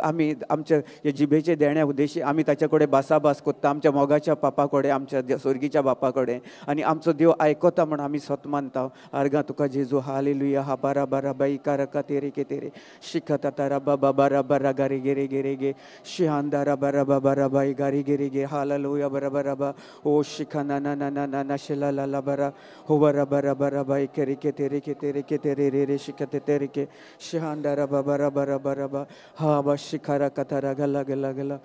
आमी आमच्या हे जिबेचे देण्या उद्देशी आमी ताचे कडेन भासाभास कोत्ता आमच्या मोगाच्या पापा कडेन आमच्या स्वर्गीच्या बापा कडेन आनी आमचो देव आयकता म्हण आमी सत मानता. आर्गा तुका जेजू हालेलुया हा बारा बारा बाई कारका तेरे के तेरे शिखता तारा बाबा बारा बारा गारे गेरे गेरे गे शिहांदारा बारा बारा बाई गारी गेरे गे हालेलुया बारा बारा बा ओ शिखा ना ना ना ना ना ना शिला ला ला बारा हो बारा बारा बारा बाई केरे के तेरे के तेरे के तेरे रे रे शिखते तेरे के शिहांदारा बारा बारा बारा बा हा बा शिखारा कथारा गला गला गला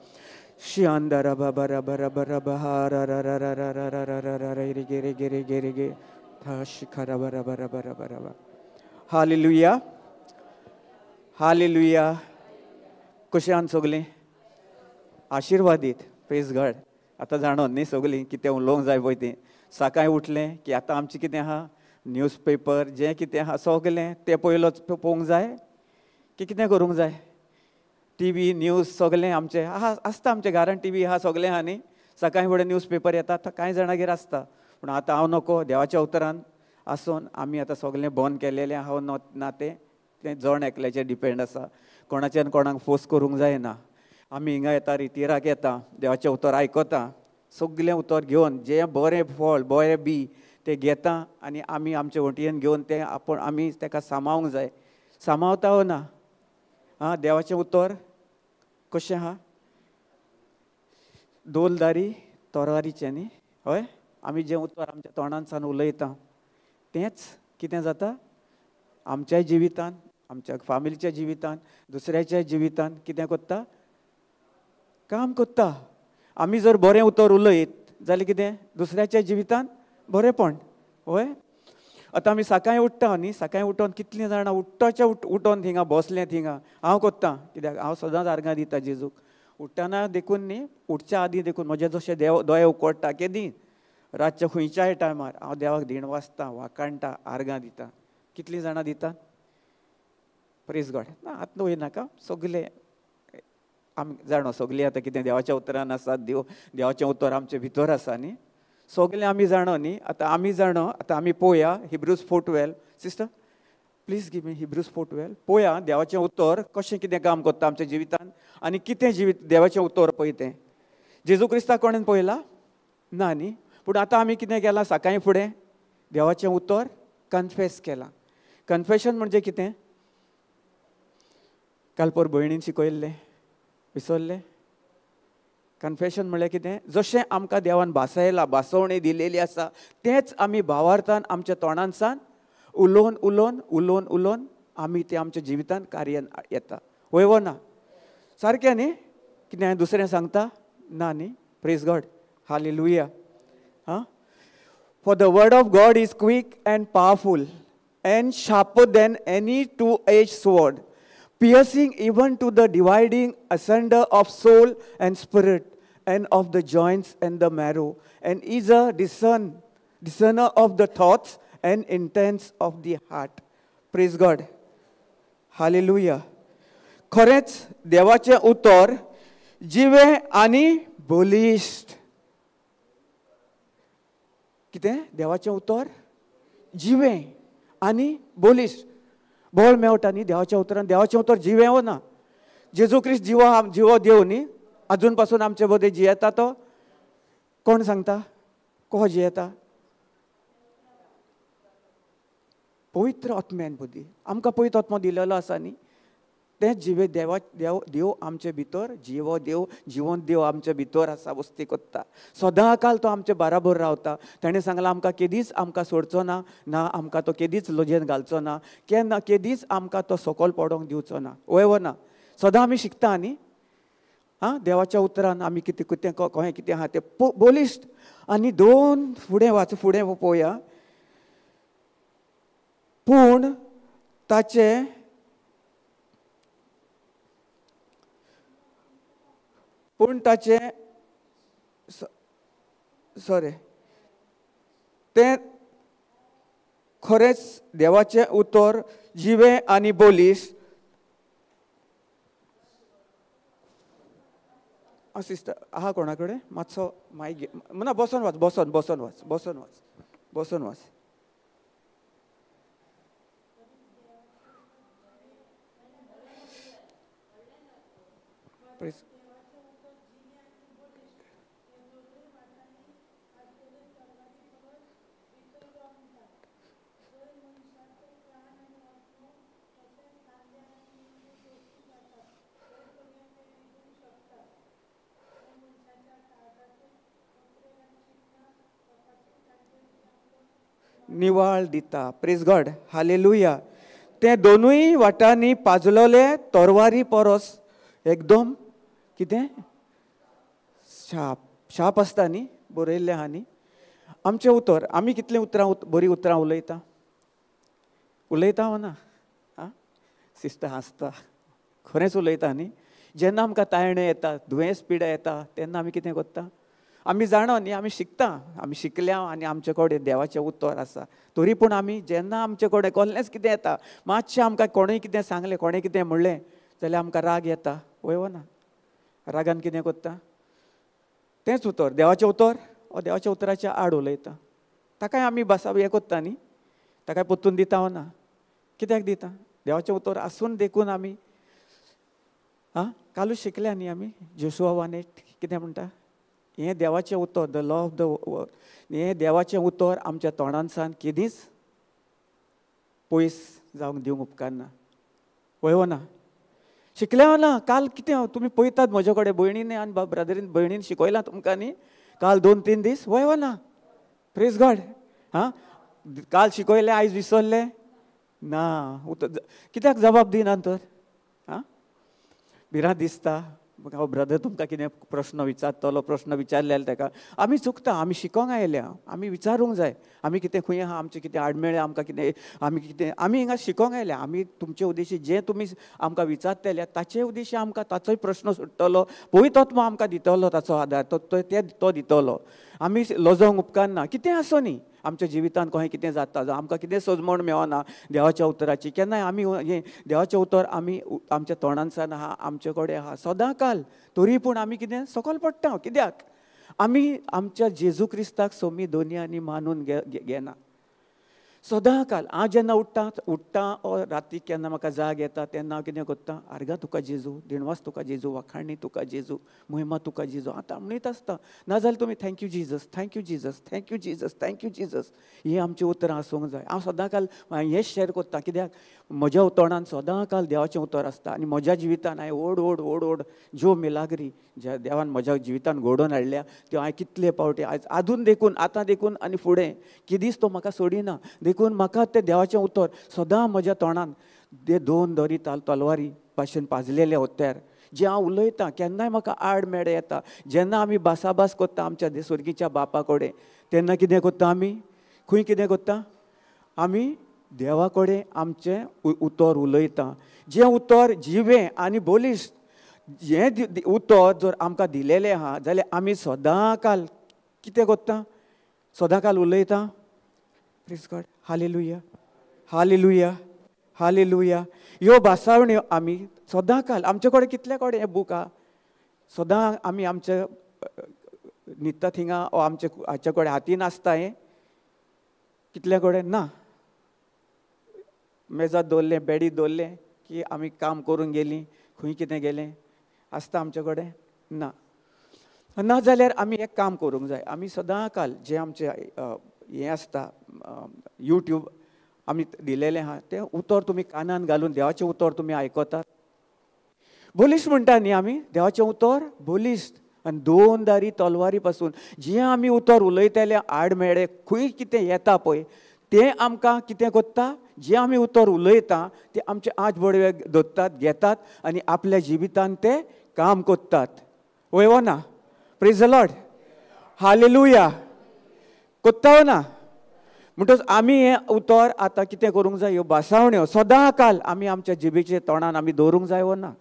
शियांदारा बाबा रबा रबा रबा हा रा रा रा रा रा रा रा रा रा रा रे गे रे गे रे गे रे गे हा शिखारा बरा बरा बरा बरा बा हालेलुया हालेलुया. कशें आहात सगलीं? आशिर्वादीत. Praise God. आतां जाणो न्ही सगलीं कितें उलोवंक जाय पळय तें. सकाळीं उठलें की आतां आमचें कितें आहा, न्यूजपेपर जें कितें आहा सगलें तें पयलोच पळोवंक जाय की कितें करूंक जाय. टीव्ही न्यूज सगलें आमचें आहा, आसता आमच्या घरान टीव्ही आहा सगलें आहा न्ही. सकाळीं फुडें न्यूजपेपर येता कांय जाणांगेर आसता, पूण आतां हांव नको देवाच्या उतरान आसून आमी आतां सगलें बंद केलेलें हांव ना तें जण एकल्याचेर डिपेंड आसा. कोणाच्यान कोणाक फोर्स करूंक जायना. आमी हिंगा येता रितीराक येता, देवाचें उतर आयकता, सगलें उतर घेवन जें बरें फळ बरें बी तें घेता आनी आमी आमचे वटयेन घेवन तें आमी तेका सांबाळूंक जाय. सांबाळता वो ना? आं देवाचें उतर कशें आहा? दोलदारी तोरवारीचें न्ही. हय, आमी जें उतर आमच्या तोंडान सान उलयता तेंच कितें जाता आमच्याय जिवितान, आमच्या फामिलीच्या जिवितान, दुसऱ्याच्या जिवितान कितें कोत्ता? काम कोत्ता. आमी जर बरें उतर उलयत जाल्यार कितें दुसऱ्याच्या जिवितान बरेंपण. हय, आतां आमी सकाळीं उठ्ठा न्ही, सकाळीं उठोन कितलीं जाणां उठ्ठाच्या उठोन थिंगा बसलें थिंगा. हांव कोत्तां कित्याक हांव सदांच आर्गां दिता जेजूक. उठ्ठना देखून न्ही, उठच्या आदीं देखून म्हजे जशें दोळे उकडटा केदी रातच्या खंयच्याय टायमार हांव देवाक धीण वाचतां, वाकाणटा, आर्गां दितां. कितलीं जाणां दितात? Praise God. ना आतां वयनाका सगले आमी जाणो सगलीं आतां कितें देवाच्या उतरान आसात. देवाचें उतर आमचे भितर आसा न्ही. सगलें आमी जाणो न्ही. आतां आमी जाणो, आतां आमी पळोवया Hebrews 4:12. Sister please give me Hebrews 4:12. पळोवया देवाचें उतर कशें कितें काम करता आमच्या जिवितान आनी कितें देवाचें उतर पळय तें. जेजू क्रिस्ताक कोणें पळयलां ना न्ही, पूण आतां आमी कितें केलां सकाळीं फुडें देवाचें उतर कन्फेस केलां. कन्फेशन म्हणजे कितें? काल पर भयणीन शिकयल्लें विसरलें. कन्फेशन म्हळ्यार कितें? जशें आमकां देवान भासयलां, भासवणी दिलेली आसा तेंच आमी भावार्थान आमच्या तोंडान सान उलोवन उलोवन उलोवन उलोवन आमी तें आमच्या जिवितान कार्यान येता. वय वो ना? सारकें न्ही? कितें हांवें दुसरें सांगता ना न्ही. Praise God. हालेलुया. हां, for the word of God is quick and powerful and sharper than any two-edged sword, piercing even to the dividing asunder of soul and spirit and of the joints and the marrow, and is a discerner of the thoughts and intents of the heart. Praise God. Hallelujah. खरेंच देवाचें उतर जिवें आनी बलिश्ट. कितें? देवाचें उतर जिवें आनी बलिश्ट. बळ मेवता न्ही देवाच्या उतरान. देवाचें उतर जिवें वो ना. जेजू क्रिस्त जिवो देव न्ही. आजून पासून आमचे मदीं जियेता तो कोण सांगता? कोण जियेता? पवित्र आत्म्यान बुद्धी. आमकां पवित्र आत्मो दिलेलो आसा न्ही. तेंच जिवें देव आमचे भितर जिवंत देव आमचे भितर आसा, वस्ती कोत्ता. सदां काल तो आमचे बाराबर रावता. ताणें सांगलां आमकां केदीच आमकां सोडचो ना, ना आमकां तो केदीच लजेन घालचो ना, केन्ना केदीच आमकां तो सकयल पडोंक दिवचो ना. वय वो ना? सदां आमी शिकता न्ही. हां, देवाच्या उतरान आमी कितें कितें खंय कितें आहा तें बलिश्ट. आनी दोन फुडें पळोवया. पूण ताचे तें खरेंच देवाचें उतर जिवें आनी बलिश्ट. सिस्टर आहा कोणा कडेन? मातसो मायक ना. बसून वाच. Praise. निवाळ दिता. Praise God. हालेलुया. ते दोनूय वाटांनी पाजलोले तोरवारी परस एकदम कितें शाप आसता न्ही, बरयल्लें आहा न्ही. आमचें उतर, आमी कितलें उतरां बरीं उतरां उलयता हो ना? आं सिस्टर हांसता. खरेंच उलयता न्ही. जेन्ना आमकां तायणे येता, दुयेंस पिडा येता, तेन्ना आमी कितें करता? आमी जाणो न्ही, आमी शिकता, आमी शिकल्या आनी आमचे कडेन देवाचें उतर आसा. तरी पूण आमी जेन्ना आमचे कडेन कसलेंच कितें येता, मातशें आमकां कोणेंय कितें सांगलें, कोणें कितें म्हणलें जाल्यार आमकां राग येता. वय ना? रागान कितें करता? तेंच उतर, देवाचें उतर, देवाच्या उतराच्या आड उलयता. ताकाय आमी भासा हें करता न्ही, ताकाय परतून दिता हो ना? कित्याक दिता? देवाचें उतर आसून देखून आमी कालूच शिकल्या न्ही आमी जोशुआ 1:8 कितें म्हणटा? हें देवाचें उतर, the law of the word, हें देवाचें उतर आमच्या तोंडांसान केदींच पयस जावंक दिवंक उपकारना. वय ना? शिकल्या ना? काल कितें तुमी पळयतात म्हजे कडेन भयणीन आनी ब्रदरीन भयणीन शिकयलां तुमकां न्ही काल 2-3 दीस. वय ना? Praise God. काल शिकयलें आयज विसरलें ना. कित्याक जबाब दिनात तर? भिरांत दिसता. ब्रदर तुमकां कितें प्रश्न विचारतलो, प्रश्न विचारलेलो ताका. आमी चुकता, आमी शिकोंक आयल्या, आमी विचारूंक जाय. आमी कितें खंय आहा, आमचें कितें आडमेळ्ळें, आमकां कितें आमी हिंगा शिकोंक आयल्या. आमी तुमचे उद्देशी जें तुमी आमकां विचारतले ताचे उद्देशी आमकां ताचोय प्रश्न सुट्टलो, पवित्रात्मा आमकां दितलो ताचो आदार, तो दितलो. आमी लजोंक उपकारना. कितें आसूं न्ही आमच्या जिवितांत खंय कितें जाता, आमकां कितें सजमण मेळना देवाच्या उतराची, केन्नाय आमी हें देवाचें उतर आमी आमच्या तोंडांसान आहा, आमचे कडेन आहा सदां काल. तरी पूण आमी कितें सकयल पडटा. कित्याक? आमी आमच्या जेजू क्रिस्ताक सोमी दोनयांनी मानून घेना. सदां काल हांव जेन्ना उठ्ठा राती केन्ना म्हाका जाग येता तेन्ना हांव कितें करतां? आर्गां तुका जेजू, दिणवास तुका जेजू, वाखाणणी तुका जेजू, महिमा तुका जेजू. आतां म्हणीत आसता. नाजाल्यार तुमी thank you Jesus, thank you Jesus, thank you Jesus, thank you Jesus. ही आमची उतरां आसूंक जाय. हांव सदां काल हेंच शेअर करतां. कित्याक? म्हज्या तोंडान सदां काल देवाचें उतर आसता. आनी म्हज्या जिवितान हांवें ओड ज्यो मिलाग्री ज्या देवान म्हज्या जिवितान घडोवन हाडल्या त्यो हांवें कितले फावटी आयज आजून देखून, आतां देखून आनी फुडें किदींच तो म्हाका सोडिना. देखून म्हाका तें देवाचें उतर सदां म्हज्या तोंडान ते 2 दोरी तलवारी भाशेन पाजलेले उत्तर जे हांव उलयतां. केन्नाय म्हाका आड मेळ येता, जेन्ना आमी भासाभास करता आमच्या स्वर्गीच्या बापा कडेन, तेन्ना कितें करता आमी? खंय कितें करता? आमी देवा कडेन आमचें उतर उलयता. जें उतर जिवें आनी बलिश्ट, हें उतर जर आमकां दिलेलें आहा जाल्यार आमी सदां काल कितें करता? सदां काल उलयता. Praise God. Hallelujah, hallelujah, hallelujah. ह्यो भासावण्यो आमी सदां काल आमचे कडेन कितले कडेन हें बूक आहा, सदां आमी आमचे न्हिदता थिंगा आमचे हाचे कडेन हातीन आसता. हें कितले कडेन ना. मेजात दवरलें, बेडीत दवरलें की आमी काम करून गेलीं, खंय कितें गेलें आसता आमचे कडेन ना. ना जाल्यार आमी एक काम करूंक जाय. आमी सदां काल जें आमचें हें आसता यूट्यूब आमी दिलेलें आहा तें उतर तुमी कानान घालून देवाचें उतर तुमी आयकतात. बलिश्ट म्हणटा न्ही आमी देवाचें उतर बलिश्ट आनी 2 दारी तलवारी पासून जें आमी उतर उलयतले आडमेळे खंय कितें येता पळय तें आमकां कितें करता? जें आमी उतर उलयता तें आमचे आंच बडवे धरतात, घेतात आनी आपल्या जिवितान ते काम करतात. वय ना? Praise the Lord. हालेलुया. कोत्ता ना? म्हणटच आमी हें उतर आतां कितें करूंक जाय? ह्यो भासावण्यो सदां काल आमी आमच्या जिबेचे तोंडान आमी दवरूंक जाय वो ना?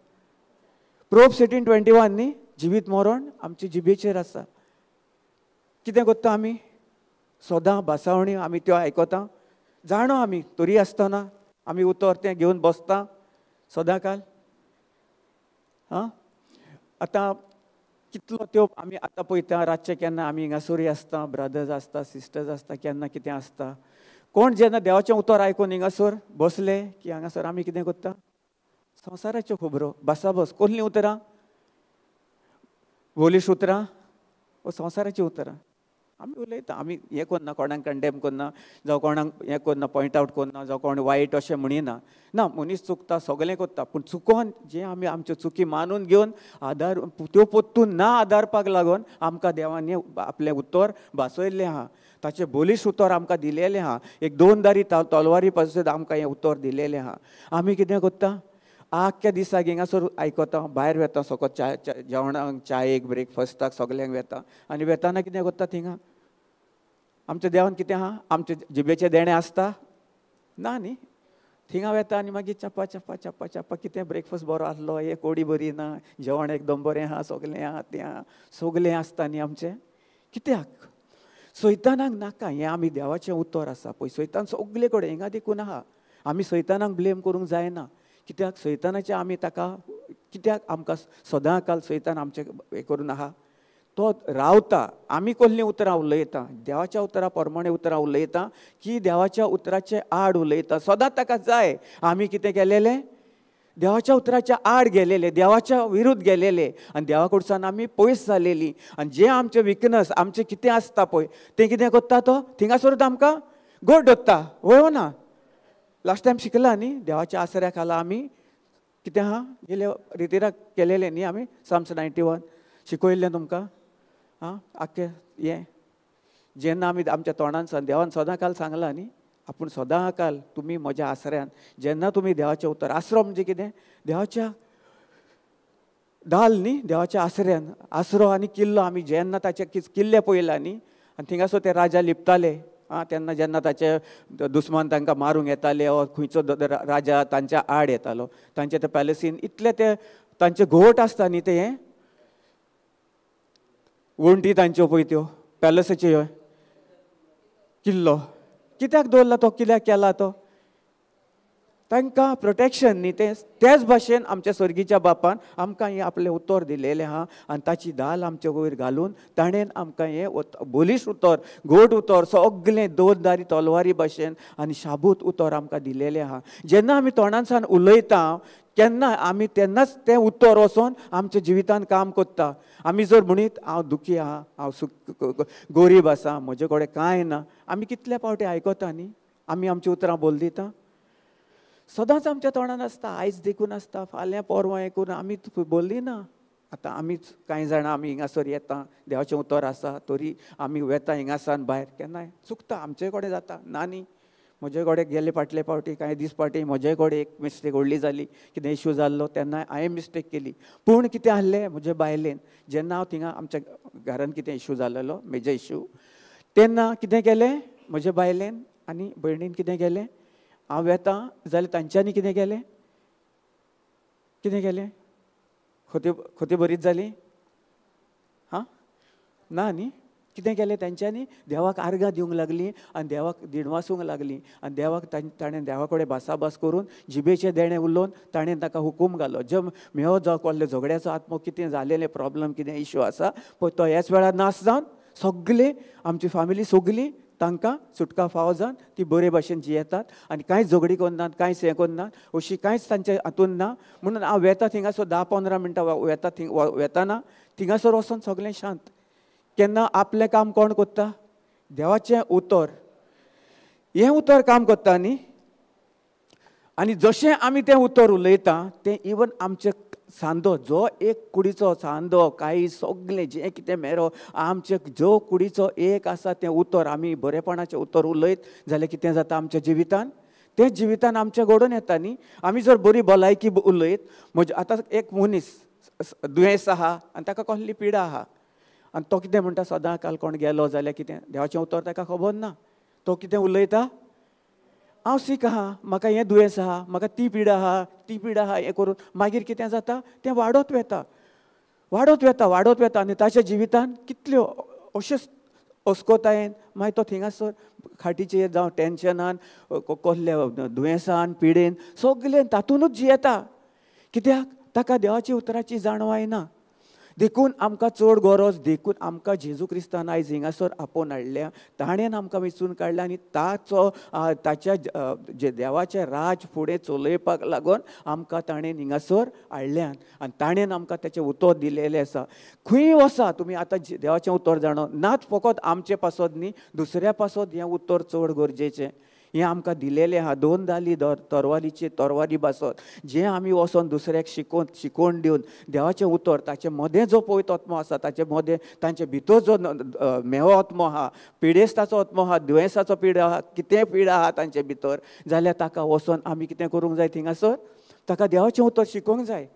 प्रोब्स 18:21 न्ही, जिवीत मरण आमच्या जिबेचेर आसा. कितें करता आमी? सदां भासावण्यो आमी त्यो आयकता. जाणो आमी तरी आसतना आमी उतर तें घेवन बसता सदां काल. आतां कितलो त्यो आमी आतां पळयता रातचे केन्ना आमी हिंगासोरी आसता, ब्रदर्स आसता, सिस्टर्स आसता, केन्ना कितें आसता. कोण जेन्ना देवाचें उतर आयकून हिंगासर बसले की हांगासर आमी कितें करता? संवसाराच्यो खबरो भासाभास कसलीं उतरां? बोलीश उतरां वो संवसाराची उतरां आमी उलयता. आमी हें करना, कोणाक कंडेम करना, जावं कोणाक हें करना, पॉयंट आवट करना, जावं कोण वायट अशें म्हणिना. ना, मनीस चुकता, सगळें करता, पूण चुकोन जे आमी आमच्यो चुकी मानून घेवन आदार त्यो पोत्तून ना आदारपाक लागून आमकां देवान हें आपलें उतर भासयल्लें आहा. ताचें बोलीश उतर आमकां दिलेलें आहा. एक 2 दारी तलवारी पासून आमकां हें उतर दिलेलें आहा. आमी कितें करता, आख्या दिसाक हिंगासर आयकता, भायर वेता, सको जेवणाक, चायेक, ब्रेकफास्टाक सगल्यांक वेता. आनी वेताना कितें करता थिंगा आमच्या देवान कितें आहा, आमचे जिबेचे देणे आसता ना न्ही. थिंगा वेता आनी मागीर चप्पा चप्पा चप्पा चप्पा कितें ब्रेकफास्ट बरो आसलो, हे कोडी बरी ना, जेवण एकदम बरें आहा, सगलें आहा, तें आहा, सगलें आसता न्ही आमचें. कित्याक सैतानाक नाका, हें आमी देवाचें उतर आसा पळय. सैतान सगले कडेन हिंगा देखून आहा. आमी सैतानाक ब्लेम करूंक जायना. कित्याक सैतानाचें आमी ताका कित्याक आमकां सदां काल सैतान आमचें हें करून आहा. तो रावता. आमी कसलीं उतरां उलयता, देवाच्या उतरां प्रमाणे उतरां उलयता की देवाच्या उतराचे आड उलयता. सदां ताका जाय आमी कितें केलेलें, देवाच्या उतराच्या आड गेलेले, देवाच्या विरुद्ध गेलेले आनी देवा कडच्यान आमी पयस जालेलीं. आनी जे आमचे विकनस, आमचें कितें आसता पळय तें कितें करता तो थिंगासरूच आमकां घोट धरता. वळो ना. लास्ट टायम शिकला न्ही, देवाच्या आसऱ्या खाला आमी कितें आहा गेले रितीराक केलेलें न्ही आमी. साम्स 91 शिकयल्लें तुमकां. आख्खें हें जेन्ना आमी आमच्या तोंडान देवान सदां काल सांगलां न्ही, आपूण सदां काल तुमी म्हज्या आसऱ्यान. जेन्ना तुमी देवाचें उतर, आसरो म्हणजे कितें, देवाच्या दाल न्ही, देवाच्या आसऱ्यान. आसरो आनी किल्लो आमी जेन्ना ताचे किल्ले पळयला न्ही, आनी थिंगासो ते राजा लिपताले तेन्ना जेन्ना ताचे दुस्मान तांकां मारूंक येताले, वा खंयचो राजा तांच्या आड येतालो, तांचे ते पॅलसीन इतले ते तांचे घोट आसता न्ही, ते वणटी तांच्यो पळय त्यो पॅलसाच्यो किल्लो कित्याक दवरला तो, कित्याक केला तो, तांकां प्रोटेक्शन न्ही. तेच भाशेन आमच्या सर्गीच्या बापान आमकां हें आपलें उतर दिलेलें आहा. आनी ताची दाल आमचे वयर घालून ताणेन आमकां हें बोलीश उतर, घोट उतर सगलें 2 दारी तलवारी भाशेन आनी शाबूत उतर आमकां दिलेलें आहा. जेन्ना आमी तोंडान सावन उलयता केन्ना आमी तेन्नाच तें उतर वचोन आमच्या जिवितान काम करता. आमी जर म्हणीत हांव दुखी आहा, हांव गरीब आसा, म्हजे कडेन कांय ना, आमी कितले फावटी आयकता न्ही, आमी आमची उतरां बोल दिता. सदांच आमच्या तोंडान आसता, आयज देखून आसता, फाल्यां परवां हें करून आमी बोल्ली ना. आतां आमीच कांय जाणां आमी हिंगासर येता, देवाचें उतर आसा तरी आमी वेता हिंगासान भायर. केन्नाय चुकता, आमचे कडेन जाता ना न्ही. म्हजे कडेन गेले फाटले फावटी कांय दीस फावटी म्हजे कडेन एक मिस्टेक व्हडली जाली, कितें इश्यू जाल्लो तेन्ना हांवें मिस्टेक केली. पूण कितें आहलें, म्हजे बायलेन जेन्ना हांव थिंगा आमच्या घरान कितें इश्यू जाल्लो, मेजर इश्यू, तेन्ना कितें केलें म्हजे बायलेन आनी भयणीन कितें केलें, हांव वेता जाल्यार तांच्यांनी कितें केलें, कितें केलें, खोती बरीच जाली ना न्ही. कितें केलें तेंच्यांनी, देवाक आर्गां दिवंक लागलीं आनी देवाक दिणवासूंक लागलीं. आनी देवाक ताणें देवा कडेन भासाभास करून जिबेचे देणे उलोवन ताणें ताका हुकूम घालो. जो मेळो जावं कसले झगड्याचो आत्मो कितें जालेलें प्रॉब्लम कितें इश्यू आसा पळय तो ह्याच वेळार नास जावन सगळे आमची फॅमिली सगळीं तांकां सुटका फावो जावन ती बरे भाशेन जियेतात आनी कांयच झगडी करनात, कांयच हें करनात, अशी कांयच तांचे हातून ना. म्हणून हांव वेता थिंगासर 10-15 मिनटां वेता वेताना थिंगासर वचोन सगळें शांत. केन्ना आपलें काम कोण करता, देवाचें उतर, हें उतर काम करता न्ही. आनी जशें आमी तें उतर उलयता तें इवन आमचे सांदो, जो एक कुडीचो सांदो काही सगलें जें कितें मेरो आमचे जो कुडीचो एक आसा तें उतर आमी बरेपणाचें उतर उलयत जाल्यार कितें जाता आमच्या जिवितान, तें जिवितान आमच्या घडोवन येता न्ही. आमी जर बरी भलायकी उलयत, म्हणजे आतां एक मनीस दुयेंस आहा आनी ताका कसली पिडा आहा आनी तो कितें म्हणटा, सदां काल कोण गेलो जाल्यार कितें देवाचें उतर ताका खबर ना. तो कितें उलयता, हांव सीक आहा, म्हाका हें दुयेंस आहा, म्हाका ती पिडा आहा, हें करून मागीर कितें जाता तें वाडत वेता आनी ताच्या जिवितान कितल्यो अश्योच अस्कोतायेन मागीर तो थिंगासर खाटीचेर जावं टेन्शनान, कसल्या दुयेंसान, पिडेन सगलें तातूंतच जियेता. कित्याक ताका देवाची उतराची जाणवाय ना. देखून आमकां चड गरज, देखून आमकां जेजू क्रिस्तान आयज हिंगासर आपोवन हाडल्या, ताणें आमकां वेंचून काडल्या आनी ताच्या जे देवाचें राज फुडें चलयपाक लागून आमकां ताणें हिंगासर हाडल्यान आनी ताणें आमकां तेचें उतर दिलेलें आसा. खंय वसा तुमी आतां देवाचें उतर जाणो नात, फकत आमचे पासत न्ही, दुसऱ्या पासत हें उतर चड गरजेचें. हें आमकां दिलेलें आहा. 2 दाली तरवारी बासत जें आमी वचोन दुसऱ्याक शिकोवन दिवन देवाचें उतर ताचे मदें जो पवित्र आत्मो आसा, ताचे मदें तांचे भितर जो मेवो आत्मो आहा, पिडेस्ताचो आत्मो आहा, दुयेंसाचो पीड आहा, कितें पीड आहा तांचे भितर, जाल्यार ताका वचोन आमी कितें करूंक जाय थिंगासर, ताका देवाचें उतर शिकोवंक जाय,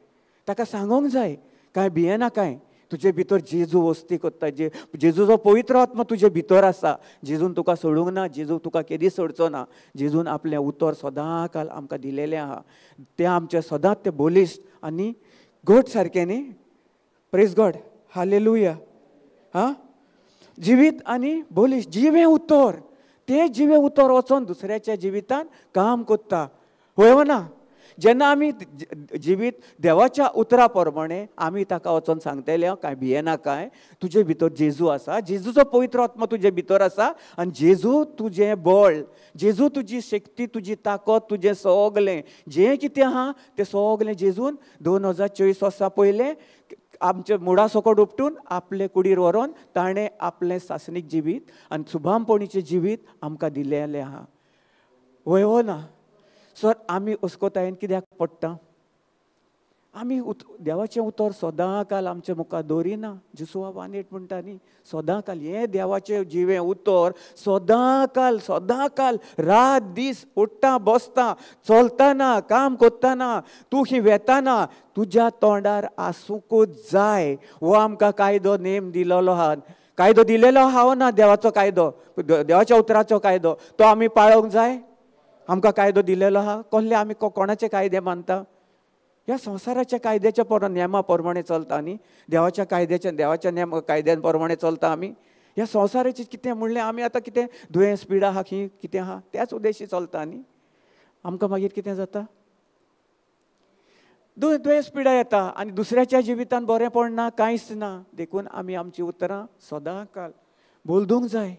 ताका सांगोंक जाय. कांय भियेना कांय, तुजे भितर जेजू वस्ती करता, जेजूचो पवित्र आत्मा तुजे भितर आसा. जेजून तुका सोडूंक ना, जेजू तुका केदी सोडचो ना. जेजून आपलें उतर सदां काल आमकां दिलेलें आहा. तें आमचें सदांच तें बोलिश्ट आनी घट सारकें न्ही. Praise God, hallelujah. हां, जिवीत आनी बोलिश्ट जिवें उतर, तें जिवें उतर वचोन दुसऱ्याच्या जिवितान काम कोत्ता. होय ना? जेन्ना आमी जिवीत देवाच्या उतरा प्रमाणे आमी ताका वचोन सांगतले, कांय भियेना कांय, तुजे भितर जेजू आसा, जेजूचो पवित्र आत्मा तुजे भितर आसा आनी जेजू तुजें बळ, जेजू तुजी शक्ती, तुजी ताकद, तुजें सगलें जें कितें आहा तें सगलें जेजून 2024 वर्सां पयलें आमच्या मुडा सकट उपटून आपले कुडीर व्हरोन ताणें आपलें सासणीक जिवीत आनी शुभामपणीचें जिवीत आमकां दिलेलें आहा. वय हो ना? सर आमी हुस्कोतायेन कित्याक पडटा? आमी देवाचें उतर सदां काल आमच्या मुखार दवरिना. जिसुवा 1:8 म्हणटा न्ही, सदां काल हें देवाचें जिवें उतर सदां काल रात दीस उठ्ठा बसता, चलतना, काम करतना, तूं खंय वेताना तुज्या तोंडार आसूंकूच जाय. हो आमकां कायदो नेम दिलेलो आहा. कायदो दिलेलो आहा हो ना देवाचो कायदो, देवाच्या उतराचो कायदो, तो आमी पाळोवंक जाय. आमकां कायदो दिलेलो आहा. कसले आमी कोणाचे कायदे मानता? ह्या संवसाराच्या कायद्याच्या नेमा प्रमाणे चलता न्ही. देवाच्या कायद्यां प्रमाणे चलता आमी. ह्या संवसाराचें कितें म्हणलें आमी आतां कितें दुयेंस पिडा आहा खंय कितें आहा त्याच उद्देशी चलता न्ही. आमकां मागीर कितें जाता? दुयेंस पिडा येता आनी दुसऱ्याच्या जिवितान बरें पडना, कांयच ना. देखून आमी आमची उतरां सदां काल बोलदूंक जाय.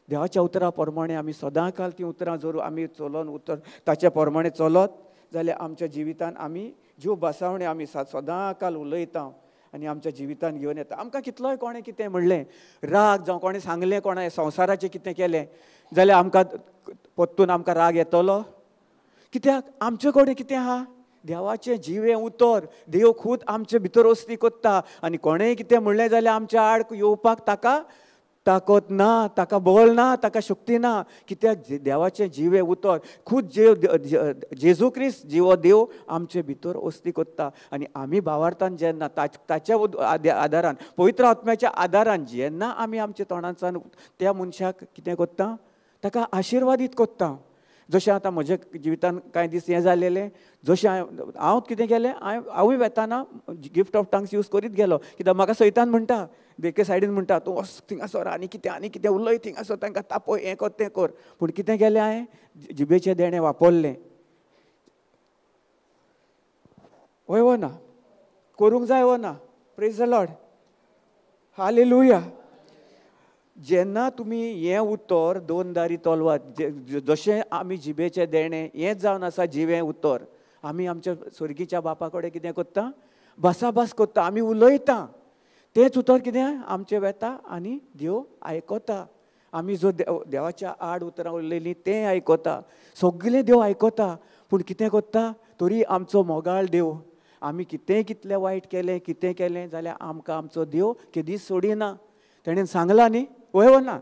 देवाच्या उतरा प्रमाणे आमी सदां काल ती उतरां जर आमी चलोन उतर ताच्या प्रमाणे चलत जाल्यार आमच्या जिवितान आमी जीव बसावणे आमी सदां काल उलयता आनी आमच्या जिवितान घेवन येता. आमकां कितलोय कोणें कितें म्हणलें, राग जावं कोणें सांगलें, कोणें संवसाराचें कितें केलें जाल्यार आमकां परतून आमकां राग येतलो. कित्याक? आमचे कडेन कितें आहा? देवाचें जिवें उतर. देव खूद आमचे भितर वस्ती कोत्ता आनी कोणेंय कितें म्हणलें जाल्यार आमच्या आड येवपाक ताका ताकद ना, ताका बळ ना, ताका शक्ती ना. कित्याक? देवाचें जिवें उतर खूद जेजू क्रिस्त जिवो देव आमचे भितर वस्ती कोत्ता आनी आमी भावार्थान जेन्ना ताच्या आदारान, पवित्र आत्म्याच्या आदारान जेन्ना आमी आमच्या तोंडांतल्यान त्या मनशाक कितें कोत्ता, ताका आशिर्वादीत कोत्ता. जशें आतां म्हज्या जिवितान कांय दीस हें जालेलें, जशें हांव कितें केलें, हांवूय वेताना गिफ्ट ऑफ टंग्स यूज करीत गेलो. कित्याक म्हाका सैतान म्हणटा, बेके सायडीन म्हणटा, तूं वच थिंगासर आनी कितें उलय थिंगासर, तांकां तापय, हें कर तें कर. पूण कितें केलें हांवें? जिबेचें देणें वापरलें. वय वो ना? करूंक जाय वो ना? Praise the Lord, hallelujah. जेन्ना तुमी हें उतर 2 दारी तलवार, जशें आमी जिबेचें देणें हें जावन आसा जिवें उतर, आमी आमच्या स्वर्गीच्या बापा कडेन कितें करता? भासाभास करता, आमी उलयता. तेंच उतर कितें आमचें वेता आनी देव आयकता. आमी जो देवाच्या आड उतरां उलयलीं तें आयकता, सगळें देव आयकता. पूण कितें करता? तरी आमचो मोगाळ देव, आमी कितलें वायट केलें, कितें केलें जाल्यार आमकां आमचो देव केदीच सोडिना. तेणेन सांगलां न्ही, वय हो ना?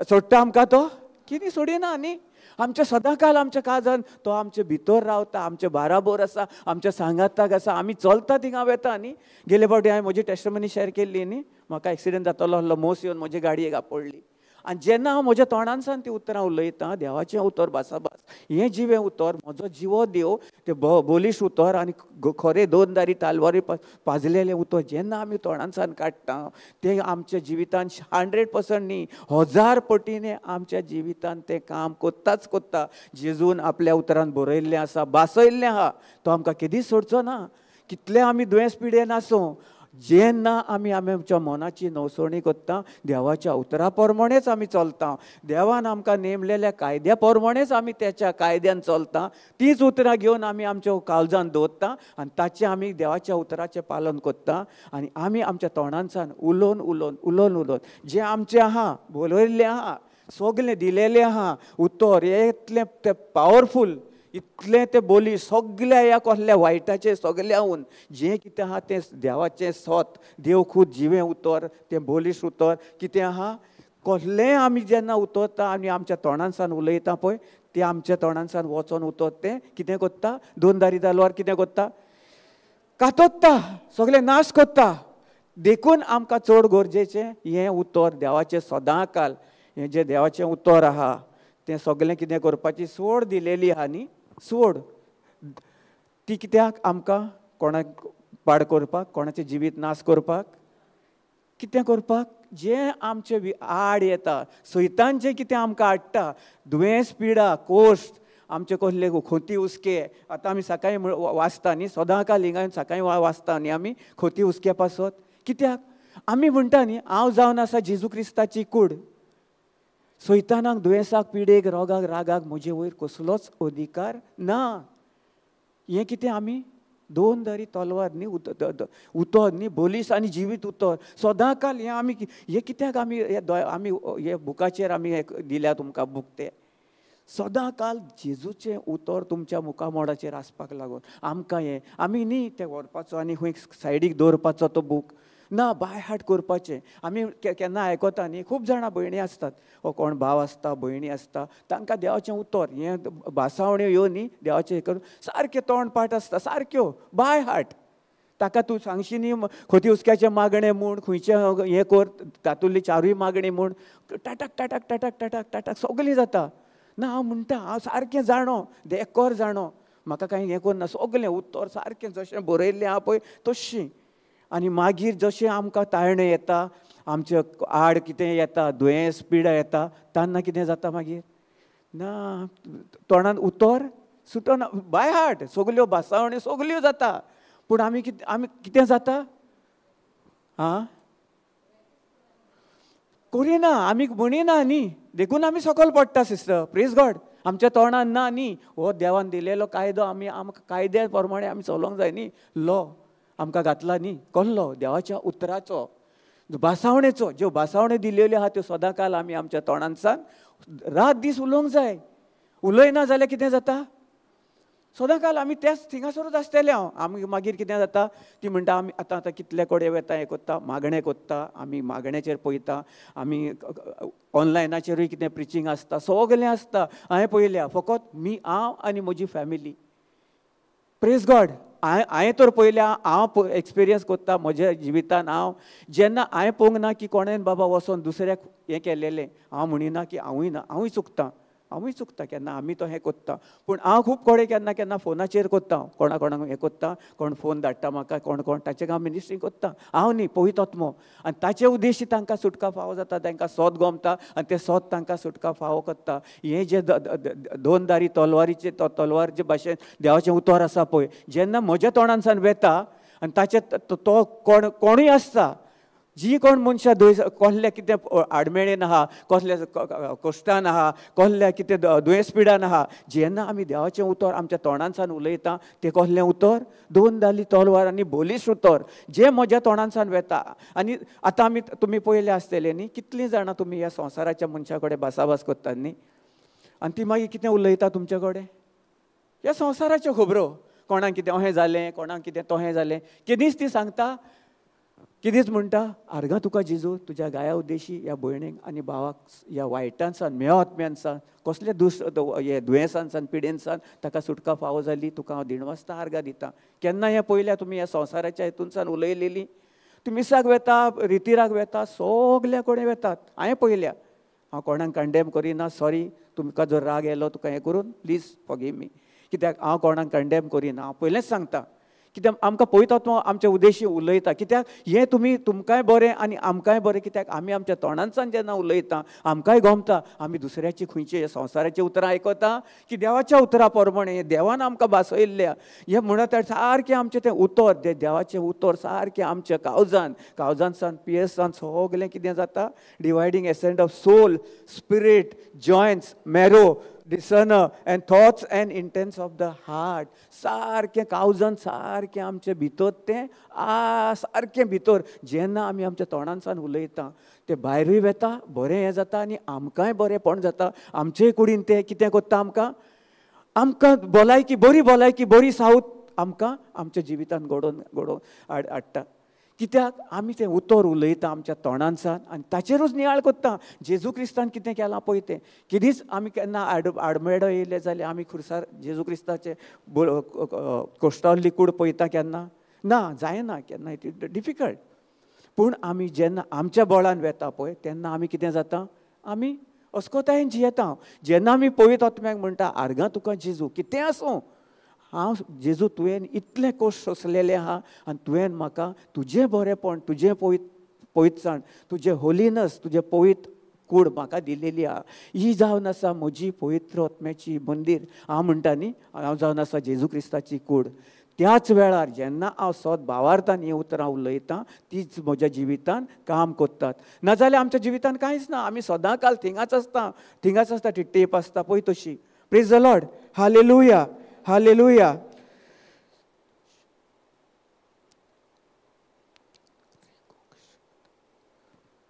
सोडटा आमकां तो? कितें सोडिना न्ही. आमच्या सदां काल आमच्या काळजान तो आमचे भितर रावता, आमच्या बाराबर आसा, आमच्या सांगाताक आसा. आमी चलता थिंगा वेता न्ही. गेले फावटी हांवें म्हजी टेस्टमनी शेअर केल्ली न्ही. म्हाका एक्सिडेंट जातलो आसलो, मोस येवन म्हजे गाडयेक आपडली आनी जेन्ना हांव म्हज्या तोंडानसान ती उतरां उलयतां, देवाचें उतर भासाभास, हें जिवें उतर, म्हजो जिवो देव, तें बोलीश उतर आनी खरें 2 दारी तालवारी पाजलेलें उतर जेन्ना आमी तोंडानसान काडटा, तें आमच्या जिवितान 100% न्ही, 1000 पटीने आमच्या जिवितान तें काम कोत्ताच कोत्ता. जेजून आपल्या उतरान बरयल्लें आसा, बासयल्लें आहा, तो आमकां केदीच सोडचो ना. कितले आमी दुयेंस पिडेन आसूं, जेन्ना आमी आमच्या मनाची नवसवणी करता देवाच्या उतरा प्रमाणेच आमी चलता, देवान आमकां नेमलेल्या कायद्या प्रमाणेच आमी त्याच्या कायद्यान चलता, तीच उतरां घेवन आमी आमच्या काळजान दवरता आनी ताचें आमी देवाच्या उतराचें पालन करता. आनी आमी आमच्या तोंडांसान उलोवन उलोवन उलोवन उलोवन जें आमचें आहा बरयल्लें आहा सगलें दिलेलें आहा उतर इतलें तें पावरफूल, इतलें तें बोली सगल्या ह्या कसल्या वायटाचें सगल्याहून जें कितें आहा तें देवाचें स्वत देव खूद जिवें उतर तें बोलीश उतर कितें आहा कसलेंय आमी जेन्ना उतरता आनी आमच्या तोंडांसान उलयता पळय तें आमच्या तोंडांसान वचोन उतर तें कितें करता, दोन दारी तलवार कितें करता, कातरता, सगळें नाश करता. देखून आमकां चड गरजेचें हें उतर देवाचें सदां काल हें जें देवाचें उतर आहा तें सगळें कितें करपाची सोड दिलेली आहा न्ही, सोड ती कित्याक आमकां कोणाक पाड करपाक, कोणाचें जिवीत नाश करपाक, कितें करपाक, जें आमचें आड येता सैतान जें कितें आमकां हाडटा दुयेंस पिडा कोश्ट आमचे कसले खोती हुस्के. आतां आमी सकाळीं वाचता न्ही सदां काल हिंगा सकाळीं वाचता न्ही आमी खोती हुस्क्या पासत. कित्याक आमी म्हणटा न्ही हांव जावन आसा जेजू क्रिस्ताची कूड, सैतानाक दुयेंसाक पिडेक रोगाक रागाक म्हजे वयर कसलोच अधिकार ना. हें कितें आमी दोन दारी तलवार न्ही उतर न्ही बोलीस आनी जिवीत उतर सदां काल हें आमी हें कित्याक आमी हे बुकाचेर आमी हें दिल्या तुमकां बूक तें सदां काल जेजूचें उतर तुमच्या मुखामोडाचेर आसपाक लागून आमकां हें आमी न्ही तें व्हरपाचो आनी खंय सायडीक दवरपाचो तो बूक ना, बाय हार्ट करपाचें. आमी केन्ना आयकता न्ही खूब जाणां भयणी आसतात वो कोण भाव आसता भयणी आसता तांकां देवाचें उतर हें भासावण्यो ह्यो न्ही देवाचें हें करून सारकें तोंड पाट आसता सारक्यो बाय हार्ट. ताका तूं सांगशी न्ही खोती उस्क्याचें मागणें म्हूण खंयचें हें कर तातूंतली चारूय मागणी म्हूण टाटाक टाटाक टाटाक टाटाक टाटाक सगळीं जाता ना. हांव म्हणटा हांव सारकें जाणो देकोर जाणो म्हाका कांय हें करना सगलें उतर सारकें जशें बरयल्लें आहा पळय तश्शीं. आनी मागीर जशें आमकां ताळणें येता आमचें आड कितें येता दुयेंस पिडा येता तेन्ना कितें जाता मागीर ना तोंडान उतर सुटना बाय हार्ट सगल्यो भासावण्यो सगल्यो जाता. पूण आमी कितें जाता आं करिना आमी म्हणिना न्ही देखून आमी सकयल पडटा सिस्टर प्रेज गॉड. आमच्या तोंडान ना न्ही हो देवान दिलेलो कायदो आमकां कायद्या प्रमाणे आमी चलोवंक जाय न्ही. लॉ आमकां घातला न्ही कसलो देवाच्या उतराचो भासावणेचो ज्यो भासावण्यो दिलेल्यो आहा त्यो सदां काल आमी आमच्या तोंडांसान रात दीस उलोवंक जाय. उलयना जाल्यार कितें जाता सदां काल आमी त्याच थिंगासरूच आसतले. आमी मागीर कितें जाता ती म्हणटा आमी आतां कितले कडेन वेता हें करता मागणें करता आमी मागण्याचेर पळयता आमी ऑनलायनाचेरूय कितें प्रिचींग आसता सगलें आसता. हांवें पळयल्या फकत हांव आनी म्हजी फॅमिली प्रेज गॉड. हांवें तर पयल्या हांव एक्सपिरियन्स करता म्हज्या जिवितान हांव जेन्ना हांवें पळोवंक ना की कोणेन बाबा वचोन दुसऱ्याक हें केलेलें हांव म्हणिना की हांवूय चुकता केन्ना आमी तो हें करता. पूण हांव खूब कडेन केन्ना फोनाचेर करता कोणाक हें करता कोण फोन धाडटा म्हाका कोण ताचें हांव मिनिस्ट्री करता हांव न्ही पवित्र आत्मो आनी ताचे उद्देशी तांकां सुटका फावो जाता तांकां सोत गोमता आनी तें सोत तांकां सुटका फावो करता. हें जें दोन दारी तलवारीचे तलवारीचे भाशेन देवाचें उतर आसा पळय जेन्ना म्हज्या तोंडांसान वेता आनी ताचे तो कोणूय आसता जी कोण मनशां कसले कितें आडमेळेन आहा कसले कश्टान आहा कसल्या कितें दुयेंस पिडान आहा जेन्ना आमी देवाचें उतर आमच्या तोंडांसान उलयता तें कसलें उतर दोन दाली तलवार आनी बोलीश उतर जें म्हज्या तोंडांसान वेता. आनी आतां तुमी पळयले आसतले न्ही कितलीं जाणां तुमी ह्या संवसाराच्या मनशा कडेन भासाभास करतात न्ही आनी ती मागीर कितें उलयता तुमचे कडेन ह्या संवसाराच्यो खबरो कोणाक कितें अहें जालें कोणाक कितें तोहें जालें कितेंच ती सांगता कितेंच म्हणटा आर्गां तुका जेजू तुज्या गाया उद्देशी ह्या भयणीक आनी भावाक ह्या वायटांसान मेळात्म्यांसान कसले हे दुयेंसांसान पिडेनसान ताका सुटका फावो जाली तुका हांव दिणवासता आर्गां दिता. केन्ना हें पयल्या तुमी ह्या संवसाराच्या हितूनसान उलयलेली तुमी मिसाक वेता रितीराक वेता सगल्या कडेन वेतात. हांवें पयल्या हांव कोणाक कंडेम करिना सॉरी तुमकां जर राग येयलो तुका हें करून प्लीज फॉरगिव मी कित्याक हांव कोणाक कंडेम करिना. हांव पयलेंच सांगता कित्याक आमकां पवित्र आत्मा आमच्या उद्देशी उलयता, कित्याक हें तुमकांय बरें आनी आमकांय बरें, कित्याक आमी आमच्या तोंडांसान जेन्ना उलयता आमकांय गमता, आमी दुसऱ्याची खंयचे संवसाराची उतरां आयकता की देवाच्या उतरां प्रमाणे देवान आमकां भासयल्ल्या. हें म्हणत सारकें आमचें तें उतर, तें देवाचें उतर सारकें आमच्या काळजांसान पियेसान सगलें कितें जाता, dividing asunder of soul, spirit, joints, marrow, discerner and thoughts and intents of the heart. सारकें काळजांत सारकें आमचे भितर तें सारकें भितर जेन्ना आमी आमच्या तोंडांसान उलयता तें भायरूय वेता, बरें हें जाता आनी आमकांय बरेंपण जाता. आमचेय कुडीन तें कितें करता, आमकां भलायकी बरी सावथ आमकां आमच्या जिवितांत घडोवन हाडटा. कित्याक आमी तें उतर उलयता आमच्या तोंडांसान आनी ताचेरूच नियाळ कोत्ता. जेजू क्रिस्तान कितें केलां पळय तें, कितेंच आमी केन्ना आडमेळो येयले जाल्यार आमी खुर्सार जेजू क्रिस्ताचे कोश्टावल्ली कूड पळयता केन्ना ना, जायना केन्ना, इट इज डिफिकल्ट. पूण आमी जेन्ना आमच्या बळान वेता पळय तेन्ना आमी कितें जाता, आमी अस्कोतायेन जियेता. जेन्ना आमी पवित्र आत्म्याक म्हणटा आर्गां तुका जेजू, कितें आसूं हांव जेजू तुवें इतलें कोश्ट सोंसलेलें आहा आनी तुवें म्हाका तुजें बरेंपण, तुजें पवित्रसाण, तुजें होलिनस, तुजें पवित्र कूड म्हाका दिलेली आहा. ही जावन आसा म्हजी पवित्र आत्म्याची मंदीर. हांव म्हणटा न्ही, हांव जावन आसा जेजू क्रिस्ताची कूड. त्याच वेळार जेन्ना हांव सद भावार्थान हीं उतरां उलयतां तीच म्हज्या जिवितांत काम कोत्तात. नाजाल्यार आमच्या जिवितांत कांयच ना, आमी सदां काल थिंगाच आसता ती टेप आसता पळय तशी. Praise the Lord, hallelujah, hallelujah.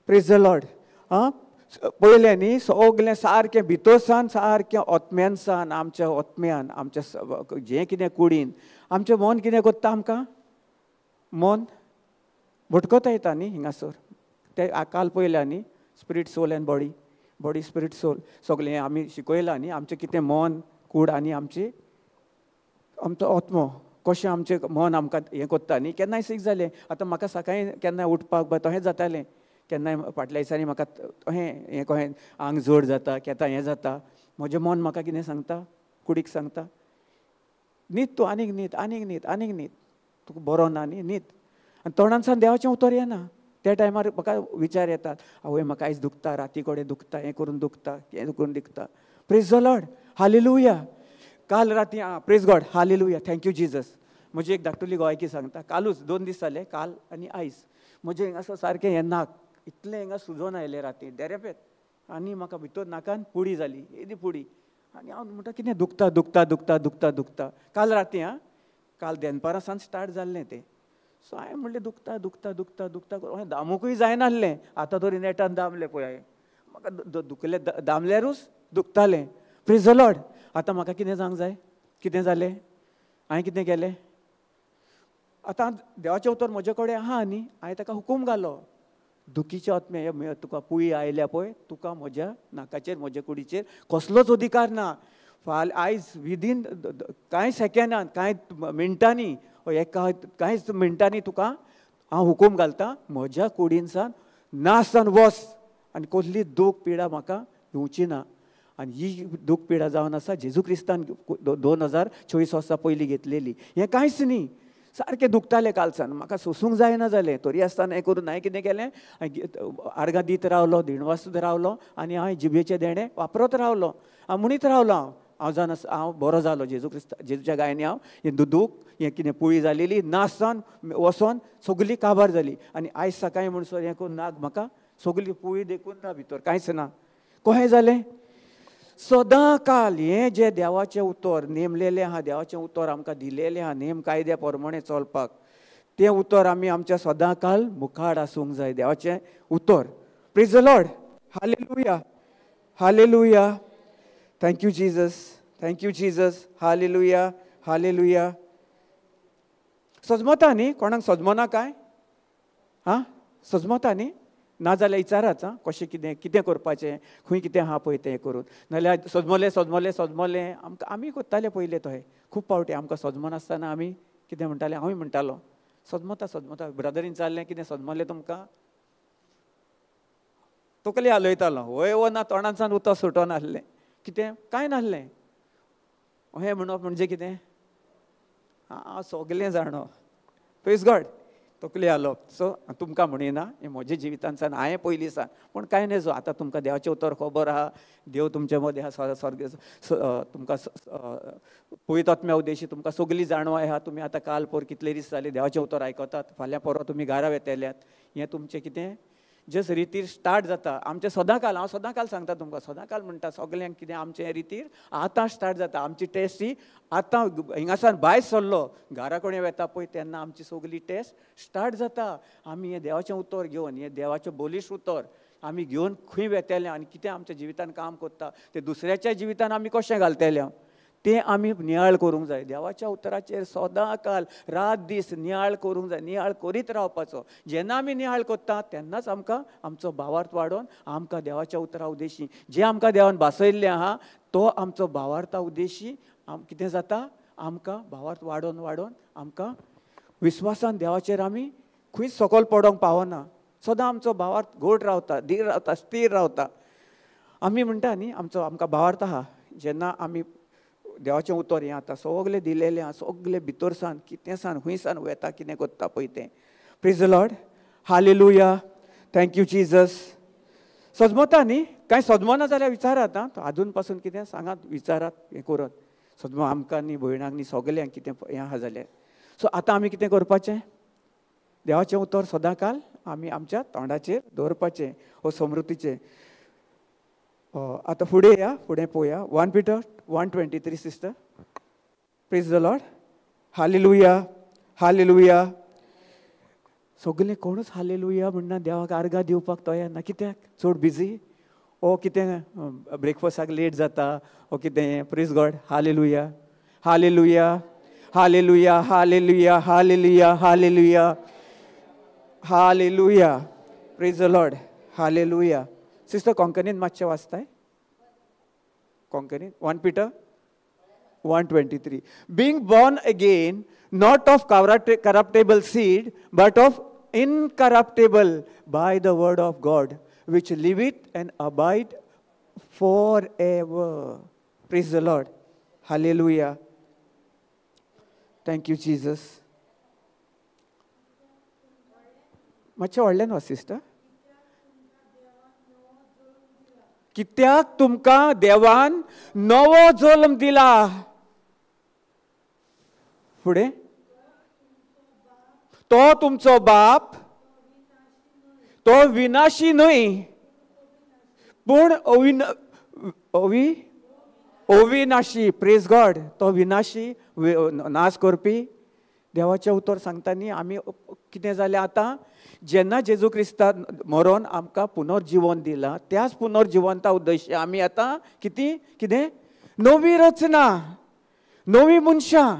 Praise the Lord. पयलें न्ही सगलें सारकें भितरसान सारकें आत्म्यानसान आमच्या आत्म्यान आमच्या जें कितें कुडीन आमचें मन कितें करता, आमकां मन भटकता येता न्ही हिंगासर. तें काल पयल्या न्ही, spirit soul and body spirit soul सगलें आमी शिकयलां न्ही. आमचें कितें मन कूड आनी आमचो आत्मो कशें आमचें मन आमकां हें करता न्ही. केन्नाय सीक जालें, आतां म्हाका सकाळीं केन्नाय उठपाक तशें जातालें, केन्नाय फाटल्या दिसांनी म्हाका हें कशें आंग जड जाता, केन्ना हें जाता, म्हजें मन म्हाका कितें सांगता, कुडीक सांगता न्हीद, तूं आनीक न्हीद, तुका बरो ना न्ही, न्हीद. आनी तोंडांसान देवाचें उतर येना. त्या टायमार म्हाका विचार येतात, आवय म्हाका आयज दुखता, राती कडेन दुखता, हें करून दुखता, प्रेज द लॉर्ड, हालेलुया. काल राती praise God, hallelujah, thank you Jesus. म्हजी एक धाकटुली गोंयकी सांगता, कालूच 2 दीस जाले, काल आनी आयज म्हजें हिंगासर सारकें हें नाक इतलें हिंगा सुजोन आयलें राती देरेपेत, आनी म्हाका भितर नाकान पुडी जाली, येदी पुडी. आनी हांव म्हणटा कितें दुखता. काल राती काल दनपारां सावन स्टार्ट जाल्लें तें. सो हांवें म्हणलें दुखता अशें दामूकूय जायनासलें. आतां तरी नेटान दामलें पळय हांवें, म्हाका दुखलें दामल्यारूच दुखतालें. Praise the Lord. आतां म्हाका कितें सांग जाय, कितें जालें, हांवें कितें केलें. आतां देवाचें उतर म्हजे कडेन आहा न्ही, हांवें ताका हुकूम घालो, दुखीच्या आत्म्या तुका पुळी आयल्या पळय, तुका म्हज्या नाकाचेर म्हज्या कुडीचेर कसलोच अधिकार ना. आयज विदीन कांय सेकंदान, कांय मिनटांनी, कांयच मिनटांनी तुका हांव हुकूम घालता, म्हज्या कुडीनसान नासान वस आनी कसली दूख पिडा म्हाका येवची ना. आनी ही दूख पिडा जावन आसा जेजू क्रिस्तान 2024 वर्सां पयलीं घेतलेली. हें कांयच न्ही, सारकें दुखतालें कालसान, म्हाका सोसूंक जायना जालें. तरी आसतना हें करून हांवें कितें केलें, आर्गां दीत रावलो, दिणवासूद रावलो आनी हांवें जिबेचे देणे वापरत रावलो, हांव म्हणीत रावलो, हांव बरो जालो जेजूच्या गायनी हांव हें दूख हें कितें पुळी जालेली नासान वसोन सगली काबार जाली. आनी आयज सकाळीं म्हणसर हें करून नाक म्हाका सगली पुळी देखून ना, भितर कांयच ना. कशें जालें, सदां काल हें जें देवाचें उतर नेमलेलें आहा, देवाचें उतर आमकां दिलेलें आहा नेम कायद्या प्रमाणें चलपाक, तें उतर आमी आमच्या सदां काल मुखार आसूंक जाय. देवाचें उतर. Praise the Lord, hallelujah, hallelujah, thank you Jesus, hallelujah, hallelujah. सजमता न्ही, कोणाक सजमना काय, सजमता न्ही, नाजाल्यार विचाराच कशें कितें करपाचें, खंय कितें आहा पळय तें करून. नाल्यार सजमलें आमी करताले पयले तशें. खूब फावटी आमकां सजमन आसतना आमी कितें म्हणटाले, हांवूय म्हणटालो सजमता ब्रदरीन जाल्लें कितें सजमलें तुमकां, तकली हालयतालो, वय वो ना, तोंडांसान उतर सुटो नासलें, कितें कांय नासलें. अहें म्हणप म्हणजे कितें, हांव सगळें जाणो. Praise God. तकली हालोवप. सो तुमकां म्हणिना हें म्हज्या जिवितान सान हांवें पयलीं सान पूण कांय नजो. आतां तुमकां देवाचें उतर खबर आहा. देव तुमचे मदीं आहा. स्वर्ग तुमकां पवित्र आत्म्या उद्देशी तुमकां सगळी जाणवाय आहा. तुमी आतां काल पर कितले दीस जाले देवाचें उतर आयकतात. फाल्यां परवा तुमी घरा वेतेल्यात. हें तुमचें कितें जस्ट रितीर स्टार्ट जाता. आमचें सदांकाल हांव सदांकाल सांगता तुमकां. सदांकाल म्हणटा सगल्यांक कितें आमचें रितीर आतां स्टार्ट जाता. आमची टेस्ट ही आतां हिंगासान भायर सरलो घरा कडेन वेता पळय तेन्ना आमची सगळी टेस्ट स्टार्ट जाता. आमी हें देवाचें उतर घेवन हें देवाचें बोलीश उतर आमी घेवन खंय वेतेले आनी कितें आमच्या जिवितान काम करता तें दुसऱ्याच्या जिवितान आमी कशें घालतले तें आमी नियाळ करूंक जाय. देवाच्या उतराचेर सदां काल रात दीस नियाळ करूंक जाय. नियाळ करीत रावपाचो. जेन्ना आमी नियाळ करता तेन्नाच आमकां आमचो भावार्थ वाडोवन आमकां देवाच्या उतरा उद्देशी जें आमकां देवान भासयल्लें आहा तो आमचो भावार्था उद्देशी कितें जाता आमकां भावार्थ वाडोवन वाडोवन आमकां विस्वासान देवाचेर आमी खंयच सकयल पडोंक पावना. सदां आमचो भावार्थ घोट रावता, धीर रावता, स्थिर रावता. आमी म्हणटा न्ही आमकां भावार्थ आहा. जेन्ना आमी देवाचें उतर हें आतां सगलें दिलेलें आहा. सगलें भितर सान कितें सान खंय सान वेता कितें करता पळय तें. Praise the Lord. Hallelujah. Thank you Jesus. सजमता न्ही कांय सजमना जाल्यार विचारात आं. आजून पासून कितें सांगात विचारात हें करात. सजमो आमकां न्ही भयणांक न्ही सगल्यांक कितें हें आहा जाल्यार. सो आतां आमी कितें करपाचें देवाचें उतर सदांकाल आमी आमच्या तोंडाचेर दवरपाचें हो समृद्धीचें. आतां फुडें या फुडें पळोवया. 1 Peter 1:23 sister. Praise the Lord. Hallelujah. Hallelujah. सगलें कोणूच हालेलुया म्हणना देवाक आर्गां दिवपाक तयार ना. कित्याक चड बिजी ओ कितें ब्रेकफास्टाक लेट जाता ओ कितें. Praise God. Hallelujah. Hallelujah. Hallelujah. Hallelujah. Hallelujah. Hallelujah. Hallelujah. Praise the Lord. Hallelujah. Sister कोंकणीन मातशें वाचताय. कोंकणीन 1 Peter 1:23. Being born again, not of corruptible seed, but of incorruptible by the word of God, which liveth and abide forever. Praise the Lord. Hallelujah. Thank you, Jesus. मातशें व्हडल्यान वाच sister. कित्याक तुमकां देवान नवो जल्म दिला. फुडें तो तुमचो बाप तो विनाशी न्हय पूण अविनाशी. Praise God. तो विनाशी नाश करपी. देवाचें उतर सांगता न्ही आमी कितें जालें आतां जेन्ना जेजू क्रिस्तान मरोन आमकां पुनर्जीवन दिलां त्याच पुनर्जिवंता उद्देशी आमी आतां कितें नवी रचना, नवी मनशां,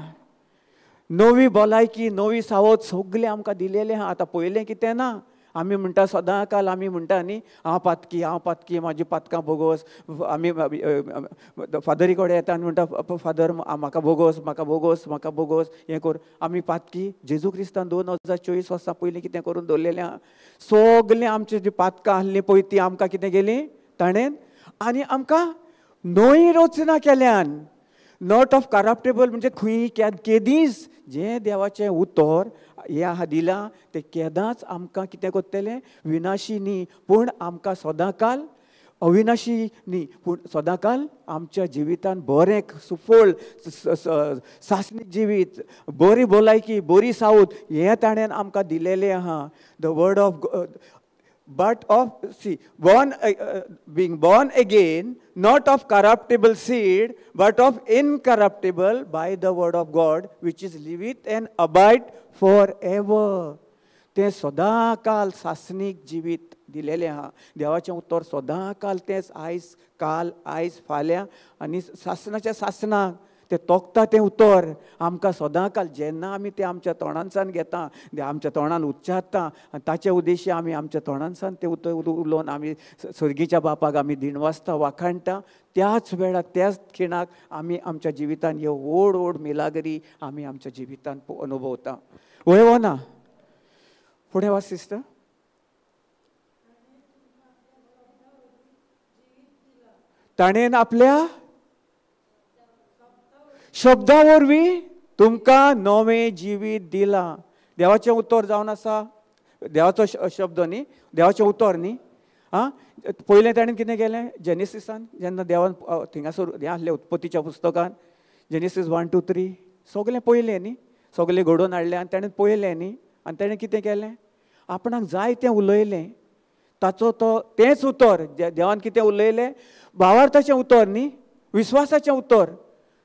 नवी भलायकी, नवी सावध सगळें आमकां दिलेलें आहा. आतां पयलें कितें ना. आमी म्हणटा सदांकाल आमी म्हणटा न्ही हांव पातकी म्हाजी पातकां भोगोस. आमी फादरी कडेन येता आनी म्हणटा फादर म्हाका भोगोस हें कर. आमी पातकी जेजू क्रिस्तान 2024 वर्सां पयलीं कितें करून दवरलेलें आहा. सगलें आमचीं जीं पातकां आहलीं पळय तीं आमकां कितें गेलीं ताणें आनी आमकां नवी रचना केल्यान. नॉट ऑफ करप्टेबल म्हणजे खंय केदींच जें देवाचें उतर हें आहा दिलां तें केदांच आमकां कितें करतलें विनाशी न्ही पूण आमकां सदांकाल अविनाशी न्ही पूण सदांकाल आमच्या जिवितान बरें सुफळ सासणीक जिवीत, बरी भलायकी, बरी सावध हें ताणें आमकां दिलेलें आहा. The word of but of being born again, not of corruptible seed, but of incorruptible by the word of God, which is liveth and abide forever. ते सदांकाल सासणीक जिवीत दिलेलें आहा. देवाचें उतर सदांकाल तेंच आयज फाल्यां आनी सासणाच्या सासणाक तें तोखता तें उतर आमकां सदांकाल जेन्ना आमी तें आमच्या तोंडांसान घेता आमच्या तोंडान उच्चारता आनी ताचे उद्देशी आमी आमच्या तोंडांसान तें उतर उलोवन आमी सर्गीच्या बापाक आमी दिनवासता वाखाणटा. त्याच वेळार त्याच खिणाक आमी आमच्या जिवितान ह्यो व्हड मिलागरी आमी आमच्या जिवितान अनुभवता. वय ना. फुडें वाच सिस्टर. ताणेन आपल्या शब्दा वरवीं तुमकां नवें जिवीत दिलां. देवाचें उतर जावन आसा, देवाचो शब्द न्ही, देवाचें उतर न्ही. पयलें ताणें कितें केलें, जेनेसिसान जेन्ना देवान थिंगासर हें आहलें उत्पत्तीच्या पुस्तकान जेनेसीस 1 to 3 सगळें पयलें न्ही, सगळें घडोवन हाडलें आनी ताणें पळयलें न्ही. आनी ताणें कितें केलें, आपणाक जाय तें उलयलें. ताचो तो तेंच उतर देवान कितें उलयलें, भावार्थाचें उतर न्ही, विस्वासाचें उतर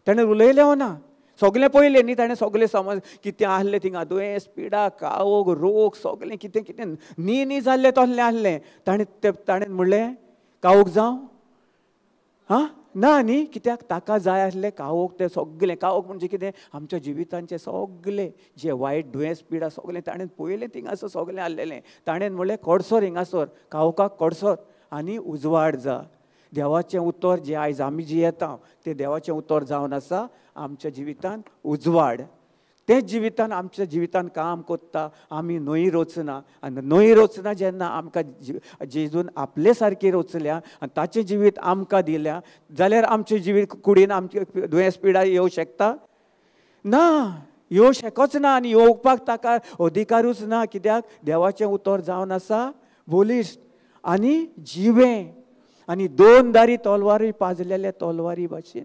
ताणें उलयलें हो ना. सगळें पयलें न्ही, ताणें सगळें समज कितें आहलें थिंगा दुयेंस पिडा कावोग रोग सगळें कितें कितें न्ही जाल्लें तसलें आहलें. ताणें म्हणलें कावोग जावं ना न्ही, कित्याक ताका जाय आसलें कावोग. तें सगळें कावोग म्हणजे कितें, आमच्या जिवितांचें सगळें जें वायट दुयेंस पिडा सगळें ताणें पयलें थिंगासर सगळें आहलेलें. ताणें म्हणलें कडसर हिंगासर कावोकाक कडसर आनी उजवाड जा. देवाचें उतर जें आयज आमी जियेता तें देवाचें उतर जावन आसा आमच्या जिवितान उजवाड. तेच जिवितान आमच्या जिवितान काम कोत्ता. आमी न्हंय रचना आनी न्हंय रचना जेन्ना आमकां जेजून आपले सारकी रचल्या आनी ताचें जिवीत आमकां दिल्या, जाल्यार आमचें जिवीत कुडीन आमचे दुयेंस पिडा येवं शकता ना, येवं शकच ना. आनी येवपाक ताका अधिकारूच ना. कित्याक देवाचें उतर जावन आसा बोलिश्ट आनी जिवें आनी दोन दारी तलवारी पाजलेले तलवारी भाशेन.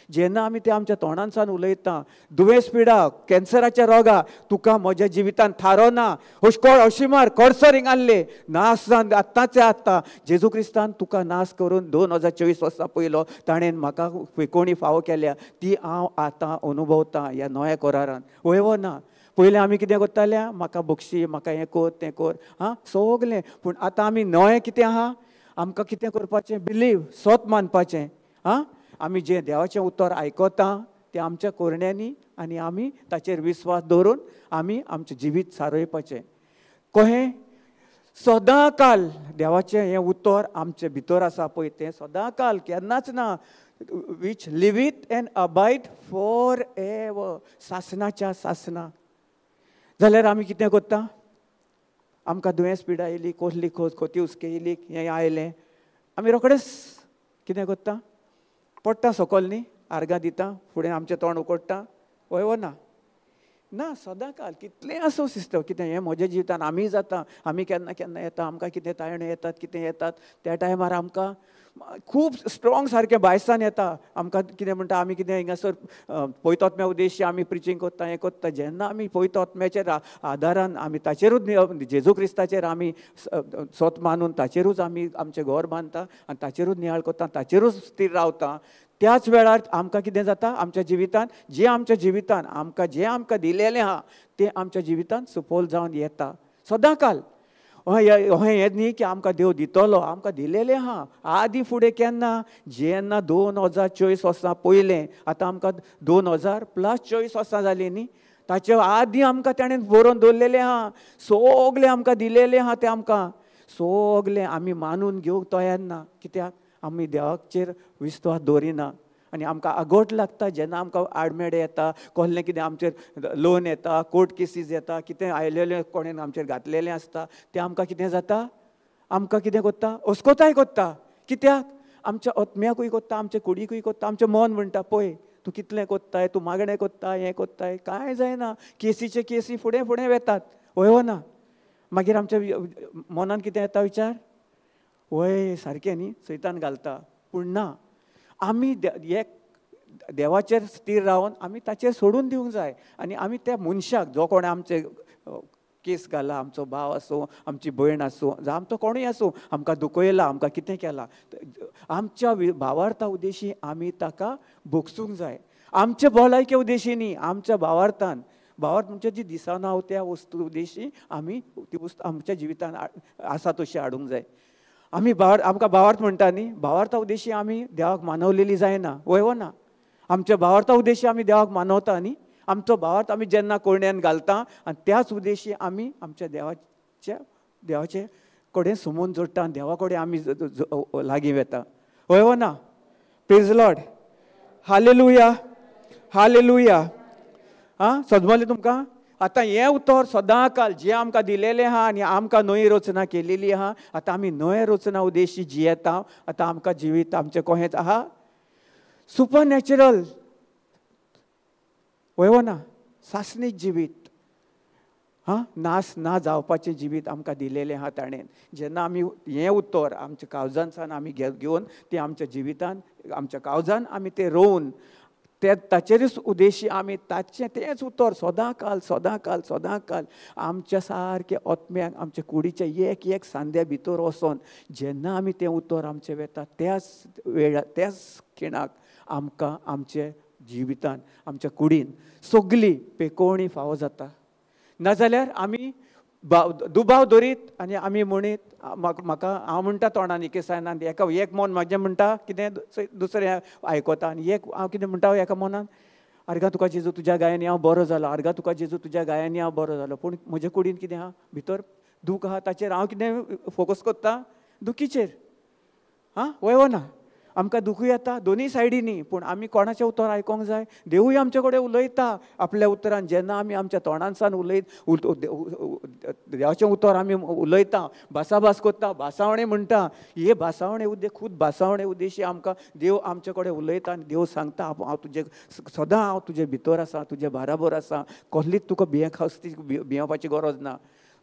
जेन्ना आमी ते आमच्या तोंडांसान उलयता, दुयेंस पिडा कॅन्सराच्या रोगा तुका म्हज्या जिवितान थारो ना, अशी मार कडसर हिंगाल्ले नास जावन आत्ताचे आत्ता. जेजू क्रिस्तान तुका नास करून 2024 वर्सां पयलो ताणें म्हाका कोणी फावो केल्या ती हांव आतां अनुभवतां ह्या नव्या कोरारान. वयवो ना. पयलीं आमी कितें करताले, म्हाका बक्षी, म्हाका हें कर तें कर सगलें. पूण आतां आमी नवें कितें आहा, आमकां कितें करपाचें, बिलीव स्वत मानपाचें. आमी जें देवाचें उतर आयकता तें आमच्या कोरण्यांनी आनी आमी ताचेर विस्वास दवरून आमी आमचें जिवीत सारयपाचें. कहें सदां काल देवाचें हें उतर आमचे भितर आसा पळय तें सदां काल केन्नाच ना. Which liveth and abide for ever, सासणाच्या सासना. जाल्यार आमी कितें करता, आमकां दुयेंस पिडा येयली, कसली खोती हुस्के येयली, हें आयलें, आमी रोखडेंच कितें करता, पडटा सकयल न्ही, आर्गां दिता, फुडें आमचें तोंड उकडटा. वयवो ना. ना, सदां काल कितलें आसूं सिस्टर, कितें हें म्हज्या जिवितान आमी जाता, आमी केन्ना केन्ना येता, आमकां कितें तायण्यो येतात, कितें येतात, त्या टायमार आमकां खूब स्ट्रॉंग सारकें भायसान येता. आमकां कितें म्हणटा, आमी कितें हिंगासर पवित्र आत्म्या उद्देशी आमी प्रिचींग करता, हें करता. जेन्ना आमी पवित्र आत्म्याचेर आदारान आमी ताचेरूच जेजू क्रिस्ताचेर आमी स्वत मानून ताचेरूच आमी आमचें घर बांदता आनी ताचेरूच नियाळ करता, ताचेरूच स्थिर रावता, त्याच वेळार आमकां कितें जाता, आमच्या जिवितान जें आमच्या जिवितान आमकां दिलेलें आहा तें आमच्या जिवितान सुफोल जावन येता सदां काल. हें न्ही की आमकां देव दितलो, आमकां दिलेलें आहा. आदीं फुडें केन्ना, जेन्ना 2024 वर्सां पयलें, आतां आमकां 2024 वर्सां जालीं न्ही, ताचे आदीं आमकां ताणें बरोवन दवरलेलें आहा. सगलें आमकां दिलेलें आहा तें आमकां सगलें आमी मानून घेवंक तयार ना. कित्याक आमी देवाचेर विस्वास दवरिना आनी आमकां आगोट लागता जेन्ना आमकां आडमेडे येता, कसलें कितें आमचेर लोन येता, कोर्ट केसीस येता, कितें आयलेलें कोणें आमचेर घातलेलें आसता तें आमकां कितें जाता, आमकां कितें करता, अस्कोताय करता. कित्याक आमच्या आत्म्याकूय करता, आमच्या कुडीकूय करता. आमचें मन म्हणटा पळय तूं कितलें कोत्ताय, तूं मागणें कोत्ताय, हें कोत्ताय, कांय जायना. केसीचे केसी फुडें फुडें वेतात. वयवो ना. मागीर आमच्या मनान कितें येता विचार, वय सारकें न्ही, सैतान घालता. पूण ना, आमी देवाचेर स्थिर रावन आमी ताचेर सोडून दिवंक जाय. आनी आमी त्या मनशाक जो कोण आमचे केस घाला, आमचो भाव आसूं, आमची भयण आसूं, जावं आमचो कोणूय आसूं, आमकां दुखयला, आमकां कितें केलां, आमच्या भावार्था उद्देशी आमी ताका भोगसूंक जाय. आमच्या भलायके उद्देशी न्ही, आमच्या भावार्थान. भावार्थ म्हणजे जी दिसना हांव त्या वस्तू उद्देशी आमी ती वस्त आमच्या जिवितान आसा तशी हाडूंक जाय. आमी आमकां भावार्थ म्हणटा न्ही, भावार्था उद्देशी आमी देवाक मानवलेली जायना. वयवो ना. आमच्या भावार्था उद्देशी आमी देवाक मानवता न्ही, आमचो भावार्थ आमी जेन्ना कोयण्यान घालता आनी त्याच उद्देशी आमी आमच्या देवाचे कडेन सुमून जोडटा आनी देवा कडेन आमी लागीं वेता. वयवो ना. Praise Lord. Hallelujah, hallelujah. समजलें तुमकां? आतां हें उतर सदां काल जें आमकां दिलेलें आहा आनी आमकां नवी रचना केलेली आहा. आतां आमी नव्या रचना उद्देशी जियेता. आतां आमकां जिवीत आमचें कहेंच आहा सुपर नॅचरल. वयवो ना. सासणीक जिवीत, नास ना जावपाचें जिवीत आमकां दिलेलें आहा ताणें. जेन्ना आमी हें उतर आमच्या काळजांतसान आमी घेवन तें आमच्या जिवितान आमच्या काळजान आमी तें रोवन ताचेरूच उद्देशी आमी तेंच उतर सदां काल आमच्या सारकें ओतम्याक आमच्या कुडीच्या एक एक सांद्या भितर वचोन जेन्ना आमी तें उतर आमचें वेता त्याच खिणाक आमकां आमच्या जिवितान आमच्या कुडीन सगली पेकोवणी फावो जाता. नाजाल्यार आमी दुबाव धरीत आनी आमी म्हणीत म्हाका हांव म्हणटा तोंडान एकेसायनान एका एक मन म्हाजें म्हणटा कितें दुसरें आयकता आनी एक हांव कितें म्हणटा एका मनान आर्गा तुका जेजू तुज्या गायांनी हांव बरो जालो, आर्गा तुका जेजू तुज्या गायांनी हांव बरो जालो. पूण म्हजे कुडीन कितें आहा भितर दूख आहा ताचेर हांव कितें फोकस करता दुखीचेर. वय ना आमकां दुखूय येता दोनूय सायडीनी. पूण आमी कोणाचें उतर आयकोंक जाय. देवूय आमचे कडेन उलयता आपल्या उतरान. जेन्ना आमी आमच्या तोंडांसान देवाचें उतर आमी उलयता भासाभास करता भासावणे म्हणटा हे भासावणे खूब भासावणे उद्देशी आमकां देव आमचे कडेन उलयता आनी देव सांगता हांव तुजे सदां हांव तुजे भितर आसा तुजे बाराबर आसा. कसलीच तुका भियेवपाची गरज ना.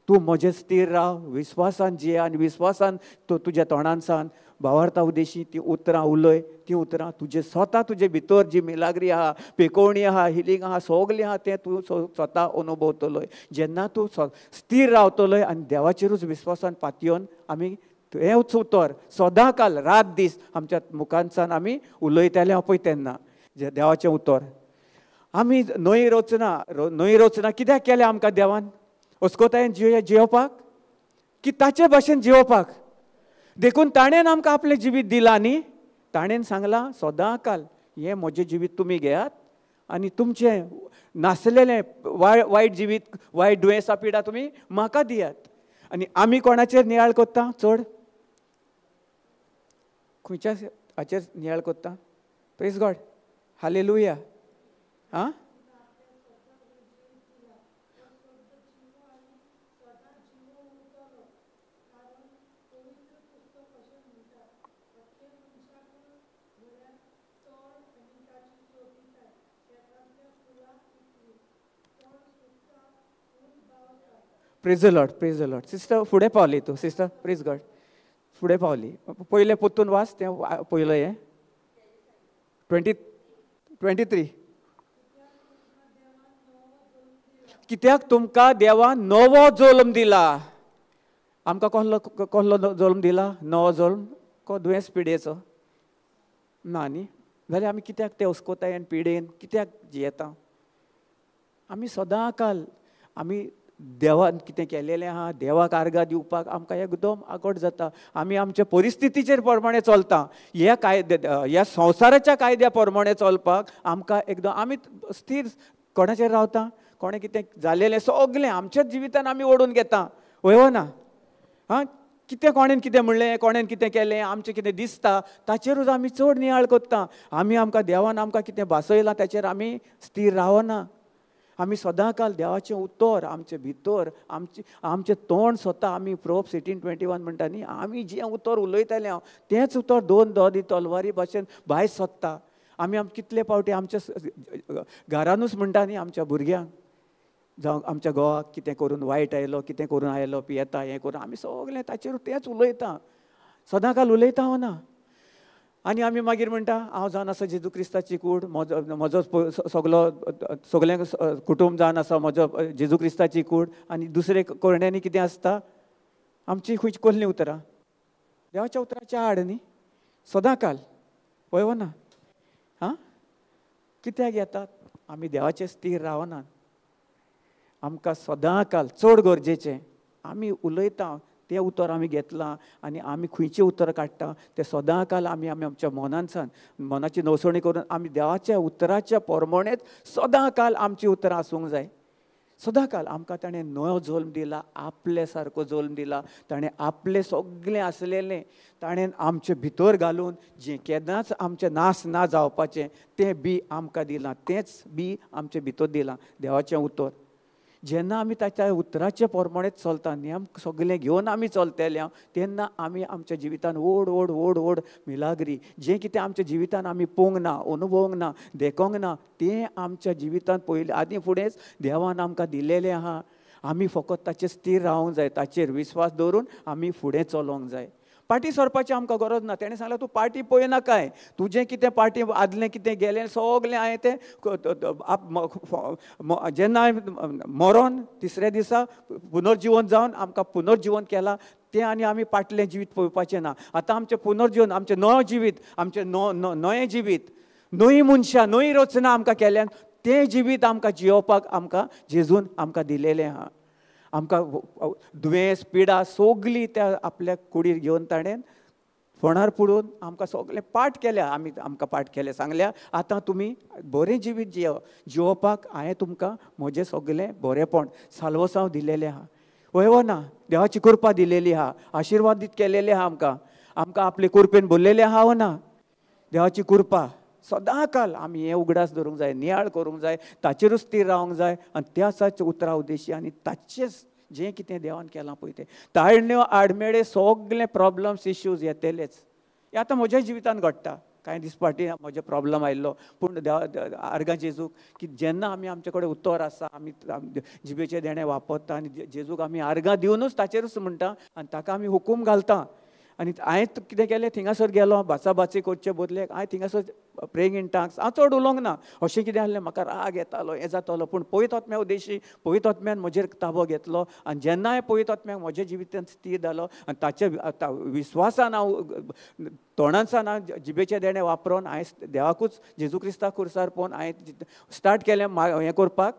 तूं म्हजें स्थिर राव विस्वासान जिये आनी विस्वासान तुज्या तोंडांसान भावार्था उद्देशी ती उतरां उलय. ती उतरां तुजे स्वता तुजे भितर जी मिलाग्री आहा पेकोवणी आहा हिलींग आहा सगलें आहा तें तूं स्वता अनुभवतलोय. जेन्ना तूं स्थिर रावतलोय आनी देवाचेरूच विस्वासान पातयेवन आमी हेंच उतर सदां काल रात दीस आमच्या मुखांतसान आमी उलयताले पळय तेन्ना देवाचें उतर. आमी न्हंय रचना कित्याक केलें आमकां देवान अस्कोतायेन जियोवपाक की ताचे भाशेन जियोवपाक. देखून ताणेन आमकां आपलें जिवीत दिलां न्ही. ताणेन सांगलां सदां काल हें म्हजें जिवीत तुमी घेयात आनी तुमचें नासलेलें वायट जिवीत वायट दुयेंसां पिडा तुमी म्हाका दियात. आनी आमी कोणाचेर नियाळ कोत्ता चड खंयच्या हाचेर नियाळ कोत्ता. Praise God hallelujah. Praise the Lord sister फुडें पावली तूं सिस्टर प्रेज गॉड फुडें पावली. पयलें पोत्तून वाच तें पयलें हें 23 कित्याक तुमकां देवान नवो जल्म दिला. आमकां कसलो जल्म दिला नवो जल्म को दुयेंस पिडेचो ना न्ही. जाल्यार आमी कित्याक तें हुस्कोताय आनी पिडेन कित्याक जियेता. आमी सदां काल आमी देवान कितें केलेलें आहा देवाक आर्गां दिवपाक आमकां एकदम आकट जाता. आमी आमच्या परिस्थितीचेर प्रमाणे चलता. ह्या संवसाराच्या कायद्या प्रमाणे चलपाक आमकां एकदम आमी स्थिर कोणाचेर रावता. कोणें कितें जालेलें सगलें आमच्याच जिवितान आमी ओडून घेता. वय ना कितें कोणेन कितें म्हणलें कोणेन कितें केलें आमचें कितें दिसता ताचेरूच आमी चड नियाळ कोत्ता. आमकां देवान आमकां कितें भासयलां ताचेर आमी स्थिर रावना. आमी सदां काल देवाचें उतर आमचे भितर आमचें तोंड स्वता आमी प्रोव्हर्ब्स 18:21 म्हणटा न्ही आमी जें उतर उलयतालें हांव तेंच उतर दोन दोदी तलवारी भाशेन भायर सोदता. आमी कितले फावटी आमच्या घरानूच म्हणटा न्ही आमच्या भुरग्यांक जावं आमच्या घोवाक कितें करून वायट आयलो कितें करून आयलो पियेता हें करून आमी सगलें ताचेर तेंच उलयता. सदां काल उलयता हो ना. आनी आमी मागीर म्हणटा हांव जावन आसा जेजू क्रिस्ताची कूड म्हजो सगलें कुटूंब जावन आसा म्हजो जेजू क्रिस्ताची कूड. आनी दुसरे कोंड्यांनी कितें आसता आमची खंयची कसलीं उतरां देवाच्या उतराच्या आड न्ही सदां काल वय ना. कित्याक येतात आमी देवाचे स्थिर रावनात. आमकां सदां काल चड गरजेचें आमी उलयता तें उतर आमी घेतलां आनी आमी खंयचें उतर काडटा तें सदां काल आमी आमच्या मनांतसान मनाची नवसणी करून आमी देवाच्या उतराच्या प्रमाणेच सदां काल आमची उतरां आसूंक जाय. सदां काल आमकां ताणें नवो जल्म दिला आपले सारको जल्म दिला. ताणें आपलें सगलें आसलेलें ताणें आमचे भितर घालून जें केन्नाच आमचें नास ना जावपाचें तें बी आमकां दिलां. तेंच बी आमचे भितर दिलां देवाचें उतर. जेन्ना आमी ताच्या उतराचे प्रमाणें चलता नेम सगळें घेवन आमी चलतले तेन्ना आमी आमच्या जिवितान ओड ओड ओड ओड मिलाग्री जें कितें आमच्या जिवितान आमी पळोवंक ना अनुभवंक ना देखोंक ना तें आमच्या जिवितान पयलीं आदीं फुडेंच देवान आमकां दिलेलें आहा. आमी फकत ताचेर स्थिर रावंक जाय, ताचेर विश्वास दवरून आमी फुडें चलोंक जाय. पाटी सरपाची आमकां गरज ना. तेणें सांगलें तूं पाटी पळयना काय, तुजें कितें पाटी आदलें कितें गेलें सगलें हांवें तें जेन्ना हांवें मरोन तिसऱ्या दिसा पुनर्जीवन जावन आमकां पुनर्जीवन केलां तें आनी आमी फाटलें जिवीत पळोवपाचें ना. आतां आमचें पुनर्जीवन, आमचें नवो जिवीत, आमचें नवें जिवीत, नवी मनशां, नवी रचना आमकां केल्यान तें जिवीत आमकां जियोवपाक आमकां जेजून आमकां दिलेलें आहा. आमकां दुयेंस पिडा सगळी त्या आपल्या कुडीर घेवन ताणें फोंडार पडून आमकां सगळें पाठ केल्या. आमकां पाठ केलें, सांगल्या आतां तुमी बरें जिवीत जियोवपाक हांवें तुमकां म्हजें सगळें बरेंपण साल्वसांव दिलेलें आहा. वय ना, देवाची कृपा दिलेली आहा, आशिर्वादीत केलेलें आहा. आमकां आपले कृपेन भरलेलें आहा व ना. देवाची कृपा सदां काल आमी हें उगडास धरूंक जाय, नियाळ करूंक जाय, ताचेरूच स्थिर रावंक जाय आनी त्याच उतरा उद्देशी आनी ताचेंच जें कितें देवान केलां पळय तें ताळण्यो आडमेळे सगळे प्रॉब्लम्स इश्यूज येतलेच. हें आतां म्हज्या जिवितान घडटा. कांय दीस फाटीं म्हजे प्रॉब्लम आयिल्लो पूण आर्गां जेजूक की जेन्ना आमी आमचे कडेन उतर आसा आमी जिबेचे देणे वापरता आनी जेजूक आमी आर्गां दिवनूच ताचेरूच म्हणटा आनी ताका आमी हुकूम घालता. आनी हांवें कितें केलें, थिंगासर गेलो भासाभासी करचे बदले हांवें थिंगासर प्रेयिंग इन टंग्स हांव चड उलोवंक ना. अशें कितें आसलें म्हाका राग येतालो, हें जातालो, पूण पळयत आत्म्या उद्देशी पळयत आत्म्यान म्हजेर ताबो घेतलो आनी जेन्ना हांवें पळयत आत्म्याक म्हज्या जिवितांत स्थिर जालो आनी ताच्या विश्वासान हांव तोंडांसान हांव जिबेचे देणे वापरून हांवें देवाकूच जेजू क्रिस्ताक खुरसार पळोवन हांवें स्टार्ट केलें हें करपाक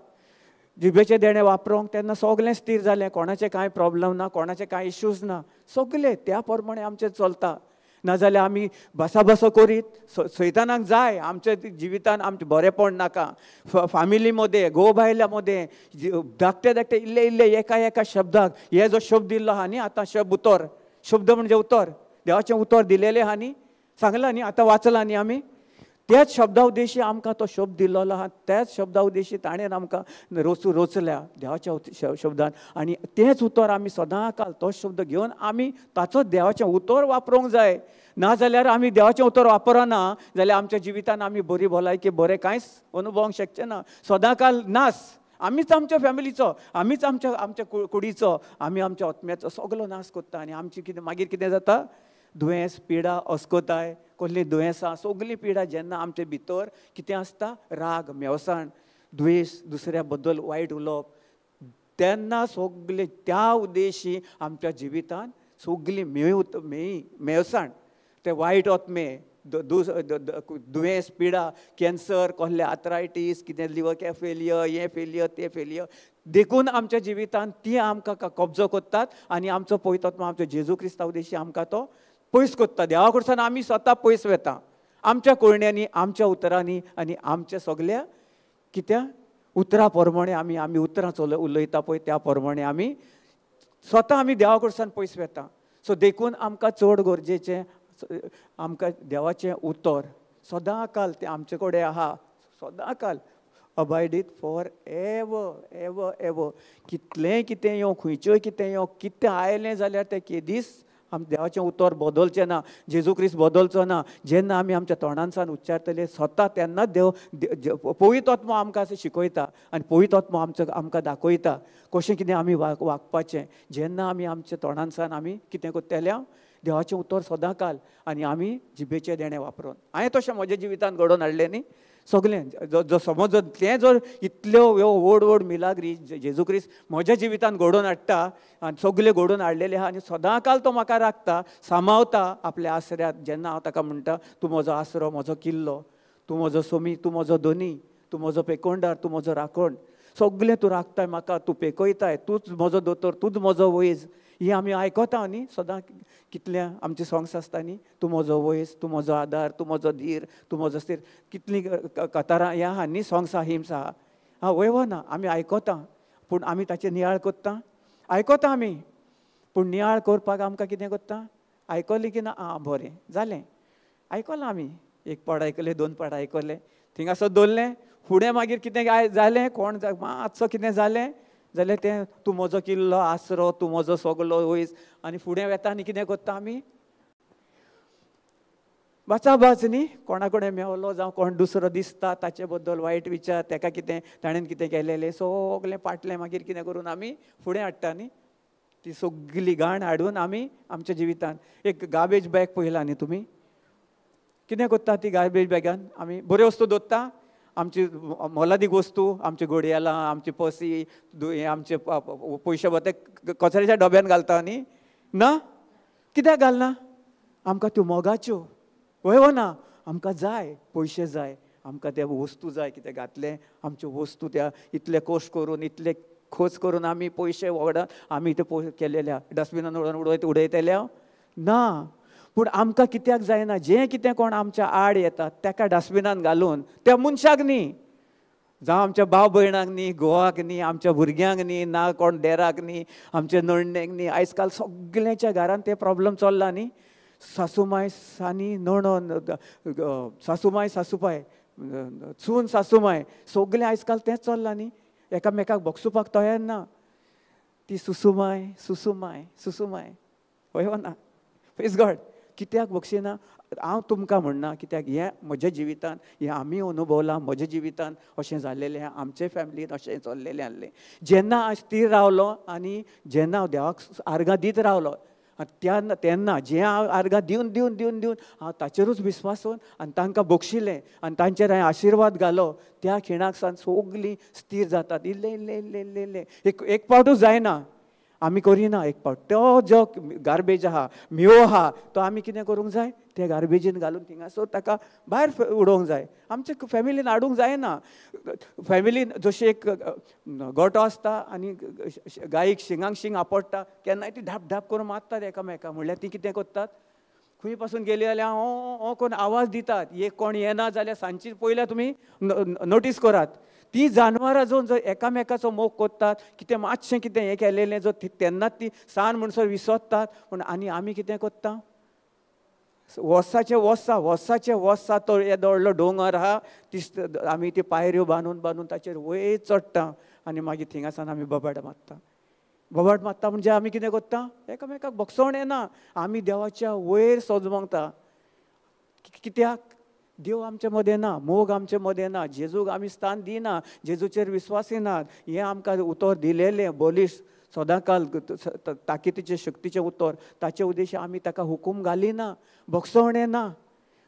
जिबेचे देणे वापरूंक. तेन्ना सगलें स्थिर जालें, कोणाचें कांय प्रॉब्लम ना, कोणाचें कांय इश्यूज ना, सगलें त्या प्रमाणें आमचें चलता. नाजाल्यार आमी भासाभासो करीत सैतानाक जाय आमच्या जिवितान आमचें बरेंपण नाका. फामिली मदें घोव बायल्या मदें धाकटे धाकटे इल्ले इल्ले एका शब्दाक हे जो शब्द दिल्लो आहा न्ही आतां शब्द म्हणजे उतर, देवाचें उतर दिलेलें आहा न्ही, सांगलां न्ही, आतां वाचलां न्ही आमी, त्याच शब्दा उद्देशी आमकां तो शब्द दिल्लो आहा. त्याच शब्दा उद्देशी ताणें आमकां रचल्या देवाच्या शब्दान आनी तेंच उतर आमी सदां काल तो शब्द घेवन आमी ताचोच देवाचें उतर वापरूंक जाय. नाजाल्यार आमी देवाचें उतर वापरना जाल्यार आमच्या जिवितान आमी बरी भलायकी बरें कांयच अनुभवंक शकचे ना. सदां काल नास, आमीच आमच्या फॅमिलीचो, आमीच आमच्या कुडीचो, आमी आमच्या आत्म्याचो सगळो नाश करता आनी आमची कितें मागीर कितें जाता, दुयेंस पिडा अस्कोताय कसलीं दुयेंसां सगलीं पिडा जेन्ना आमचे भितर कितें आसता, राग मेवसाण द्वेश दुसऱ्या बद्दल वायट उलोवप, तेन्ना सगळे त्या उद्देशी आमच्या जिवितान सगळी मेवसाण ते वायट आत्मे दुयेंस पिडा कॅन्सर कसले आर्थरायटीस कितें लिवर फेलियर हें फेलियर तें फेलियर देखून आमच्या जिवितान ती आमकां कब्जो करतात आनी आमचो पवित्र आत्मा आमचो जेजू क्रिस्ता उद्देशी आमकां तो पयस करता. देवा कडच्यान आमी स्वता पयस वेता आमच्या कळण्यांनी, आमच्या उतरांनी आनी आमच्या सगळ्या कित्या उतरा प्रमाणे आमी उतरां उलयता पळय त्या प्रमाणे आमी स्वता आमी देवा कडच्यान पयस वेता. सो देखून आमकां चड गरजेचें आमकां देवाचें उतर सदां काल तें आमचे कडेन आहा, सदां काल अबायडीत फॉर एवर एवर एवर. कितलेंय कितें येवं, खंयच्योय कितें येवं, कितें आयलें जाल्यार तें केदीस आमी देवाचें उतर बदलचें ना, जेजू क्रिस्त बदलचो ना. जेन्ना आमी आमच्या तोंडांसान उच्चारतले स्वता तेन्नाच देव पवित्र आत्मा आमकां अशें शिकयता आनी पवित्र आत्मा आमकां दाखयता कशें कितें आमी वागपाचें. जेन्ना आमी आमच्या तोंडांसान आमी कितें करतले, देवाचें उतर सदां काल आनी आमी जिबेचे देणे वापरून. हांवें तशें म्हज्या जिवितान घडोवन हाडलें न्ही सगलें. समज तें जर इतल्यो व्हड व्हड मिलाग्री जेजू क्रिस्त म्हज्या जिवितान घडोवन हाडटा आनी सगळें घडोवन हाडलेलें आहा आनी सदां काल तो म्हाका राखता, सांबाळता आपल्या आसऱ्यांत. जेन्ना हांव ताका म्हणटा तूं म्हजो आसरो, म्हजो किल्लो, तूं म्हजो सोमी, तूं म्हजो धनी, तूं म्हजो पेकोंडार, तूं म्हजो राखण, सगळें तूं राखताय म्हाका, तूं पेकयताय, तूंच म्हजो दोतोर, तूंच म्हजो वैज. ही आमी आयकता न्ही सदां कितल्या आमचे सॉंग्स आसता न्ही, तूं म्हजो वैज, तूं म्हजो आदार, तूं म्हजो धीर, तूं म्हजो स्थिर. कितलीं कतारां हें आहा न्ही सॉंग्स आहा, हिम्स आहा. वय ना आमी आयकता पूण आमी ताचें नियाळ करता, आयकता आमी पूण नियाळ करपाक आमकां कितें करता, आयकलें की ना बरें जालें, आयकलां आमी, एक पाड आयकलें, दोन पाड आयकलें, थिंगासर दवरलें, फुडें मागीर कितें जालें, कोण मातसो कितें जालें, जाल्यार तें तूं म्हजो किल्लो आसरो, तूं म्हजो सगलो वयस. आनी फुडें वेता आनी कितें करता आमी? बाचाबाच न्ही, कोणा कडेन मेवलो जावं कोण दुसरो दिसता ताचे बद्दल वायट विचार, ताका कितें ताणें कितें केलेलें सगलें फाटलें मागीर कितें करून आमी फुडें हाडटा न्ही. ती सगली घाण हाडून आमी आमच्या जिवितान एक गार्बेज बॅग पळयला न्ही तुमी, कितें करता ती गार्बेज बॅगान? आमी बऱ्यो वस्तू दवरता, आमची मोलादीक वस्तू, आमची घडयाळां, आमची पर्सी, आमचे पयशे वते कचऱ्याच्या डब्यान घालता न्ही. ना, कित्याक घालना? आमकां त्यो मोगाच्यो वय ना, आमकां जाय पयशे जाय, आमकां त्या वस्तू जाय कितें घातलें आमच्यो वस्तू त्या इतले कश्ट करून इतले खोस करून आमी पयशे वगडान आमी ते केलेल्या डस्टबिनान उडयतल्या ना. पूण आमकां कित्याक जायना? जें कितें कोण आमच्या आड येतात ताका डस्टबिनान घालून त्या मनशाक न्ही, जावं आमच्या भाव भयणाक न्ही, घोवाक न्ही, आमच्या भुरग्यांक न्ही, ना कोण देराक न्ही, आमच्या नणनेक न्ही. आयज काल सगळ्यांच्या घरान ते प्रॉब्लेम चल्ला न्ही. सासूमाय सानी नणन, सासूमाय सासूपाय, सून सासूमाय, सगळें आयज काल तेंच चल्लां न्ही. एकामेकाक भोगसुपाक तयार ना. ती सुसूमाय सुसूमाय सुसूमाय वय ना. Praise God. कित्याक बक्षिना? हांव तुमकां म्हणना, कित्याक हें म्हज्या जिवितान हें आमी अनुभवलां. म्हज्या जिवितान अशें जाल्लेलें, आमचे फॅमिलीन अशें चल्लेलें आसलें. जेन्ना हांव स्थिर रावलो आनी जेन्ना हांव देवाक आर्गां दीत रावलो, तेन्ना जें हांव आर्गां दिवन दिवन दिवन दिवन हांव ताचेरूच विस्वास दवरून आनी तांकां बक्षिलें आनी तांचेर हांवें आशिर्वाद घालो, त्या खिणाक सावन सगलीं स्थिर जातात. इल्लें इल्लें इल्लें इल्लें इल्लें एक पावटूच जायना, आमी करिना एक पावट. तो जो गार्बेज आहा, मियो आहा, तो आमी कितें करूंक जाय? ते गार्बेजीन घालून थिंगासर ताका भायर उडोवंक जाय. आमचे फॅमिलीन हाडूंक जायना. फॅमिलीन जशी एक गोठो आसता आनी गायेक शिंगांक शिंग आपडटा, केन्नाय ती ढाप ढाप करून मारतात एकामेकाक. म्हणल्यार ती कितें करतात? खंय पासून गेली जाल्यार हो कोण आवाज दितात. एक कोण येना जाल्यार सांजची पयल्या तुमी नोटीस करात. ती जानवरां जो एकामेकाचो मोग कोत्तात, कितें मातशें कितें हें केलेलें जो तेन्नाच ती सान म्हणसर विसरतात. पूण आनी आमी कितें करता? वर्साचे वर्सा तो येदो व्हडलो दोंगर आहा, आमी ती पायऱ्यो बांदून बांदून ताचेर वयर चडटा आनी मागीर थिंगासान आमी बोबाड मारता. बोबाड मारता म्हणजे आमी कितें करता? एकामेकाक भोगसवण येना, आमी देवाच्या वयर सजमोगता. कित्याक? देव आमचे मदें ना, मोग आमचे मदें ना, जेजूक आमी स्थान दिना, जेजूचेर विस्वास येनात. हें आमकां उतर दिलेलें बलिश्ट सदांकाल ताकितीचे शक्तीचें उतर, ताचे उद्देश आमी ताका हुकूम घालिना. भोगसवणें ना.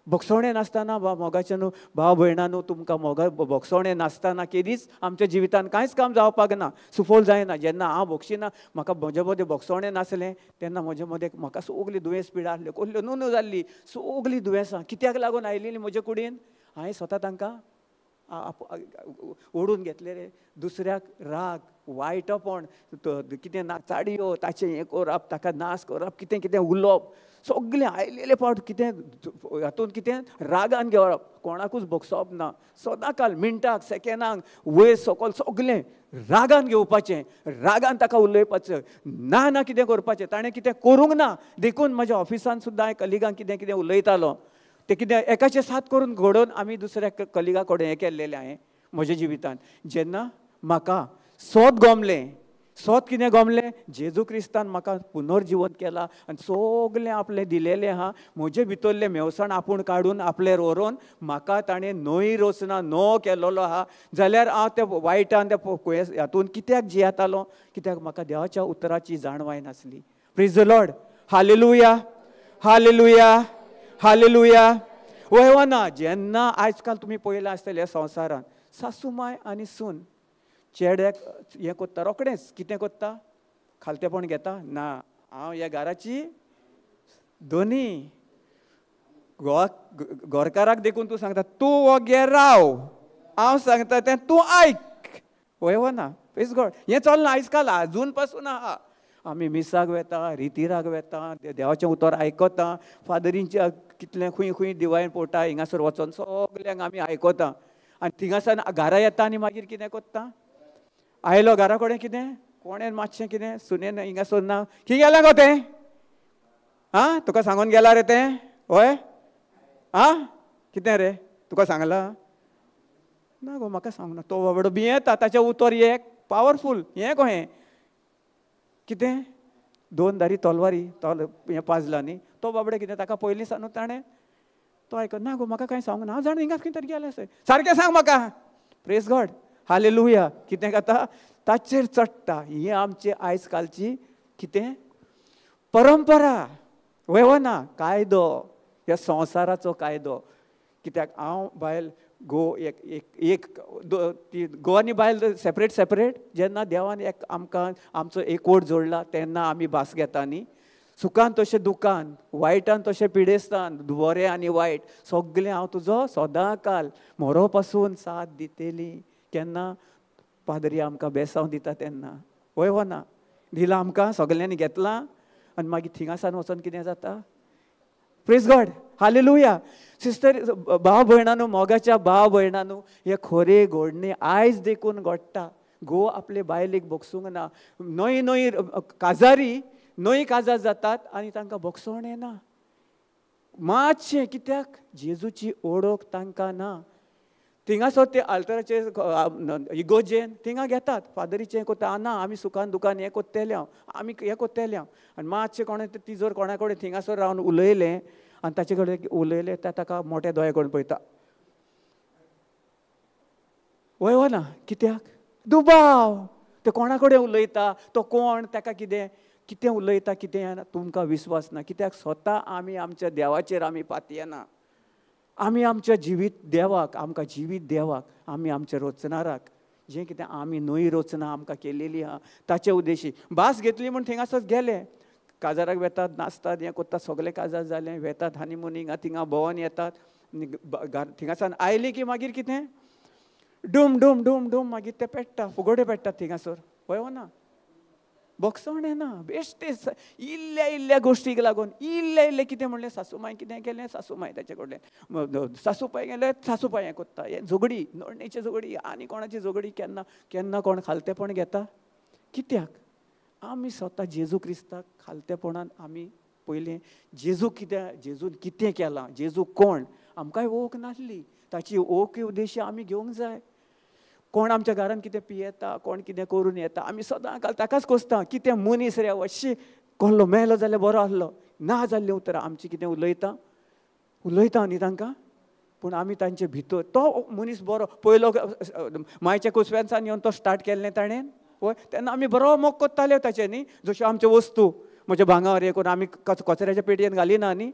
भोगसवणें नासतना मोगाचें न्हू भाव भयणां न्हू, तुमकां मोगा भोगसवणें नासतना केदींच आमच्या जिवितान कांयच काम जावपाक ना, सुफोल जायना. जेन्ना हांव भोगशिना, म्हाका म्हजे मदें भोगसवणें नासलें, तेन्ना म्हजे मदें म्हाका सगलीं दुयेंस पिडा आसल्यो, कसल्यो न्हू जाल्ली सगलीं दुयेंसां. कित्याक लागून आयिल्लीं म्हजे कुडीन? हांवें स्वता तांकां ओडून घेतलेले. दुसऱ्याक राग, वायटपण, कितें ना चाडयो, ताचें हें करप, ताका नाश करप, कितें कितें उलोवप, सगलें आयलेले पावट कितें हातूंत कितें रागान घेवप, कोणाकूच भोगसवप ना. सदांकाल मिनटाक सेकेंडाक वयर सकयल सगलें रागान घेवपाचें, रागान ताका उलयपाचें, ना ना कितें करपाचें. ताणें कितें करूंक ना. देखून म्हज्या ऑफिसान सुद्दां हांवें कलिगांक कितें कितें उलयतालो तें कितें एकाचें साथ करून घडोवन आमी दुसऱ्या कलिगा कडेन हें केल्लेलें हांवें म्हज्या जिवितान. जेन्ना म्हाका सोत गमलें, सोत कितें गमलें? जेजू क्रिस्तान म्हाका पुनर्जीवन केलां आनी सगलें आपलें दिलेलें आहा. म्हजे भितरलें मेवसण आपूण काडून आपल्यार व्हरोन म्हाका ताणें नवी रचना नवो केल्लो आहा. जाल्यार हांव त्या वायटान त्या हातून कित्याक जियेतालो? कित्याक म्हाका देवाच्या उतराची जाणवाय नासली. Praise the Lord. Hallelujah, hallelujah, hallelujah. वय ना. जेन्ना आयज काल तुमी पळयलां आसतलें संवसारान सासूमाय आनी सून चेड्याक हें कोत्ता, रोखडेंच कितें कोत्ता? खालतेपण घेता. ना, हांव ह्या घराची दोनी घरकाराक देखून तूं सांगता तूं हो घे राव, हांव सांगता तें तूं आयक. वय ना. Praise God. हें चलना आयज काल, आजून पासून आहा. आमी मिसाक वेता, रितीराक वेता, देवाचें उतर आयकता, फादरींच्या कितलें खंय खंय दिवायन पोटा हिंगासर वचोन सगल्यांक आमी आयकता. आनी थिंगासान घरा येता आनी मागीर कितें कोत्ता? आयलो घरा कडेन कितें कोणें मातशें कितें सुनेन हिंगासर ना, खी गेलें गो तें? आं, तुका सांगून गेला रे तें? वय आं, कितें रे तुका सांगलां? ना गो म्हाका सांगना. तो बाबडो भियेता, ताचें उतर एक पावरफूल हें कहें कितें दोन धारी तलवारी हें पाजला न्ही तो बाबडे कितें ताका पयलीं सावन ताणें तो आयकत ना गो म्हाका कांय सांगूंक ना हांव जाण हिंगा खंय तरी गेलें थंय सारकें सांग म्हाका प्रेज गॉड हालेलुया कितें जाता ताचेर चडटा ही आमची आयज कालची कितें परंपरा वयना कायदो ह्या संवसाराचो कायदो कित्याक हांव बायल गो एक ती गो आनी बायल सेपरेट जेन्ना देवान एक आमकां आमचो एकवट जोडला तेन्ना आमी भास घेता न्ही सुखान तशें दुखान वायटान तशें पिडेस्तान बरें आनी वायट सगळें हांव तुजो सदां काल मरो पासून साथ दितेली केन्ना पाद्री आमकां बेसांव दिता तेन्ना वय वना दिलां आमकां सगल्यांनी घेतलां आनी मागीर थिंगासान वचोन कितें जाता प्रेज गॉड हालेलुया सिस्टर भाव भयणांनो मोगाच्या भाव भयणांनो हे खोरे घोडणे आयज देखून घडटा घो आपले बायलेक बोगसूंक ना नवी काजारी नवी काजार जातात आनी तांकां बोगसोण येना मातशें कित्याक जेजूची ओळख तांकां ना थिंगासर ते आल्तराचे इगोजेन थिंगा घेतात फादरीचें कोत्ता ना आमी सुखान दुखान हें कोत्तेले हांव आमी हें कोत्तेले हांव आनी मातशें कोणें ती जर कोणा कडेन थिंगासर रावन उलयलें आनी ताचे कडेन उलयलें ताका मोठे दोळे करून पळयता वय वना कित्याक दुबाव ते कोणा कडेन उलयता तो कोण ताका कितें उलयता कितें तुमकां विश्वास ना कित्याक स्वता आमी आमच्या देवाचेर आमी पातयना आमी आमच्या जिवीत देवाक आमकां जिवीत देवाक आमी आमच्या रोचणाराक जें कितें आमी नवी रोचना आमकां केलेली आहा ताचे उद्देशी भास घेतली म्हूण थिंगासर गेले काजाराक वेतात नाचतात हें कोत्तात सगळें काजार जालें वेतात हनीमुनींग थिंगा भोंवन येतात थिंगासान आयली की मागीर कितें डूम डूम डूम डूम मागीर ते पेट्टा फुगोड्यो पेट्टात थिंगासर पळय ना बोगसोण येना बेश्टेच इल्ल्या गोश्टीक लागून इल्ले कितें म्हणलें सासूमाय कितें केलें सासूमाय ताचे कडल्यान सासूपाय गेले सासूपाय हें कोत्ता हें झगडी नडणीची झगडी आनी कोणाची झगडी केन्ना कोण खालतेपण घेता कित्याक आमी स्वता जेजू क्रिस्ताक खालतेपणान आमी पयलें जेजून कितें केलां जेजू कोण आमकांय वळख नासली ताची वळख उद्देशी आमी घेवंक जाय कोण आमच्या घरान कितें पियेता कोण कितें करून येता आमी सदां काल ताकाच कोसता कितें मनीस रे अशी कोल्लो मेलो जाल्यार बरो आसलो ना जाल्लें उतर आमचें कितें उलयता न्ही तांकां पूण आमी तांचे भितर तो मनीस बरो पयलो मायच्या कुसव्यांसान येवन तो स्टार्ट केल्लें ताणें पळय तेन्ना आमी बरो मोग कोत्ताले ताचे न्ही जश्यो आमच्यो वस्तू म्हज्या भांगार हें करून आमी कचऱ्याच्या पेटयेन घालिना न्ही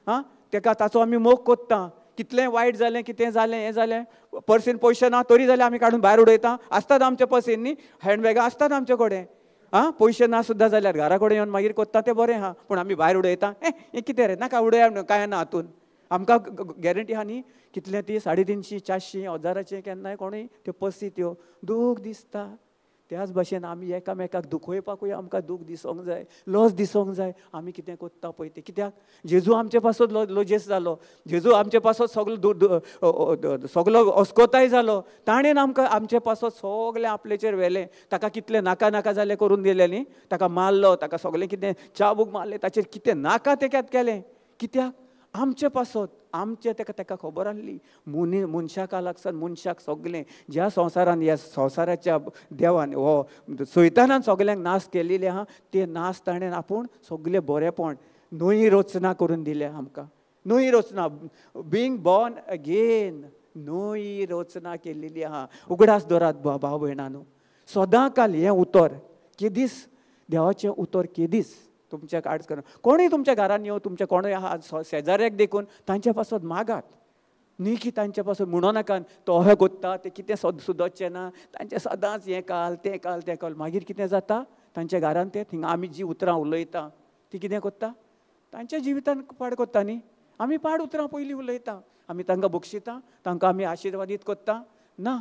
हां ताका ताचो आमी मोग कोत्ता कितलें वायट जालें कितें जालें हें जालें पर्सीन पयशे ना तरी जाल्यार आमी काडून भायर उडयता आसतात आमच्या पर्सीन न्ही हँडबॅगां आसतात आमचे कडेन हां पयशे ना सुद्दां जाल्यार घरा कडेन येवन मागीर कोत्ता तें बरें आहा पूण आमी भायर उडयता हें कितें रे नाका उडया कांय ना हातून आमकां गॅरंटी आहा न्ही कितलें ती 350 400 हजाराचें केन्नाय कोणूय त्यो पर्सी त्यो दूख दिसता त्याच भाशेन आमी एकामेकाक दुखोवपाकूय आमकां दूख दिसोंक जाय लज दिसोंक जाय आमी कितें कोत्ता पळय तें कित्याक जेजू आमचे पासत लोजेस जालो जेजू आमचे पासत सगलो अस्कोताय जालो ताणेन आमकां आमचे पासत सगलें आपलेचेर व्हेलें ताका कितलें नाका जालें करून दिलें न्ही ताका मारलो ताका सगलें कितें चाबूक मारलें ताचेर कितें नाका तें केलें कित्याक आमचे पासत आमचे ताका खबर आसली मनशाक लागसान मनशाक सगलें ज्या संवसारान ह्या संवसाराच्या देवान हो सैतानान सगल्यांक नाश केलेले आहा ते नाश ताणें आपूण सगलें बरेंपण नवी रचना करून दिलें आमकां नवी रचना बींग बॉर्न अगेन नवी रचना केलेली आहा उगडास दवरात भाव भयणांनो सदां काल हें उतर केदीस देवाचें उतर केदीस तुमच्या आर्ज करून कोणूय तुमच्या घरान येवं तुमच्या कोणूय आहा शेजाऱ्याक देखून तांचे पासत मागात न्ही की तांचे पासून म्हणो नाका तो अहें कोत्ता तें कितें सुदोचचें ना तांचें सदांच हें काल तें काल मागीर कितें जाता तांच्या घरान तें थिंगा आमी जी उतरां उलयता ती कितें कोत्ता तांच्या जिवितान पाड कोत्ता न्ही आमी पाड उतरां पयलीं उलयता आमी तांकां बक्षिता तांकां आमी आशिर्वादीत कोत्ता ना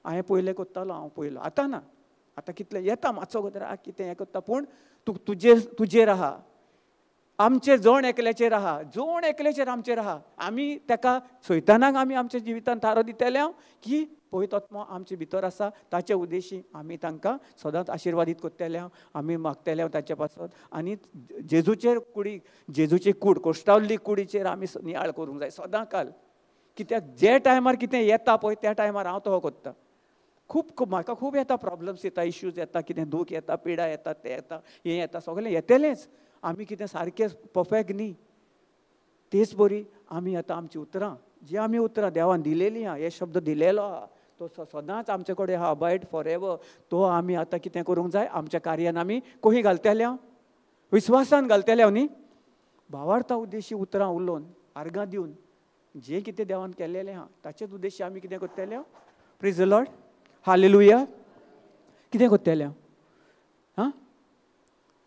हांवें पयलें कोत्तालो हांव पयलो आतां ना आतां कितलें येता मातसो कोत्रा कितें हें कोत्ता पूण तुजेर आहा आमचे जण एकल्याचेर आहा जण एकल्याचेर आमचेर आहा आमी ताका सैतानाक आमी आमच्या जिवितान थारो दितले की पवित्र आत्मा आमचे भितर आसा ताचे उद्देशी आमी तांकां सदांच आशिर्वादीत कोत्तेले आमी मागतले ताचे पासत आनी जेजूची कूड कोश्टावल्ली कुडीचेर आमी नियाळ करूंक जाय सदां काल कित्याक जे टायमार कितें येता पळय त्या टायमार हांव तो कोत्ता म्हाका खूब येता प्रॉब्लम्स येता, इश्यूज येता, कितें दूख येता, पिडा येता, तें येता, हें येता, सगळें येतलेंच. आमी कितें सारकें परफेक्ट न्ही. तेच बरी आमी आतां आमची उतरां, जी आमी उतरां देवान दिलेलीं आहा, हे शब्द दिलेलो आहा, तो सदांच आमचे कडेन आहा, अबायड फॉर एवर. तो आमी आतां कितें करूंक जाय, आमच्या कार्यान आमी कोही घालतले हांव, विस्वासान घालतले हांव न्ही. भावार्था उद्देशी उतरां उलोवन, आर्गां दिवन, जें कितें देवान केल्लेलें आहा ताचेच उद्देशी आमी कितें करतले. Praise the Lord, hallelujah. कितें करतले हां,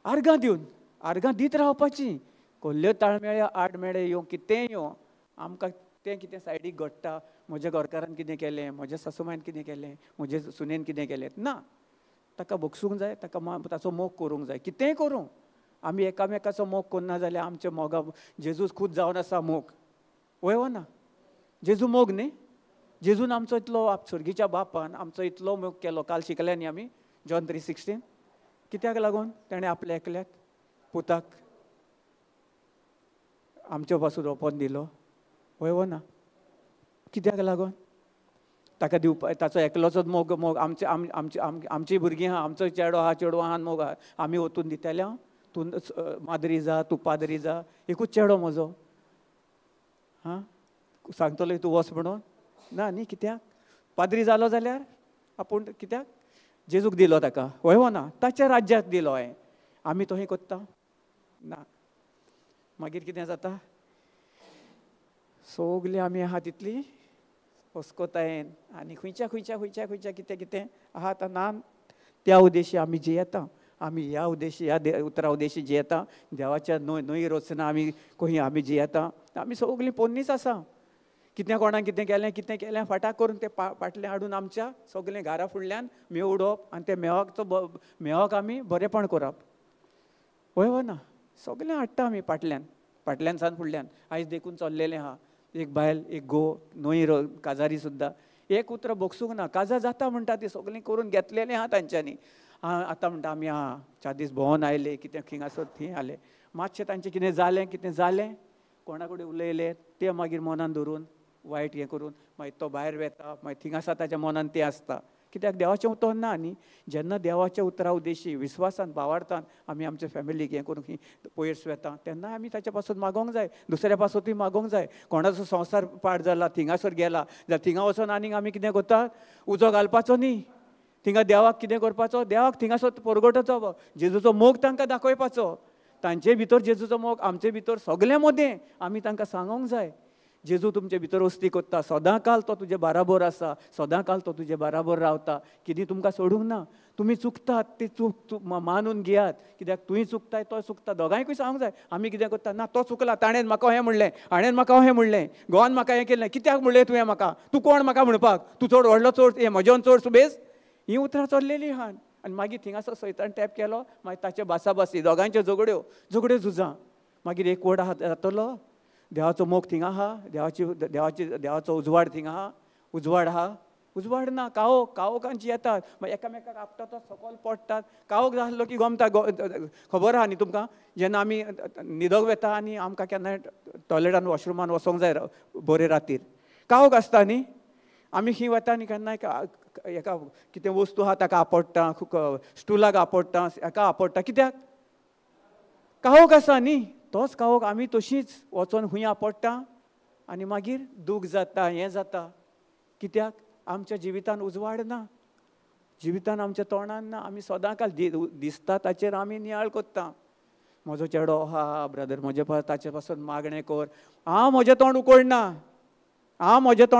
आर्गां दिवन, आर्गां दीत रावपाची. कसल्यो ताळमेळ्यो आडमेळे येवं, कितेंय येवं, आमकां तें कितें सायडीक घडटा, म्हज्या घरकारान कितें केलें, म्हज्या सासूमायन कितें केलें, म्हजे सुनेन कितें केलें, ना. ताका भोगसूंक जाय, ताचो मोग करूंक जाय. कितेंय करूं, आमी एकामेकाचो मोग करना जाल्यार आमचे मोगा जेजूस खूद जावन आसा मोग, वय ना. जेजू मोग न्ही. जेजून आमचो इतलो सर्गीच्या बापान आमचो इतलो मोग केलो. काल शिकले न्ही आमी जॉन 3:16. कित्याक लागून ताणें आपल्या एकल्याक पुताक आमच्या पासून ओपोन दिलो, वय ना. कित्याक लागून ताका दिवपा, ताचो एकलोचोच मोग आमची भुरगीं आहा, आमचो चेडो आहा, चेडूं आहा, मोग आहा, आमी वचून दितले. हांव तूं मादरी जा, तूं पादरी जा, एकूच चेडो म्हजो, हां सांगतलो तूं वच म्हणून, ना न्ही. कित्याक पाद्री जालो जाल्यार आपूण कित्याक जेजूक दिलो ताका, वय ना. ताच्या राज्याक दिलो हांवें. आमी तोही कोत्ता ना. मागीर कितें जाता, सगलीं आमी आहा तितली हुस्कोतायेन आनी खंयच्या कितें कितें आहा आतां ना, त्या उद्देशी आमी जियेता. आमी ह्या उद्देशी, ह्या उतरा उद्देशी जियेता. देवाच्या न्हंयेर वचना आमी खंय आमी जियेता. आमी सगलीं पोन्नीच आसा. कितें कोणाक कितें केलें फाटाक करून तें फाटलें हाडून आमच्या सगलें घरा फुडल्यान मेवडप आनी ते मेवाक आमी बरेंपण करप, वय ना. सगलें हाडटा आमी फाटल्यान सान फुडल्यान. आयज देखून चल्लेलें आहा, एक बायल, एक घोव न्हंयेर काजारी सुद्दां एक उतर भोगसूंक ना. काजार जाता म्हणटा ती सगलीं करून घेतलेलें आहा तांच्यांनी. आतां म्हणटा आमी 4 दीस भोंवन आयले, कितें थिंगासर थंय आले, मातशें तांचें कितें जालें कोणा कडेन उलयलें तें मागीर मनान धरून वायट हें करून मागीर तो भायर वेता, मागीर थिंग आसा ताच्या मनान तें आसता. कित्याक देवाचें उतर ना न्ही. जेन्ना देवाच्या उतरा उद्देशी विस्वासान भावार्थान आमी आमच्या फॅमिलीक हें करून पयस वेता, तेन्ना आमी ताच्या पासून मागोंक जाय, दुसऱ्या पासूनय मागोंक जाय. कोणाचो संवसार पाड जाला, थिंगासर गेला जाल्यार थिंगा वचोन आनीक आमी कितें करता, उजो घालपाचो न्ही. थिंगा देवाक कितें करपाचो, देवाक थिंगासर परगटचो, जेजूचो मोग तांकां दाखोवपाचो. तांचे भितर जेजूचो मोग, आमचे भितर सगलें मदें आमी तांकां सांगोंक जाय. जेजू तुमचे भितर वस्ती करता, सदां काल तो तुजे बाराबर आसा, सदां काल तो तुजे बाराबर रावता, कितें तुमकां सोडूंक ना. तुमी चुकतात ती चूक मानून घेयात, कित्याक तुवें चुकताय तो चुकता, दोगांयकूय सांगूंक जाय. आमी कितें करता, ना तो चुकला, ताणें म्हाका हें म्हणलें, हाणें म्हाका हें म्हणलें, घोवान म्हाका हें केलें, कित्याक म्हणलें तुवें म्हाका, तूं कोण म्हाका म्हणपाक, तूं चड व्हडलो चड हें म्हज्यान चड सुबेज, हीं उतरां चल्लेलीं आहात. आनी मागीर थिंगासर सैतान टॅप केलो, मागीर ताचे भासाभासी, दोगांयच्यो झगड्यो झुजां. मागीर एक वड जातलो, देवाचो मोग थिंगा आहा, देवाचो उजवाड थिंगा आहा, उजवाड ना. कावोकांची येतात, मागीर एकामेकाक आपटातात, सकयल पडटात. कावोक जाल्लो की गमता, खबर आहा न्ही तुमकां. जेन्ना आमी न्हिदोंक वेता आनी आमकां केन्नाय टॉयलेटान वॉशरुमान वचोंक जाय बरे रातीर, कावोक आसता न्ही. आमी खंय वता न्ही केन्नाय एका कितें वस्तू आहा ताका आपडटा, स्टुलाक आपडटा, हेका आपडटा, कित्याक कावोक आसा न्ही. तोच कावोक आमी तशींच वचोन खंय आपडटा आनी मागीर दूख जाता, हें जाता. कित्याक आमच्या जिवितान उजवाड ना, जिवितान आमच्या तोंडान ना. आमी सदां काल दिसता ताचेर आमी नियाळ कोत्ता. म्हजो चेडो आहा ब्रदर, ताचे पासून मागणें कर, हांव म्हजें तोंड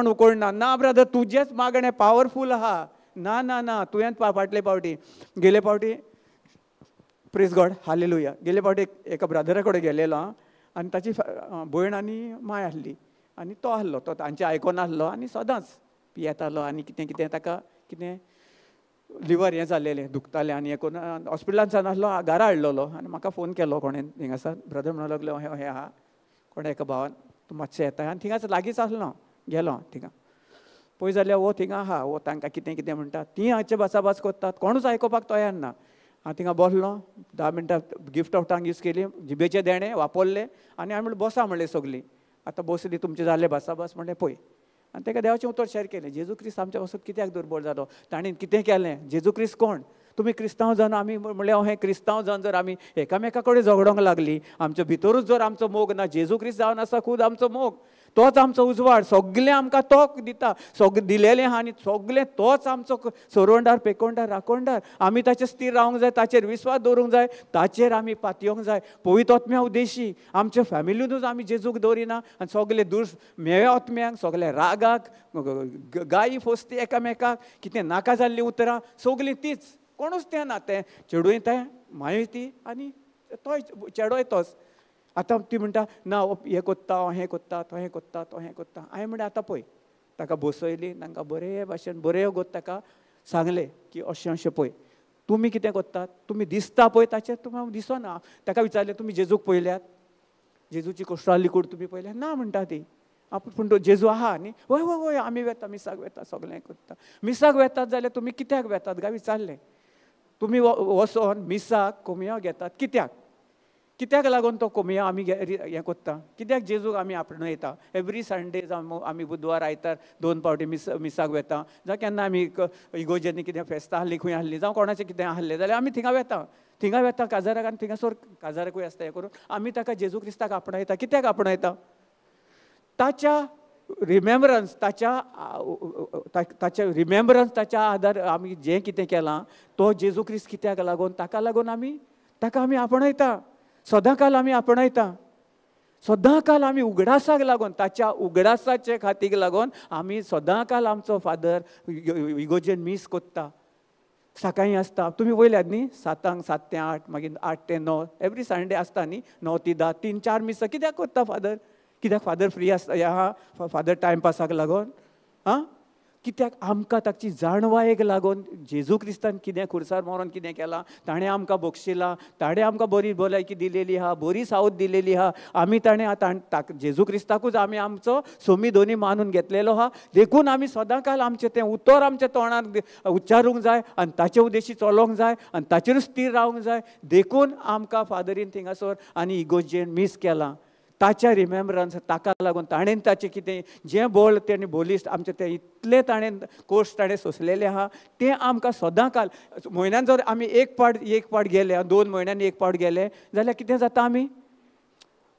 उकोडना, ना ब्रदर तुजेंच मागणें पावरफूल आहा. ना तुवें फाटले फावटी गेले फावटी प्रेज गॉड, हालेलुया, गेले फावटी एका ब्रदरा कडेन गेलेलो आनी ताची भयण आनी माय आसली आनी तो आसलो, तो तांचें आयकोन आसलो आनी सदांच पियेतालो आनी कितें ताका कितें लिवर हें जाल्लेलें, दुखतालें आनी हें करून हॉस्पिटलांतल्यान आसलो, घरा हाडलेलो आनी म्हाका फोन केलो कोणें थिंगासर. ब्रदर म्हणूंक लागलो हें आहा, कोणें एका भावान तूं मातशें येताय. आनी थिंगासर लागींच आसलो, गेलो थिंगा. पळय जाल्यार वो थिंगा आहा, वो तांकां कितें म्हणटा तीं हाचे भासाभास करतात, कोणूच आयकोपाक तयार ना. हांव थिंगा बसलो, 10 मिनटां गिफ्ट ऑफ टंग यूज केली, जिबेचे देणे वापरले आनी हांवें म्हणलें बसा म्हणलें सगलीं. आतां बसली तुमचें जालें भासाभास म्हणलें पळय. आनी ताका देवाचें उतर शेअर केलें. जेजू क्रिस्त आमच्या पासून कित्याक दुर्बळ जालो, ताणें कितें केलें, जेजू क्रिस्त कोण. तुमी क्रिस्तांव जावन आमी म्हणलें हांव क्रिस्तांव जावन जर आमी एकामेका कडेन झगडोंक लागलीं, आमच्या भितरूच जर आमचो मोग ना, जेजू क्रिस्त जावन आसा खूद आमचो मोग, तोच आमचो उजवाड, सगळें आमकां तो दिता, सगळें दिलेलें आहा आनी सगळें तोच आमचो सोरोंडार पेकोंडार राखोंडार. आमी ताचेर स्थिर रावंक जाय, ताचेर विस्वास दवरूंक जाय, ताचेर आमी पातयेवंक जाय. पवित्र आत्म्या उद्देशी आमच्या फॅमिलीनूच आमी जेजूक दवरिना आनी सगळे दुश्ट मेवे आत्म्यांक, सगळे रागाक, गायी फोस्ती एकामेकाक, कितें नाका जाल्लीं उतरां सगळीं तीच, कोणूच तें ना. तें चेडूय तें, मायूय ती आनी तोय चेडोय तोच. आतां ती म्हणटा ना हें कोत्ता, हें कोत्ता, तो हें कोत्ता, तो हें कोत्ता. हांवें म्हणलें आतां पळय, ताका बसयली, तांकां बरे भाशेन बरे गोत ताका सांगलें की अशें अशें पळय, तुमी कितें कोत्तात, तुमी दिसता पळय ताचेर तुमकां दिसना. ताका विचारलें तुमी जेजूक पळयल्यात, जेजूची कोश्टाल लिकूड तुमी पळयल्यात, ना म्हणटा ती. आपूण पूण तो जेजू आहा न्ही, हय हय हय आमी वेता, मिसाक वेता, सगळें कोत्ता. मिसाक वेतात जाल्यार तुमी कित्याक वेतात काय विचारलें. तुमी वचोन मिसाक कोमया घेतात कित्याक, कित्याक लागून तो कोमया आमी हें कोत्ता, कित्याक जेजूक आमी आपणयता. एवरी संडेज आमी बुधवार आयतार 2 फावटी मिसाक वेता. जावं केन्ना आमी इगोजेनी कितें फेस्तां आहलीं खंय आहलीं, जावं कोणाचें कितें आहलें जाल्यार आमी थिंगा वेता काजाराक, आनी थिंगासोर काजाराकूय आसता हें करून आमी ताका जेजू क्रिस्ताक आपणयता. कित्याक आपणयता, ताच्या रिमेंबरन्स, ताच्या रिमेंबरन्स, ताच्या आदार आमी जें कितें केलां तो जेजू क्रिस्त कित्याक लागून, ताका लागून आमी ताका आमी आपणयता. सदांकाल आमी आपणयता, सदांकाल आमी उगडासाक लागून, ताच्या उगडासाचे खातीर लागून आमी सदांकाल आमचो फादर इगोजेन मीस कोत्ता. सकाळीं आसता, तुमी वयल्यात न्ही, 7 ते 8, मागीर 8 ते 9 एवरी संडे आसता न्ही, 9 ते 10, 3-4 मिसां कित्याक कोत्ता फादर. कित्याक फादर फ्री आसता, फादर टायमपासाक लागून, आं कित्याक आमकां ताची जाणवायेक लागून. जेजू क्रिस्तान कितें खुर्सार मरोन कितें केलां, ताणें आमकां बक्षिलां, ताणें आमकां बरी भलायकी दिलेली आहा, बरी सावथ दिलेली आहा. आमी ताणें आतां जेजू क्रिस्ताकूच आमी आमचो सोमी दोनी मानून घेतलेलो आहा. देखून आमी सदांकाल आमचें तें उतर आमच्या तोंडार उच्चारूंक जाय आनी ताचे उद्देशी चलोंक जाय आनी ताचेरूच स्थिर रावंक जाय. देखून आमकां फादरीन थिंगासोर आनी इगोजेन मीस केलां. ताच्या रिमेंबरन्स, ताका लागून ताणें ताचें कितें जें बोल तेणें बोलिस्ट आमचें तें इतलें ताणें कोश्ट ताणें सोंसलेलें आहा, तें आमकां सदांकाल. म्हयन्यान जर आमी एक पावट गेले, 2 म्हयन्यांनी एक पावट गेले जाल्यार कितें जाता,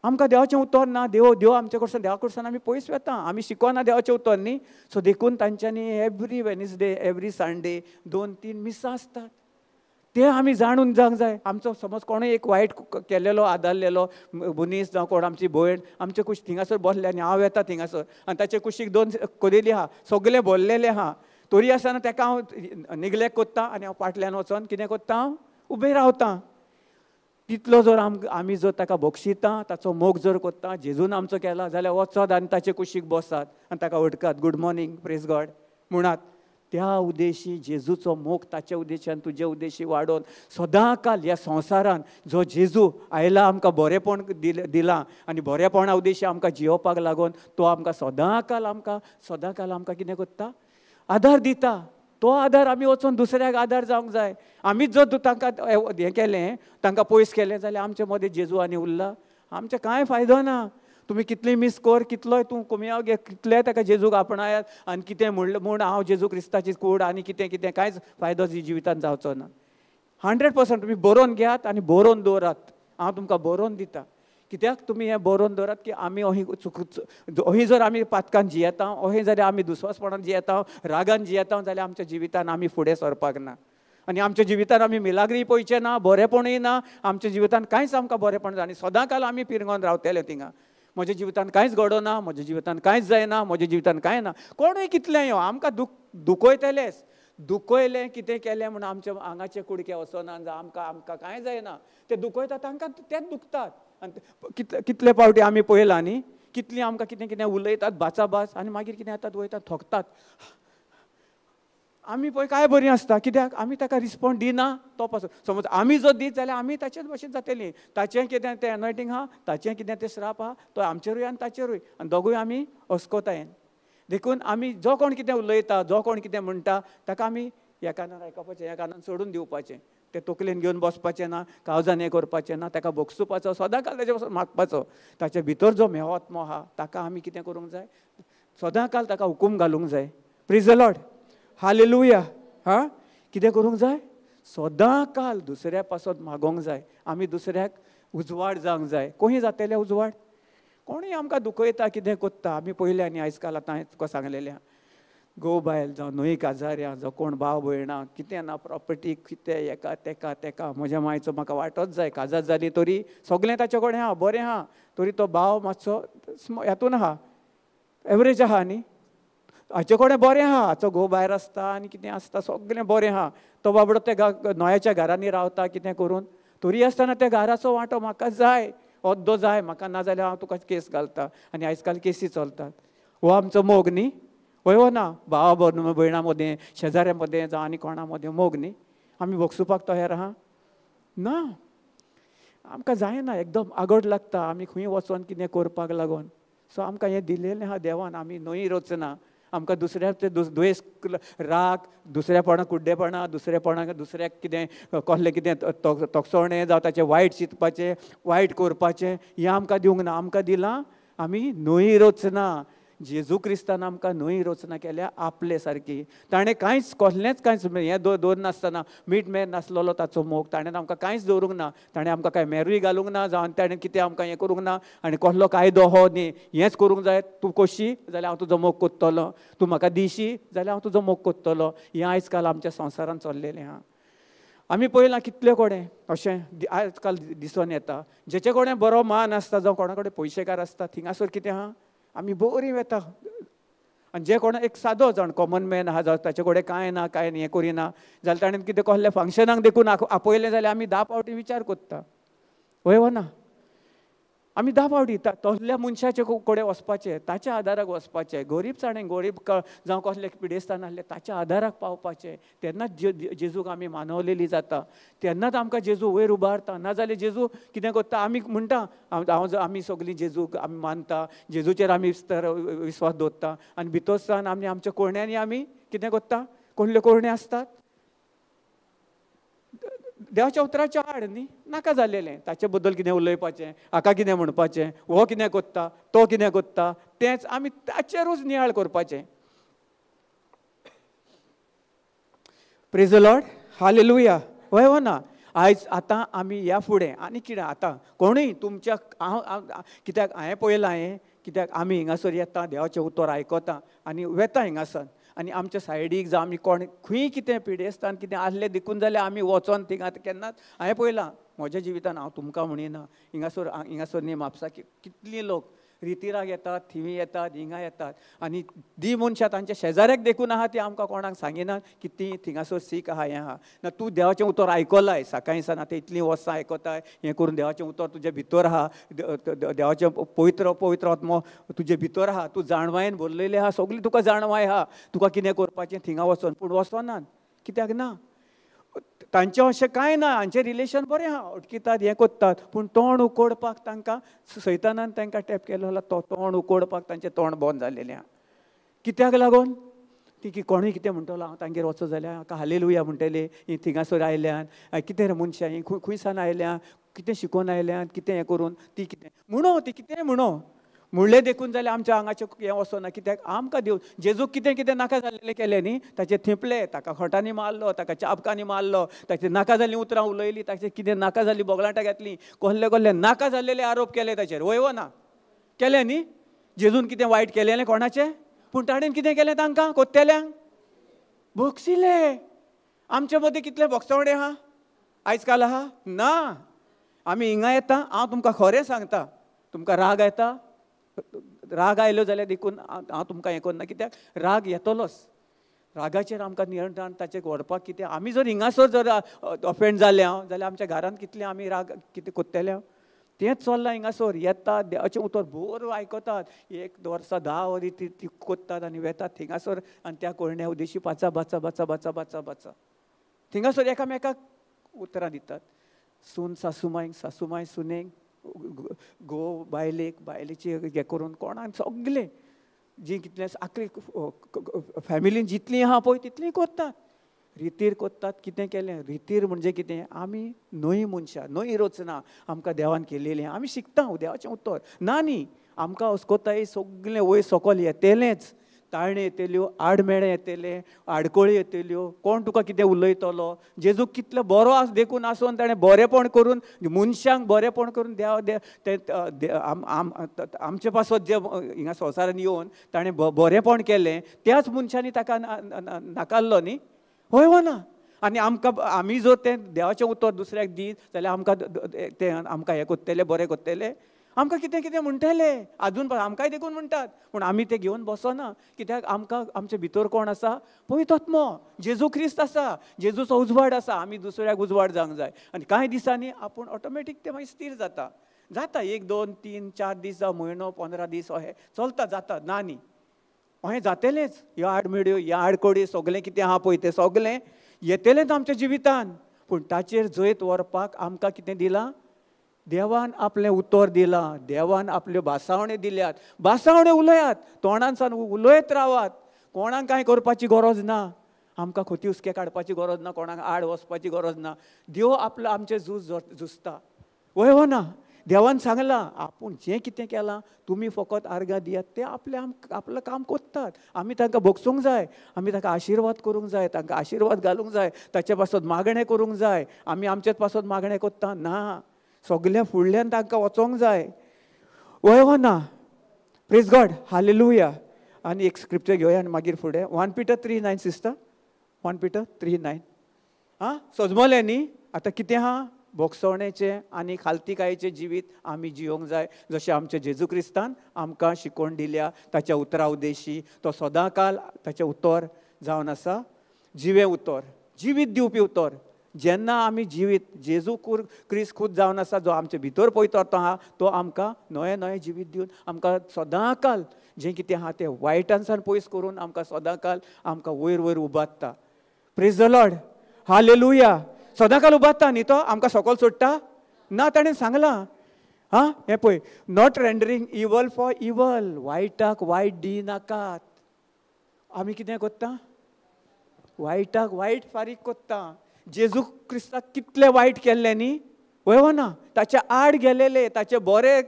आमकां देवाचें उतर ना. देव आमचे कडसून, देवा कडसून आमी पयस वेता, आमी शिकोना देवाचें उतर न्ही. सो देखून तांच्यांनी एवरी वेनसडे, एवरी संडे 2-3 मिसां आसतात. ते आमी जाणून जावंक जाय. आमचो समज कोणूय एक वायट केलेलो, आदारलेलो मनीस जावं कोण आमची भयण, आमचे कुशीक थिंगासर बसले आनी हांव येता थिंगासर आनी ताचे कुशीक 2 कदेली आहा, सगळे भरलेले आहा, तरी आसतना ताका हांव निग्लेक्ट कोत्ता आनी हांव फाटल्यान वचोन कितें कोत्ता, हांव उबें रावतां. तितलो जर आमी जर ताका बक्षिता, ताचो मोग जर कोत्ता, जेजून आमचो केला जाल्यार वचत आनी ताचे कुशीक बसात आनी ताका वटकात, गुड मॉर्निंग, प्रेज गॉड म्हणात. त्या उद्देशी जेजूचो मोग ताच्या उद्देशान तुजे उद्देशी वाडोवन सदांकाल ह्या संवसारान जो जेजू आयला आमकां बरेपण दिलां आनी बरेपणा उद्देशी आमकां जियोवपाक लागून तो आमकां सदांकाल आमकां कितें कोत्ता, आदार दिता. तो आदार आमी वचोन दुसऱ्याक आदार जावंक जाय. आमीच जर तांकां हें केलें, तांकां पयस केलें जाल्यार आमचे मदें जेजू आनी उरला, आमचें कांय फायदो ना. तुमी कितली मीस कर, कितलोय तूं कोमयाव घे, कितलेय ताका जेजूक आपणायात आनी कितें म्हूण हांव जेजू क्रिस्ताची कूड आनी कितें कांयच फायदो जिवितांत जावचो ना. 100% तुमी बरोवन घेयात आनी बरोवन दवरात. हांव तुमकां बरोवन दिता. कित्याक तुमी हें बरोवन दवरात की आमी अही जर आमी पातकान जियेता, अही जर आमी दुस्वासपणान जियेता, रागान जियेता जाल्यार आमच्या जिवितान आमी फुडें सरपाक ना. आनी आमच्या जिवितान आमी मिलाग्री पळयचें ना, बरेपणूय ना, आमच्या जिवितान कांयच आमकां बरेपण जाय. आनी सदांकाल आमी पिरगोन रावतले थिंगा. म्हज्या जिवितान कांयच घडोना, म्हज्या जिवितान कांयच जायना, म्हज्या जिवितान कांय ना. कोणूय कितलें यो आमकां दुखयतलेच, दुखयलें कितें केलें म्हूण आमच्या आंगाचे कुडके वचना, आमकां कांय जायना. ते दुखयता तांकां तेंच दुखतात. आनी कितले फावटी आमी पळयलां न्ही, कितलीं आमकां कितें कितें उलयतात बाचाबाच आनी मागीर कितें जातात, वयतात थकतात. आमी पळय काय बरीं आसता, कित्याक आमी ताका रिस्पॉन्ड दिना. तो पासून समज आमी जर दीत जाल्यार आमी ताचेच भशेन जातलीं. ताचें कितें तें एनॉयटींग आहा, ताचें कितें तें श्राप आहा, तो आमचेरूय आनी ताचेरूय, आनी दोगूय आमी अस्कोतायन. देखून आमी जो कोण कितें उलयता, जो कोण कितें म्हणटा, ताका आमी ह्या कानान आयकपाचें, ह्या कानान सोडून दिवपाचें. तें तकलेन घेवन बसपाचें ना, काळजान हें करपाचें ना, ताका बोगसूपाचो, सदांकाल ताचे पासून मागपाचो. ताचे भितर जो मेवात्मो आहा ताका आमी कितें करूंक जाय, सदांकाल ताका हुकूम घालूंक जाय. Praise the Lord, hallelujah. हा, कितें करूंक जाय? सदांकाल दुसऱ्या पासत मागोंक जाय. आमी दुसऱ्याक उजवाड जावंक जाय. कोही जातले उजवाड? कोणूय आमकां दुखयता, कितें कोत्ता, आमी पयले आनी आयज काल आतां तुका सांगलेलें गो बायल जावं न्हंय काजाऱ्या जावं कोण भाव भयणां कितें ना प्रॉपर्टी कितें एका तेका तेका म्हज्या मायचो म्हाका वांटोच जाय. काजार जाली तरी सगळें ताचे कडेन आहा, बरें आहा, तरी तो भाव मातसो हातून आहा, एवरेज आहा न्ही. हाचे कडेन बरें आहा, हाचो घोव भायर आसता आनी कितें आसता, सगळें बरें आहा. तो बाबडो त्या न्हंयच्या घरांनी रावता कितें करून, तरी आसतना त्या घराचो वांटो म्हाका जाय, ओद्दो जाय म्हाका, नाजाल्यार हांव तुका केस घालता. आनी आयज काल केसी चलतात. हो आमचो मोग न्ही, वय हो ना. भावा भयणां मदें, शेजाऱ्यां मदें जावं आनी कोणा मदें मोग न्ही. आमी भोगसुपाक तयार आहा ना. आमकां जायना, एकदम आगड लागता आमी खंय वचोन कितें करपाक लागोन. सो आमकां हें दिलेलें आहा देवान. आमी न्हंय रचना. आमकां दुसऱ्याचे द्वेस, राग, दुसऱ्यापणां कुड्डेपणां, दुसऱ्याक कितें कसलें कितें तोखसोणें जावं ताचें वायट चिंतपाचें, वायट करपाचें, हें आमकां दिवंक ना. आमकां दिलां आमी न्हंय रचना. जेजू क्रिस्तान आमकां न्हंय रचना केल्या आपले सारकी. ताणें कांयच कसलेंच कांयच हें दवरनासतना नासतना मीठ मेर नासलेलो ताचो मोग ताणें आमकां कांयच दवरूंक ना. ताणें आमकां कांय मेरूय घालूंक ना, जावं ताणें कितें आमकां हें करूंक ना. आनी कसलो कायदो हो न्ही, हेंच करूंक जाय, तूं कोशी जाल्यार हांव तुजो मोग कोत्तलो, तूं म्हाका दिशी जाल्यार हांव तुजो मोग कोत्तलो. हें आयज काल आमच्या संवसारांत चल्लेलें आहा. आमी पळयलां कितले कडेन अशें आयज काल दिसून येता. जेचे कडेन बरो मान आसता जावं कोणा कडेन पयशेकार आसता, थिंगासर कितें आहा, आमी बरी वेता. आनी जे कोण एक सादो जाण कॉमन मॅन आहा, जावं ताचे कडेन कांय ना, कांय हें करिना, जाल्यार ताणें कितें कसलें फंक्शनाक देखून आपयलें जाल्यार आमी 10 फावटी विचार कोत्ता. वय हो ना. आमी 10 फावटी तसल्या मनशाचे कडेन वचपाचें, ताच्या आदाराक वचपाचें. गरीबसाणें गरीब जावं कसलें पिडेस्तान आहलें ताच्या आदाराक पावपाचें. तेन्नाच जेजूक आमी मानवलेलीं जाता. तेन्नाच आमकां जेजू वयर उबारता. नाजाल्यार जेजू कितें करता, आमी म्हणटा आमी सगळीं जेजूक आमी मानता, जेजूचेर आमी विस्वास दवरता, आनी भितर सावन आमी आमच्या कोयण्यांनी आमी कितें करता, कसल्यो कोयण्यो आसतात देवाच्या उतराच्या आड न्ही, नाका जाल्लेलें. ताचे बद्दल कितें उलयपाचें, हाका कितें म्हणपाचें, हो कितें कोत्ता, तो कितें कोत्ता, तेंच आमी ताचेरूच नियाळ करपाचें. Praise the Lord, hallelujah. वय हो ना. आयज आतां आमी ह्या फुडें आनी कितें आतां कोणूय तुमच्या कित्याक हांवें पळयलां कित्याक आमी हिंगासर येता, देवाचें उतर आयकता आनी वेता हिंगासन. आनी आमच्या सायडीक जावं आमी कोण खंय कितें पिडेस्तान कितें आहलें देखून जाल्यार आमी वचोन थिंगा केन्नाच हांवें पळयलां म्हज्या जिवितान. हांव तुमकां म्हणिना, हिंगासर न्ही म्हापसा कितलीं लोक रितीराक येतात, थिवी येतात, हिंगा येतात. आनी दी मनशां तांच्या शेजाऱ्याक देखून आहा ती आमकां कोणाक सांगिनात की ती थिंगासर सीख आहा, हें आहा. ना तूं देवाचें उतर आयकलाय, सकाळीं सान आतां इतलीं वर्सां आयकताय, हें करून देवाचें उतर तुजे भितर आहा, देवाचें पवित्र पवित्र आत्मो तुजे भितर आहा, तूं जाणवायेन भरलेलें आहा, सगळीं तुका जाणवाय आहा, तुका कितें करपाचें थिंगा वचोन. पूण वचनात. कित्याक ना, तांचें अशें कांय ना, हांचें रिलेशन बरें आहा, अटकितात, हें कोत्तात, पूण तोंड उकोडपाक तांकां सैतानान तांकां टॅप केलो. तो तोंड उकोडपाक तांचें तोंड बंद जाल्लेलें आहा. कित्याक लागून ती की कोणूय कितें म्हणटलो, हांव तांगेर वचो जाल्यार म्हाका हालेलुया म्हणटलें, ही थिंगासर आयल्यान, कितें रे मनशां ही खंय सान आयल्यां, कितें शिकून आयल्यां, कितें हें करून ती कितें म्हणो, ती कितें म्हणो म्हणलें देखून जाल्यार आमच्या आंगाचें हें वचना. कित्याक आमकां देव जेजूक कितें कितें नाका जाल्लें केलें न्ही, ताचें थिंपलें, ताका खोटांनी मारलो, ताका चाबकांनी मारलो, ताचें नाका जाल्लीं उतरां उलयलीं, ताचें कितें नाका जाल्लीं बोगलांटां घातलीं, कसले कसले नाका जाल्लेले आरोप केले ताचेर. वय हो ना, केले न्ही. जेजून कितें वायट केलेलें कोणाचें, पूण ताणें कितें केलें तांकां कोत्तेल्यांक बक्षिलें. आमचे मदीं कितले भोगसवणे आहा आयज काल आहा ना. आमी हिंगा येता, हांव तुमकां खरें सांगता, तुमकां राग येता, राग आयलो जाल्यार देखून हांव तुमकां हें करना. कित्याक राग येतलोच. रागाचेर आमकां नियंत्रण ताचें व्हरपाक कितें, आमी जर हिंगासर जर ऑफेंड जाले जाल्यार आमच्या घरांत कितलें आमी राग कितें कोत्तेले. तेंच चल्लां हिंगासर. येतात, देवाचें उतर बरो आयकतात, 1 वर्स 10 वरी ती कोत्तात आनी वेतात थिंगासर, आनी त्या कोयण्या उदेशी बाचा बाचा बाचा बाचा बाचा बाचा थिंगासर एकामेकाक उतरां दितात. सून सासूमांयक, सासूमांय सुनेक, घोव बायलेक, बायलेची हें करून कोणाक सगलें जी कितलें आखरी फॅमिलीन जितलीं आहा पळय तितलीं कोत्तात, रितीर कोत्तात. कितें केलें रितीर म्हणजे कितें, आमी न्हंय मनशां, न्हंय रचना आमकां देवान केलेलीं. आमी शिकता देवाचें उतर ना न्ही, आमकां हुस्कोताय सगळें वयर सकयल येतेलेंच. ताळणे येतल्यो, आडमेळे येतले, आडकोळी येतल्यो, कोण तुका कितें उलयतलो. जेजू कितलो बरो देखून आसून ताणें बरेपण करून मनशांक बरेपण करून आमचे पासत जे हिंगा संवसारान येवन ताणें बरेपण केलें, त्याच मनशांनी ताका नाकारलो न्ही. हय वा ना. आनी आमी जर तें देवाचें उतर दुसऱ्याक दीत जाल्यार आमकां हें कोत्तेले, बरें कोत्तेले, आमकां कितें कितें म्हणटले. आजून आमकांय देखून म्हणटात, पूण आमी तें घेवन बसना. कित्याक आमकां आमचे भितर कोण आसा? पवित्र आत्मो, जेजू ख्रिस्त आसा, जेजूचो उजवाड आसा. आमी दुसऱ्याक उजवाड जावंक जाय. आनी कांय दिसांनी आपूण ऑटोमॅटीक तें मागीर स्थिर जाता. 1, 2, 3, 4 दीस जावं, म्हयनो, 15 दीस अशें चलता, जाता ना न्ही. अशें जातलेंच. ह्यो आडमेड्यो, ह्या आडकोडी, सगळें कितें आहा पळय तें सगळें येतलेंच आमच्या जिवितान. पूण ताचेर जैत व्हरपाक आमकां कितें दिलां? देवान आपलें उतर दिलां. देवान आपल्यो भासावण्यो दिल्यात. भासावण्यो उलयात, तोंडान सावन उलयत रावात. कोणाक कांय करपाची गरज ना. आमकां खोटी हुस्के काडपाची गरज ना, कोणाक आड वचपाची गरज ना. देव आपलो आमचें झूज झुजता. वय हो ना. देवान सांगलां, आपूण जें कितें केलां तुमी फकत आर्गां दियात. ते आपलें काम कोत्तात. आमी तांकां भोगसूंक जाय. आमी ताका आशिर्वाद करूंक जाय, तांकां आशिर्वाद घालूंक जाय, ताचे पासत मागणें करूंक जाय. आमी आमचेच पासत मागणें कोत्ता ना. सगळें फुडल्यान तांकां वचोंक जाय. वय हो ना. Praise God, hallelujah. आनी एक स्क्रिप्चर घेवया आनी मागीर फुडें. 1 Peter 3:9 सिस्टर. 1 Peter 3:9. सजमलें न्ही. आतां कितें आहा? भोगसवणेचें आनी खालतीकायेचें जिवीत आमी जियोंक जाय, जशें आमच्या जेजू क्रिस्तान आमकां शिकोवन दिल्या. ताच्या उतरा उद्देशी तो सदांकाल ताचें उतर जावन आसा, जिवें उतर, जिवीत दिवपी उतर. जेन्ना आमी जिवीत जेजू क्रिस्त खूद जावन आसा, जो आमचे भितर पवित्र आहा, तो आमकां नवें नवें जिवीत दिवन आमकां सदांकाल जें कितें आहा तें वायटांसान पयस करून आमकां सदांकाल आमकां वयर वयर उबारता. Praise the Lord, hallelujah. सदांकाल उबारता न्ही तो, आमकां सकयल सोडटा ना. ताणें सांगलां हें पळय, नॉट रेंडरींग इवल फॉर इवल. वायटाक वायट दिनाकात. आमी कितें कोत्ता? वायटाक वायट फारीक कोत्ता. जेजू क्रिस्ताक कितलें वायट केल्लें न्ही. वय ना. ताचे आड गेलेले, ताचे बरें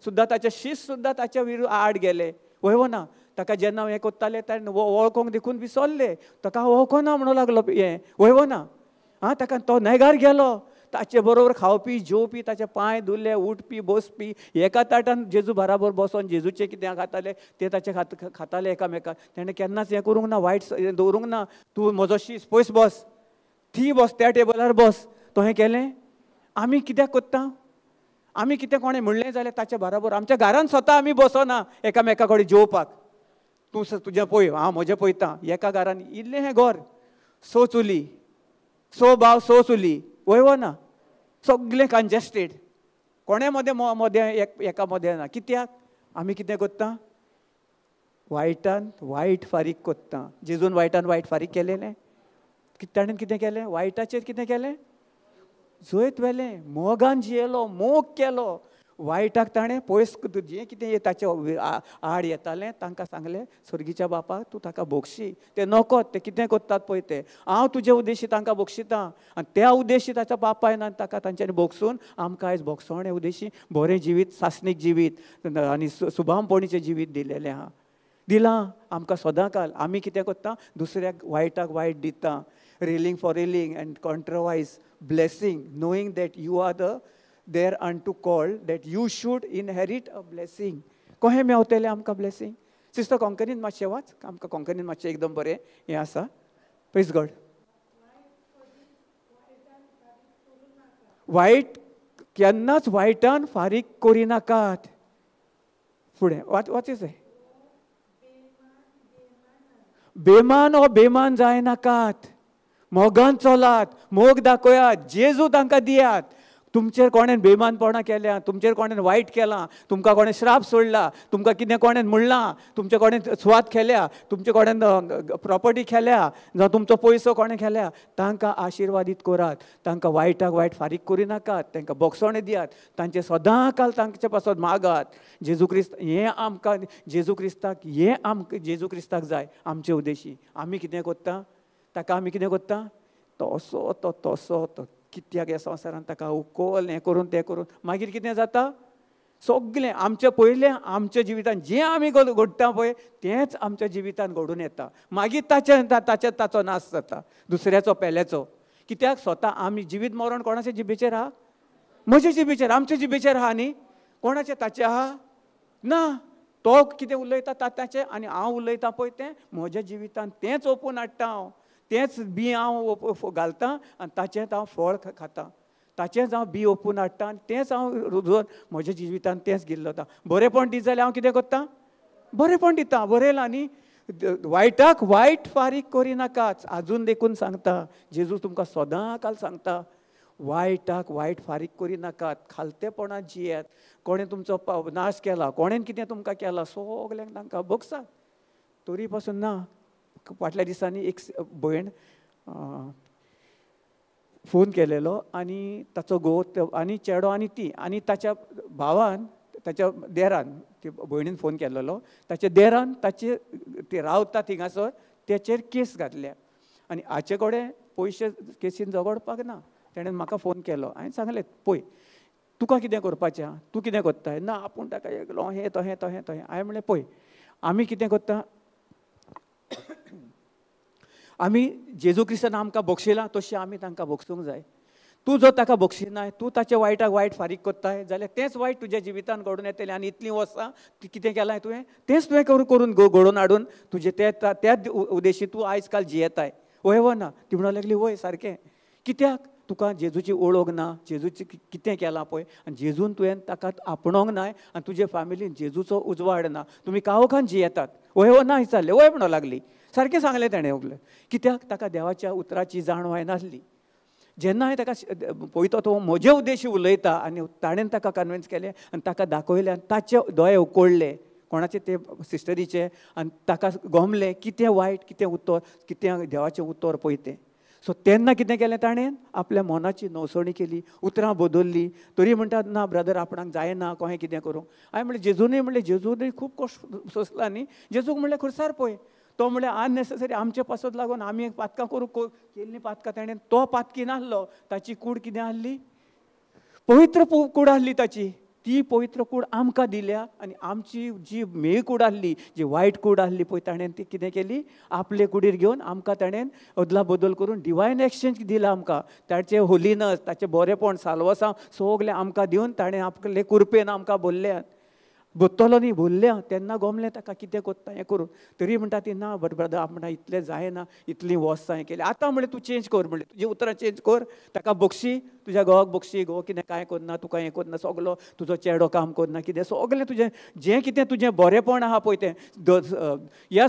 सुद्दां, ताचे शिश्य सुद्दां ताच्या आड गेले. वय ना. ताका जेन्ना हें कोत्ताले ताणें वळखोंक देखून विसरले. ताका वळखना म्हणूं लागलो हें. वय ना. ताका तो न्हयकार गेलो. ताचे बरोबर खावपी जेवपी, ताचे पांय धुले, उठपी बसपी, एका ताटान जेजू बराबर बसोन जेजूचे कितें खाताले ते ताचे खाताले एकामेकाक. ताणें केन्नाच हें करूंक ना, वायट दवरूंक ना. तूं म्हजो शीस पयस बस, थी बस, त्या टेबलार बस. तो हें केलें. आमी कित्याक कोत्ता? आमी कितें कोणें म्हणलें जाल्यार ताचे बराबर आमच्या घरान स्वता आमी बसना एकामेका कडेन जेवपाक. तूं तुजें पळय, हांव म्हजें पळयतां. एका घरान इल्लें हें घर, 6 चुली, 6 भाव 6 चुली. वय ना. सगळें कंजेस्टेड. कोणे मदें एका मदें ना. कित्याक? आमी कितें कोत्ता? वायटान वायट फारीक कोत्ता. जेजून वायटान वायट फारीक केलेलें. ताणें कितें केलें? वायटाचेर कितें केलें? जैत व्हेलें. मोगान जियेलो, मोग केलो. वायटाक ताणें पयस जें कितें ताचे आड येतालें तांकां सांगलें, सर्गीच्या बापाक तूं ताका भोगशी. ते नकोत, ते कितें कोत्तात पळय ते. हांव तुजे उद्देशी तांकां भोगशितां. आनी त्या उद्देशी ताच्या बापायन ताका तांच्यांनी भोगसून आमकां आयज भोगसवणे उद्देशी बरें जिवीत, सासणीक जिवीत आनी सुभामपणीचें जिवीत दिलेलें आहा. दिलां आमकां सदांकाल. आमी कितें कोत्ता? दुसऱ्याक वायटाक वायट दिता. Railing for railing and contrariwise blessing, knowing that you are there unto called that you should inherit a blessing. कशें मेवतलें आमकां ब्लेसिंग? सिस्टर कोंकणीन मातशें वाच. आमकां कोंकणीन मातशें एकदम बरें हें आसा. Praise God. वायट केन्नाच वायटान फारीक करिनाकात. फुडें वाचीस. बेमान हो बेमान जायनाकात. मोगान चलात, मोग दाखयात, जेजू तांकां दियात. तुमचेर कोणें बेमानपणां केल्या, तुमचेर कोणें वायट केलां, तुमकां कोणें श्राप सोडला, तुमकां कितें कोणें म्हणलां, तुमचे कोणें सुवात केल्या, तुमचे कोणें प्रॉपर्टी केल्या, जावं तुमचो पयसो कोणें केल्या, तांकां आशिर्वादीत करात. तांकां वायटाक वायट फारीक करिनाकात. तांकां भोगसवणें दियात. तांचे सदांकाल तांचे पासत मागात. जेजू क्रिस्त हें आमकां जेजू क्रिस्ताक जाय आमचे उद्देशी. आमी कितें कोत्ता? ताका आमी कितें कोत्ता? तसो तो कित्याक ह्या संवसारान ताका उकोल हें करून तें करून मागीर कितें जाता? सगळें आमचे पयलें आमच्या जिवितान जें आमी घडटा पळय तेंच आमच्या जिवितान घडून येता. मागीर ताचो नाश जाता, दुसऱ्याचो पेल्याचो. कित्याक स्वता आमी जिवीत मरण कोणाच्या जिबेचेर आहा? म्हज्या जिबेचेर, आमच्या जिबेचेर आहा न्ही. कोणाचे ताचे आहा? ना. तो कितें उलयता ताचें आनी हांव उलयतां पळय तें म्हज्या जिवितान तेंच ओपून हाडटा हांव. तेंच बी हांव घालतां आनी ताचेंच हांव फळ खातां. ताचेंच हांव बी ओपून हाडटां आनी तेंच हांव रुजोवन म्हज्या जिवितान तेंच गेल्लो वता. बरेंपण दीत जाल्यार हांव कितें करतां? बरेंपण दितां. बरयलां न्ही. वायटाक वायट फारीक करिनाकाच. आजून देखून सांगता, जेजू तुमकां सदांकाल सांगता, वायटाक वायट फारीक करिनाकात. खालतेपणात जियेत. कोणें तुमचो नाश केला, कोणें कितें तुमकां केलां, सगल्यांक तांकां बोगसात. तरी पासून ना. फाटल्या दिसांनी एक भयण फोन केलेलो आनी ताचो घोव आनी चेडो आनी ती आनी ताच्या भावान, ताच्या देरान, ती भयणीन फोन केल्लो, ताच्या देरान ताचे ते रावता थिंगासर तेचेर केस घातल्या आनी हाचे कडेन पयशे केसीन झगडपाक ना. तेणें म्हाका फोन केलो. हांवें सांगलें पळय तुका कितें करपाचें आहा, तूं कितें कोत्ताय? ना आपूण ताका एकलो हें तहें तहें तहें. हांवें म्हणलें पळय आमी कितें कोत्ता, आमी जेजू क्रिस्तान आमकां बक्षिलां तशें आमी तांकां बक्षूंक जाय. तूं जर ताका बक्षिनाय, तूं ताच्या वायटाक वायट फारीक कोत्ताय जाल्यार तेंच वायट तुज्या जिवितान घडून येतलें. आनी इतलीं वर्सां कितें केलां तुवें तेंच तुवें करून घडोवन हाडून तुजें त्याच उद्देशी तूं आयज काल जियेताय. वय व ना? ती म्हणूंक लागली वय सारकें. कित्याक? तुका जेजूची ओळख ना, जेजूची कितें केलां पळय आनी जेजून तुवें ताका आपणोंक नाय आनी तुजे फॅमिलीन जेजूचो उजवाड ना. तुमी काळोखान जियेतात. वय व ना विचारलें. वय म्हणूंक लागली. सारकें सांगलें ताणें उगलें. कित्याक? ताका देवाच्या उतराची जाणवाय नासली. जेन्ना हांवें ताका पळयतो तो म्हजे उद्देशी उलयता आनी ताणें ताका कन्विन्स केलें आनी ताका दाखयलें आनी ताचे दोळे उकोडले. कोणाचे ते सिस्टरीचे. आनी ताका गमलें कितें वायट, कितें उतर, कितें देवाचें उतर पळय तें. सो तेन्ना कितें केलें ताणें? आपल्या मनाची नवसणी केली, उतरां बदललीं. तरी म्हणटात ना ब्रदर आपणाक जायना, कशें कितें करूं. हांवें म्हणलें जेजूनय म्हणलें जेजूनय खूब कश्ट सोंसला न्ही. जेजूक म्हणलें खुरसार पळय. तो म्हणलें अननेसेसरी आमचे पासत लागून आमी एक पातकां करूं केल्लीं पातकां ताणें तो पातकी नासलो. ताची कूड कितें आहली? पवित्र कूड आहली ताची. ती पवित्र कूड आमकां दिल्या आनी आमची जी मेळ कूड आहली, जी वायट कूड आहली पळय ताणें ती कितें केली? आपले कुडीर घेवन आमकां ताणें अदला बदल करून डिवायन एक्सचेंज दिला आमकां. ताचें होलिनस, ताचें बरेंपण, साल्वसां सगलें आमकां दिवन ताणें आपले कुरपेन आमकां भरल्यात. भरतलो न्ही, भरल्या. तेन्ना गमलें ताका कितें कोत्ता हें करून. तरी म्हणटा ती ना ब्रदर आपणा इतलें जायना, इतलीं वर्सां हें केलें. आतां म्हणलें तूं चेंज कर म्हणलें, तुजीं उतरां चेंज कर. ताका बक्षी, तुज्या घोवाक बक्षी, घोव कितें कांय करना, तुका हें करना, सगलो तुजो चेडो काम करना, कितें सगलें तुजें जें कितें तुजें बरेंपण आहा पळय तें ह्या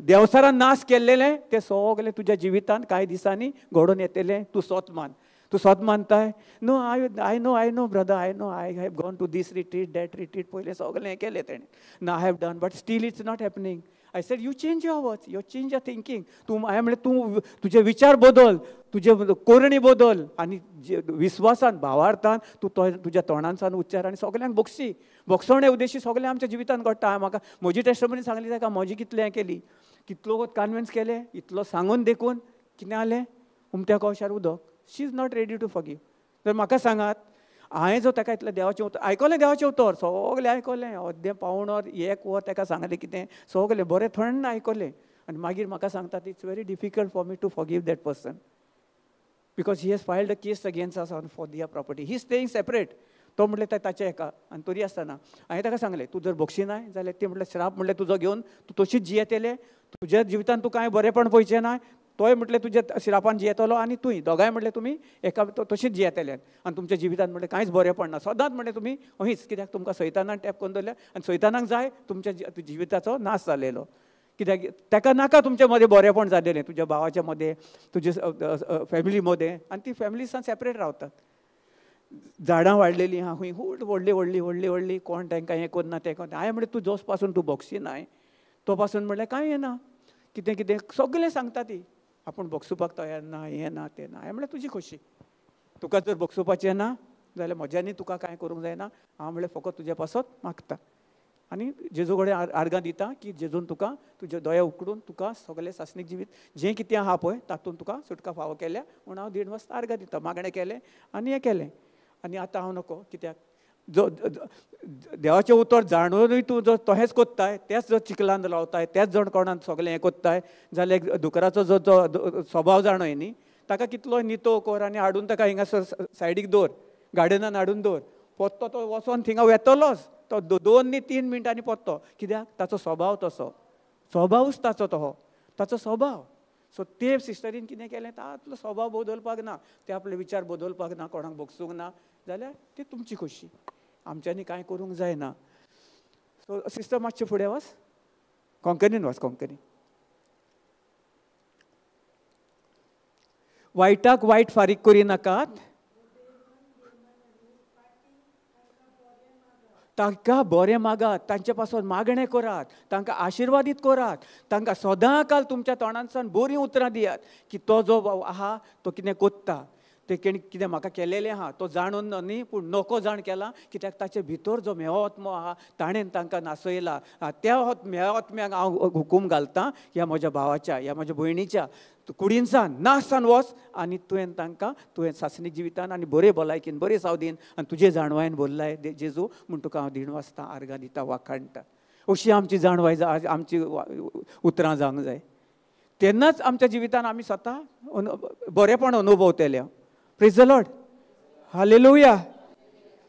देवसारान नाश केल्लें तें सगलें तुज्या जिवितान कांय दिसांनी घडोवन येतलें. तूं स्वत मान. तूं स्वत मानताय? No I know brother, I know I have gone to this retreat, that retreat. पयलें सगलें हें केलें तेणें. ना I have done but still it's not happening. I said you change your words, you change your thinking. हांवें म्हणलें तूं तुजे विचार बदल, तुजे कोरणी बदल आनी विस्वासान भावार्थान तूं तुज्या तोंडांसान उच्चार आनी सगल्यांक बक्षी. बक्षण हे उद्देशी सगलें आमच्या जिवितान घडटा. म्हाका म्हजी टेस्टमनी सांगली ताका म्हजी कितलें हें केली, कितलो वत कन्विन्स केलें, इतलो सांगून देखून कितें जालें? उमत्या कळशार उदक. She is not ready to forgive. तर म्हाका सांगात, हांवें जो ताका इतलें देवाचें उतर आयकलें, देवाचें उतर सगलें आयकलें. अर्दें पावण वर, एक वर ताका सांगलें कितें, सगलें बरें थंड आयकलें. आनी मागीर म्हाका सांगतात it's very difficult for me to forgive that person because he has filed a case against us for their property. He staying separate. तो म्हणलें ताच्या हेका. आनी तरी आसतना हांवें ताका सांगलें तूं जर बक्षिनाय जाल्यार तें म्हणलें श्राप म्हणलें तुजो घेवन तूं तशीच जियेतलें. तुज्या जिवितान तूं कांय बरेंपण पळयचें ना. तोय म्हटलें तुज्या श्रापान जियेतलो आनी तुय दोगांय म्हणलें तुमी एका तशीच जियेतले आनी तुमच्या जिवितान म्हणलें कांयच बरेंपण ना. सदांच म्हणलें तुमी अहींच. कित्याक तुमकां सैतानान टॅप करून दवरल्या आनी सैतानाक जाय तुमच्या जिविताचो नाश जालेलो. कित्याक ताका नाका तुमच्या मदें बरेंपण जालेलें, तुज्या भावाच्या मदें, तुज्या फॅमिली मदें. आनी ती फॅमिली सान सेपरेट रावतात. झाडां वाडलेलीं आहा खंय व्हडलीं व्हडलीं व्हडलीं व्हडलीं. कोण तांकां हें करना तें करना. हांवें म्हणलें तूं जोस पासून तूं बक्षिनाय तो पासून म्हणलें कांय येना. कितें कितें सगलें सांगता ती. आपूण बक्षुपाक तयार ना, हें ना तें ना. हांवें म्हणलें तुजी खोशी. तुका जर बक्षुपाचें ना जाल्यार म्हज्यानी तुका कांय करूंक जायना. हांव म्हणलें फकत तुजे पासत मागता आनी जेजू कडेन आर्गां दिता की जेजून तुका तुजे दोळे उकडून तुका सगलें सासणीक जिवीत जें कितें आहा पळय तातूंत तुका सुटका फावो केल्या. म्हूण हांव 1.5 वर्स आर्गां दिता. मागणें केलें आनी हें केलें. आनी आतां हांव नको. कित्याक जो देवाचें उतर जाणूनय तूं जर तोहेंच कोत्ताय, तेच जर चिकलान लावताय, तेच जण कोणान सगळें हें कोत्ताय जाल्यार दुकराचो जो स्वभाव जाणय न्ही, ताका कितलो नितो कर आनी हाडून ताका हिंगासर सायडीक दवर, गार्डनान हाडून दवर. पोत्तो तो वचोन थिंगा वेतलोच, तो 2 नी 3 मिनटांनी पोत्तो. कित्याक ताचो स्वभाव तसो, स्वभावूच ताचो तहो, ताचो स्वभाव. सो ते सिस्टरीन कितें केलें, आपलो स्वभाव बदलपाक ना, ते आपले विचार बदलपाक ना, कोणाक भोगसूंक ना जाल्यार ती तुमची खोशी, आमच्यांनी कांय करूंक जायना. सो सिस्टर मातशें फुडें वच, कोंकणीन वच, कोंकणी. वायटाक वायट फारीक करिनाकात, तांकां बरें मागात, तांचे पासून मागणें करात, तांकां आशिर्वादीत करात, तांकां सदां काल तुमच्या तोंडांतल्यान बरीं उतरां दियात की तो जो आहा तो कितें कोत्ता, ते कितें म्हाका केलेलें आहा तो जाणून न्ही पूण नोको जाण केला, कित्याक ताचे भितर जो म्हेळो आत्मो आहा ताणें तांकां नासयला. त्या म्हेळो आत्म्याक हांव हुकूम घालतां, ह्या म्हज्या भावाच्या, ह्या म्हज्या भयणीच्या कुडीनसान नासान वच आनी तुवें सासणीक जिवितान आनी बरे भलायकेन बरे सावदीन आनी तुजे जाणवायेन भरलाय जेजू म्हूण तुका हांव दीण वाजतां, आर्गां दिता, वाखाणटा. अशी आमची जाणवाय आमची उतरां जावंक जाय. तेन्नाच आमच्या जिवितान आमी स्वता बरेपण अनुभवतले. Praise the Lord, hallelujah,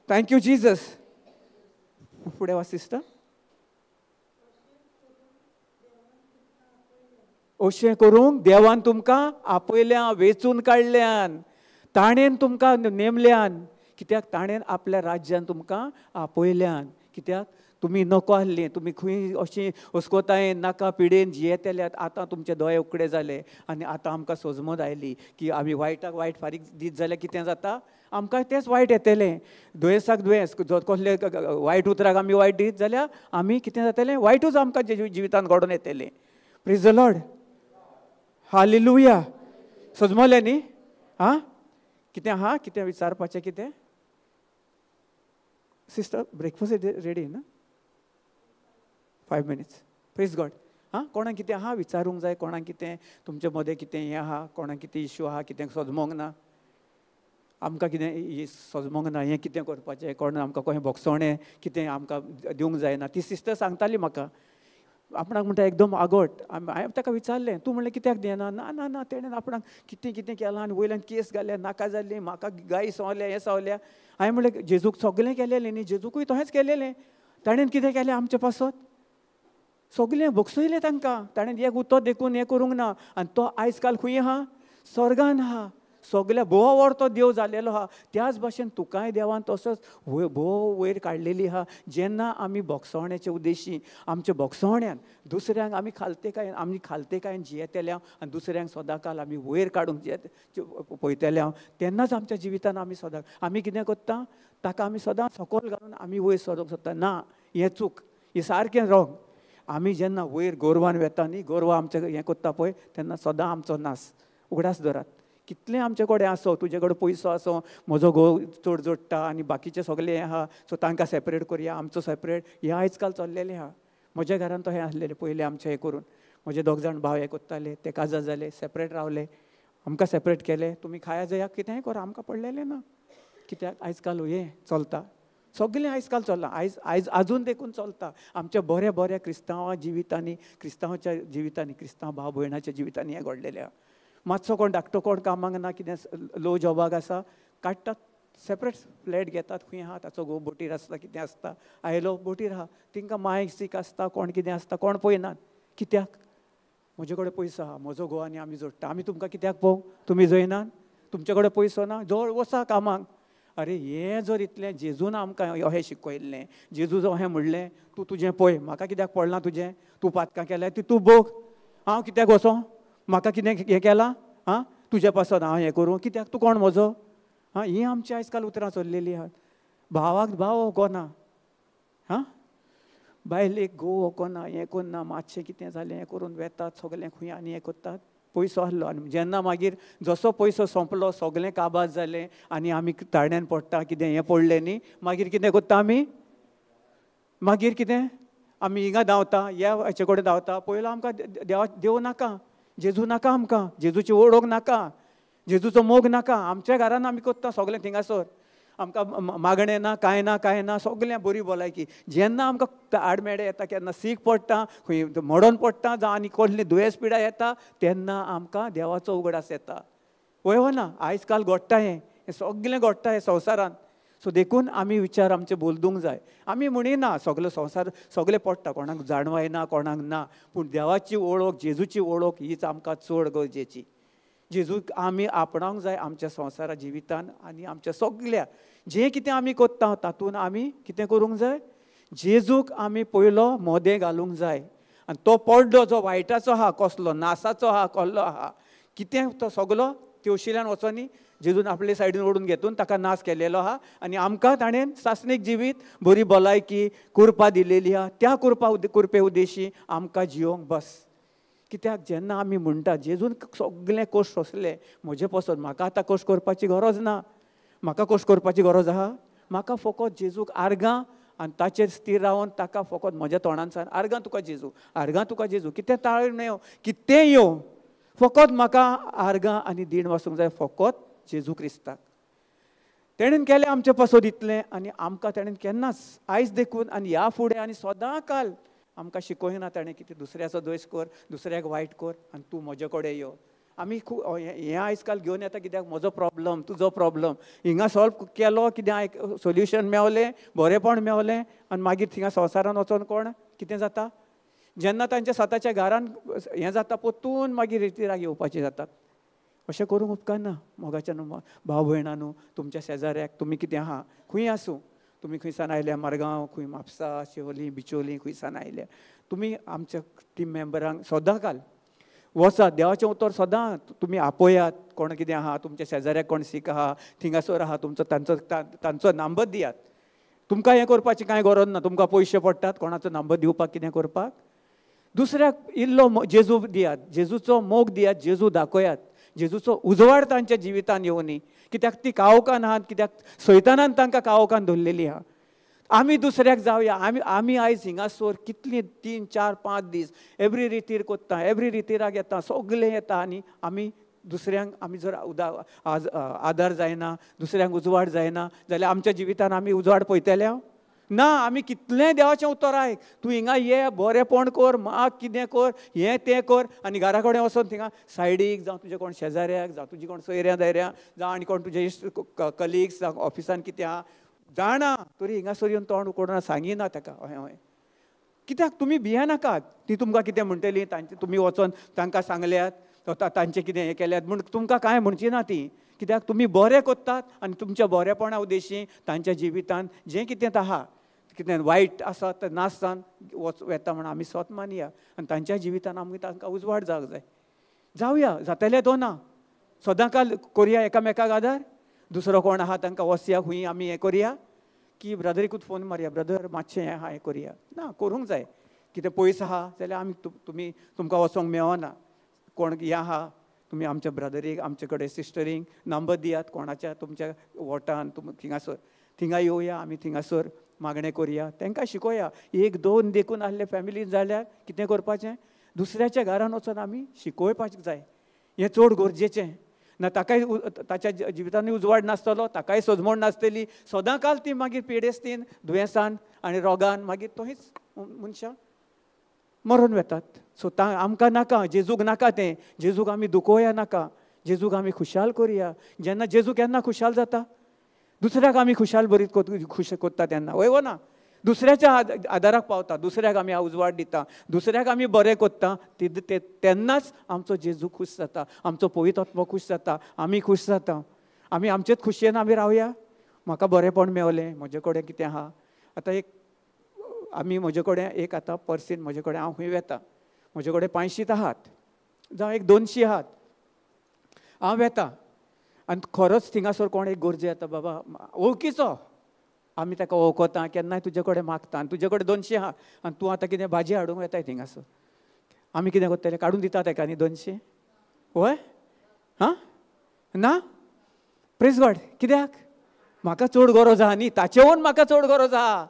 thank you Jesus. फुडें वा सिस्टर. अशें करूंक देवान तुमकां आपयल्या, वेचून काडल्यान, ताणेन तुमकां नेमल्यान, कित्याक ताणेन आपल्या राज्यान तुमकां आपयल्यान. कित्याक तुमी नको आसलीं, तुमी खंय अशीं हुस्कोतायेन नाका पिडेन जियेतेल्यात, आतां तुमचे दोळे उकडे जाले आनी आतां आमकां सोजमत आयली की आमी वायटाक वायट फारीक दीत जाल्यार कितें जाता, आमकां तेंच वायट येतलें. दुयेंसाक दुयेंस, कसले वायट उतराक आमी वायट दीत जाल्यार आमी कितें जातलें, वायटूच आमकां जिवितान घडोवन येतलें. Praise the Lord, hallelujah. सोजमलें न्ही? आं कितें आहा, कितें विचारपाचें कितें? सिस्टर ब्रेकफास्ट रेडी ना? 5 minutes. Praise God. हां, कोणाक कितें आहा विचारूंक जाय, कोणाक कितें तुमचे मदें कितें हें आहा, कोणाक कितें इश्यू आहा, कितें सोजमोंक ना, आमकां कितें सोजमोंक ना, हें कितें करपाचें, कोण आमकां खंय भोगसोणें कितें आमकां दिवंक जायना. ती सिस्टर सांगताली म्हाका, आपणाक म्हणटा एकदम आगोट. हांवें ताका विचारलें, तूं म्हणलें कित्याक दिना? ना ना ना, तेणें आपणाक कितें कितें केलां आनी वयल्यान केस घाल्या, नाका जाल्ली, म्हाका गाय सवल्या, हें सवल्या. हांवें म्हणलें जेजूक सगळें केलेलें न्ही, जेजूकूय तशेंच केलेलें. ताणें कितें केलें आमचे पासत? सगळें भोगसयलें तांकां. ताणें एक उतर देखून हें करूंक ना. आनी तो आयज काल खंय आहा? स्वर्गान आहा. सगळ्या भोव व्हड देव जाल्लेलो आहा. त्याच भाशेन तुकाय देवान तसोच भोव वयर काडलेली आहा. जेन्ना आमी भोगसवण्याचे उद्देशी आमच्या भोगसवण्यान दुसऱ्यांक आमी खालतेकायेन जियेतल्या आनी दुसऱ्यांक सदां काल आमी वयर काडूंक पळयतल्या, तेन्नाच आमच्या जिवितान आमी कितें करता, ताका आमी सदां सकयल घालून आमी वयर सरोंक सोदता. ना, हें चूक, हें सारकें रॉंग. आमी जेन्ना वयर गोरवान वेता न्ही, गोरवां आमचें हें करता पळय, तेन्ना सदां आमचो नास. उगडास धरात. कितलें आमचे कडेन आसो, तुजे कडेन पयसो आसो, म्हजो घोव चड जोडटा आनी बाकीचें सगळें हें आहा, सो तांकां सेपरेट करुया, आमचो सेपरेट, हें आयज काल चल्लेलें आहा. म्हज्या घरान तशें आसलेलें पयलीं आमचें हें करून. म्हजे 2 जाण भाव हें करताले, ते काजार जाले, सेपरेट रावले, आमकां सेपरेट केलें. तुमी खाया जाया कितेंय करा, आमकां पडलेलें ना. कित्याक आयज काल हें चलता, सगळें आयज काल चल्लां, आयज आजून देखून चलता. आमच्या बऱ्या बऱ्या क्रिस्तांवां जिवितांनी, क्रिस्तांवाच्या जिवितांनी, क्रिस्तांव भाव भयणाच्या जिवितांनी हें घडलेलें आहा. मातसो कोण धाकटो कोण कामाक ना, कितें लो जॉबाक आसा, काडटात, सेपरेट फ्लॅट घेतात, खंय आहा ताचो घोव बोटीर आसता, कितें आसता, आयलो बोटीर आहा. तांकां माय सीक आसता, कोण कितें आसता, कोण पळयनात. कित्याक? म्हजे कडेन पयसो आहा, म्हजो घोव आनी आमी जोडटा. आमी तुमकां कित्याक पळोवं? तुमी जयनात? तुमचे कडेन पयसो ना, जवळ वचा कामाक. अरे हें जर इतलें जेजून आमकां अहें शिकयल्लें, जेजू अहें म्हणलें, तूं तुजें पळय, म्हाका कित्याक पडलां तुजें? तूं पातकां केल्यार ती तूं भोग, हांव कित्याक वचों? म्हाका कितें हें केलां? हां, तुज्या पासत हांव हें करूं? कित्याक? तूं कोण म्हजो? हां, ही आमची आयज काल उतरां चल्लेलीं आहात. भावाक भाव ओकोना, हां, बायलेक घोव ओकोना, हें करना, मातशें कितें जालें हें करून वेतात, सगळें खंय आनी हें करतात. पयसो आसलो आनी जेन्ना मागीर जसो पयसो सोंपलो, सगळें काबार जालें आनी आमी ताळण्यान पडटा, कितें हें पडलें न्ही, मागीर कितें करता आमी? मागीर कितें? आमी हिंगा धांवता, ह्या हाचे कडेन धांवता. पयलो आमकां देव नाका, जेजू नाका, आमकां जेजूची ओळख नाका, जेजूचो मोग नाका. आमच्या घरान आमी करता सगळें थिंगासर. आमकां मागणें ना, कांय ना, कांय ना, सगळें बरी भलायकी. जेन्ना आमकां आडमेडे येता, केन्ना सीक पडटा, खंय मडोन पडटा, जावं आनी कसली दुयेंस पिडा येता, तेन्ना आमकां देवाचो उगडास येता. वय ना, आयज काल घडटा हें सगळें घडटा हें संवसारांत. सो देखून आमी विचार आमचे बोलदूंक जाय. आमी म्हणिना सगळो संवसार सगळें पडटा, कोणाक जाणवाय ना, कोणाक ना, पूण देवाची वळख, जेजूची वळख हीच आमकां चड गरजेची. जेजूक आमी आपणावंक जाय आमच्या संवसारा जिवितान, आनी आमच्या सगळ्या जें कितें आमी कोत्ता तातूंत आमी कितें करूंक जाय, जेजूक आमी पयलो मोदें घालूंक जाय. आनी तो पड्डो जो वायटाचो आहा, कसलो नासाचो आहा, कसलो आहा, कितें तो सगलो तेवशिल्यान वचोनी जेजून आपले सायडीन ओडून घेतून ताका नाश केलेलो आहा. आनी आमकां ताणें सासणीक जिवीत, बरी भलायकी, कृपा दिलेली आहा. त्या कृपे उद्देशी आमकां जियोंक बस. कित्याक जेन्ना आमी म्हणटा जेजून सगळें कश्ट सोंसले म्हजे पसून, म्हाका आतां कश्ट करपाची गरज ना. म्हाका कश्ट करपाची गरज आहा? म्हाका फकत जेजूक आर्गां आनी ताचेर स्थिर रावन ताका फकत म्हज्या तोंडान सांग, आर्गां तुका जेजू, आर्गां तुका जेजू. कितें ताळून येवं, कितें येवं, फकत म्हाका आर्गां आनी दीण वसूंक जाय फकत जेजू क्रिस्ताक. तेणेन केलें आमचे पासून इतलें, आनी आमकां तेणेन केन्नाच आयज देखून आनी ह्या फुडें आनी सदां काल आमकां शिकयना ताणें कितें दुसऱ्याचो द्वेश कर, दुसऱ्याक वायट कर आनी तूं म्हजे कडेन यो. आमी हें आयज काल घेवन येता, कित्याक म्हजो प्रॉब्लम, तुजो प्रॉब्लम हिंगा सॉल्व केलो, कित्याक सोल्युशन मेवलें, बरेंपण मेवलें, आनी मागीर थिंगा संवसारान वचोन कोण कितें जाता, जेन्ना तांच्या स्वताच्या घरान हें जाता पोत्तून मागीर रितीराक येवपाचें जातात. अशें करूंक उपकारना. मोगाच्या भाव भयणांनो, तुमच्या शेजाऱ्याक तुमी कितें आहा, खंय आसूं, तुमी खंयसान आयल्या, मरगांव, खंय म्हापसा, शेवली, बिचोली, खंयसान आयल्या, तुमी आमच्या टीम मेंबरांक सदां काल वचात, देवाचें उतर सदां तुमी आपयात. कोण कितें आहा, तुमच्या शेजाऱ्याक कोण सीक आहा, थिंगासर आहा, तुमचो तांचो नंबर दियात. तुमकां हें करपाची कांय गरज ना, तुमकां पयशे पडटात कोणाचो नंबर दिवपाक, कितें करपाक. दुसऱ्याक इल्लो जेजू दियात, जेजूचो मोग दियात, जेजू दाखयात, जेजूचो उजवाड तांच्या जिवितान येवनी. कित्याक ती कावकान आहात, कित्याक सैतानान तांकां कावकान धरलेली आहा. आमी दुसऱ्याक जावया. आमी आयज हिंगासर कितलीं 3, 4, 5 दीस एवरी रितीर कोत्ता, एवरी रितीराक येता, सगळें येता, आनी आमी दुसऱ्यांक आमी जर आदार जायना, दुसऱ्यांक उजवाड जायना जाल्यार आमच्या जिवितान आमी उजवाड पळयतले ना. आमी कितलें देवाचें उतर आयक, तूं हिंगा ये, बरेंपण कर, माग कितें कर, हें तें कर, आनी घरा कडेन वचोन थिंगा सायडीक जावं तुजे कोण शेजाऱ्याक, जावं तुजी कोण सोयऱ्या दायऱ्या, जावं आनी कोण तुजे कलिग्स, जावं ऑफिसान कितें आहा जाणा, तरी हिंगासर येवन तोंड उकडून सांगिना ताका. हय हय, कित्याक तुमी भियेनाका. ती तुमकां कितें म्हणटली, तुमी वचोन तांकां सांगल्यात, तांचें कितें हें केल्यात म्हूण तुमकां कांय म्हणची ना ती. कित्याक तुमी बरें कोत्तात, आनी तुमच्या बरेपणा उद्देशी तांच्या जिवितान जें कितें आहा, कितें वायट आसा तें नासतान येता म्हण आमी स्वत मानया, आनी तांच्या जिवितान आमी तांकां उजवाड जावंक जाय. जावया, जातलें दोना सदां काल करया एकामेकाक आदार. दुसरो कोण आहा तांकां वसया, खंय आमी हें करया की ब्रदरीकूच फोन मारया, ब्रदर मातशें हें आहा हें करया. ना, करूंक जाय. कितें पयस आहा जाल्यार आमी तुमकां वचोंक मेवना. कोण हें आहा, तुमी आमच्या ब्रदरीक, आमचे कडेन सिस्टरींक नंबर दियात, कोणाच्या तुमच्या वोटान थिंगासर थिंगा येवया, आमी थिंगासर मागणें करया, तांकां शिकोया. 1-2 देखून आहले फॅमिलीन जाल्यार कितें करपाचें, दुसऱ्याच्या घरान वचोन आमी शिकोवपाचें जाय. हें चड गरजेचें ना. ताकाय ताच्या जिवितांनी उजवाड नासतलो, ताकाय सजमण नासतली. सदां काल ती मागीर पिडेस्तीन, दुयेंसान आनी रोगान मागीर थंयच मनशां मरून वेतात. सो आमकां नाका, जेजूक नाका तें. जेजूक आमी दुखोवया नाका, जेजूक आमी खुशाल करया. जेन्ना जेजू केन्ना खुशाल जाता, दुसऱ्याक आमी खुशाल बरी खुश कोत्ता तेन्ना. वय ना, दुसऱ्याच्या आदाराक पावता, दुसऱ्याक आमी उजवाड दिता, दुसऱ्याक आमी बरें कोत्ता, तेन्नाच आमचो जेजू खूश जाता, आमचो पवित्र आत्मो खूश जाता, आमी खूश जाता. आमी आमचेच खुशयेन आमी रावया. म्हाका बरेंपण मेवलें, म्हजे कडेन कितें आहा. आतां म्हजे कडेन आतां पर्सीन म्हजे कडेन हांव खंय वेता, म्हजे कडेन 500 आहात जावं 200 आहात, हांव वेता आनी खरोच थिंगासर कोण एक गरजे येता, बाबा वळखीचो, आमी ताका वळखता, केन्नाय तुजे कडेन मागता, आनी तुजे कडेन 200 आहा आनी तूं आतां कितें भाजी हाडूंक येताय थिंगासर, आमी कितें करतले, काडून दिता ताका न्ही 200. वय हां ना, प्रेज गॉड. कित्याक म्हाका चड गरज आहा न्ही, ताचेवन म्हाका चड गरज आहा.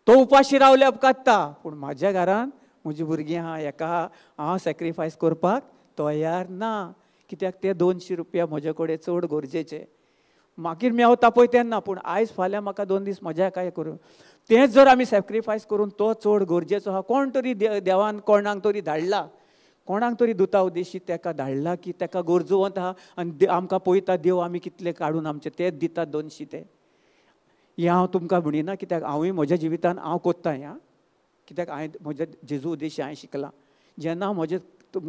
तो उपाशी रावल्या उपकारता, पूण म्हाज्या घरान म्हजीं भुरगीं आहा, हेका हांव सॅक्रिफायस करपाक तयार ना. कित्याक ते 200 रुपया म्हजे कडेन चड गरजेचे. मागीर मेवता पळय तेन्ना, पूण आयज फाल्यां म्हाका 2 दीस मजा काय करूं. तेंच जर आमी सॅक्रिफायस करून तो चड गरजेचो आहा. कोण तरी देवान कोणाक तरी धाडला, कोणाक तरी दुता उद्देशी ताका धाडला की ताका गरजवंत आहा आनी आमकां पळयता देव आमी कितले काडून आमचे तेच दितात 200 ते. हें हांव तुमकां म्हणिना, कित्याक हांवूय म्हज्या जिवितान हांव कोत्तां हें. कित्याक हांवें म्हज्या जेजू उद्देशी हांवें शिकलां. जेन्ना म्हजे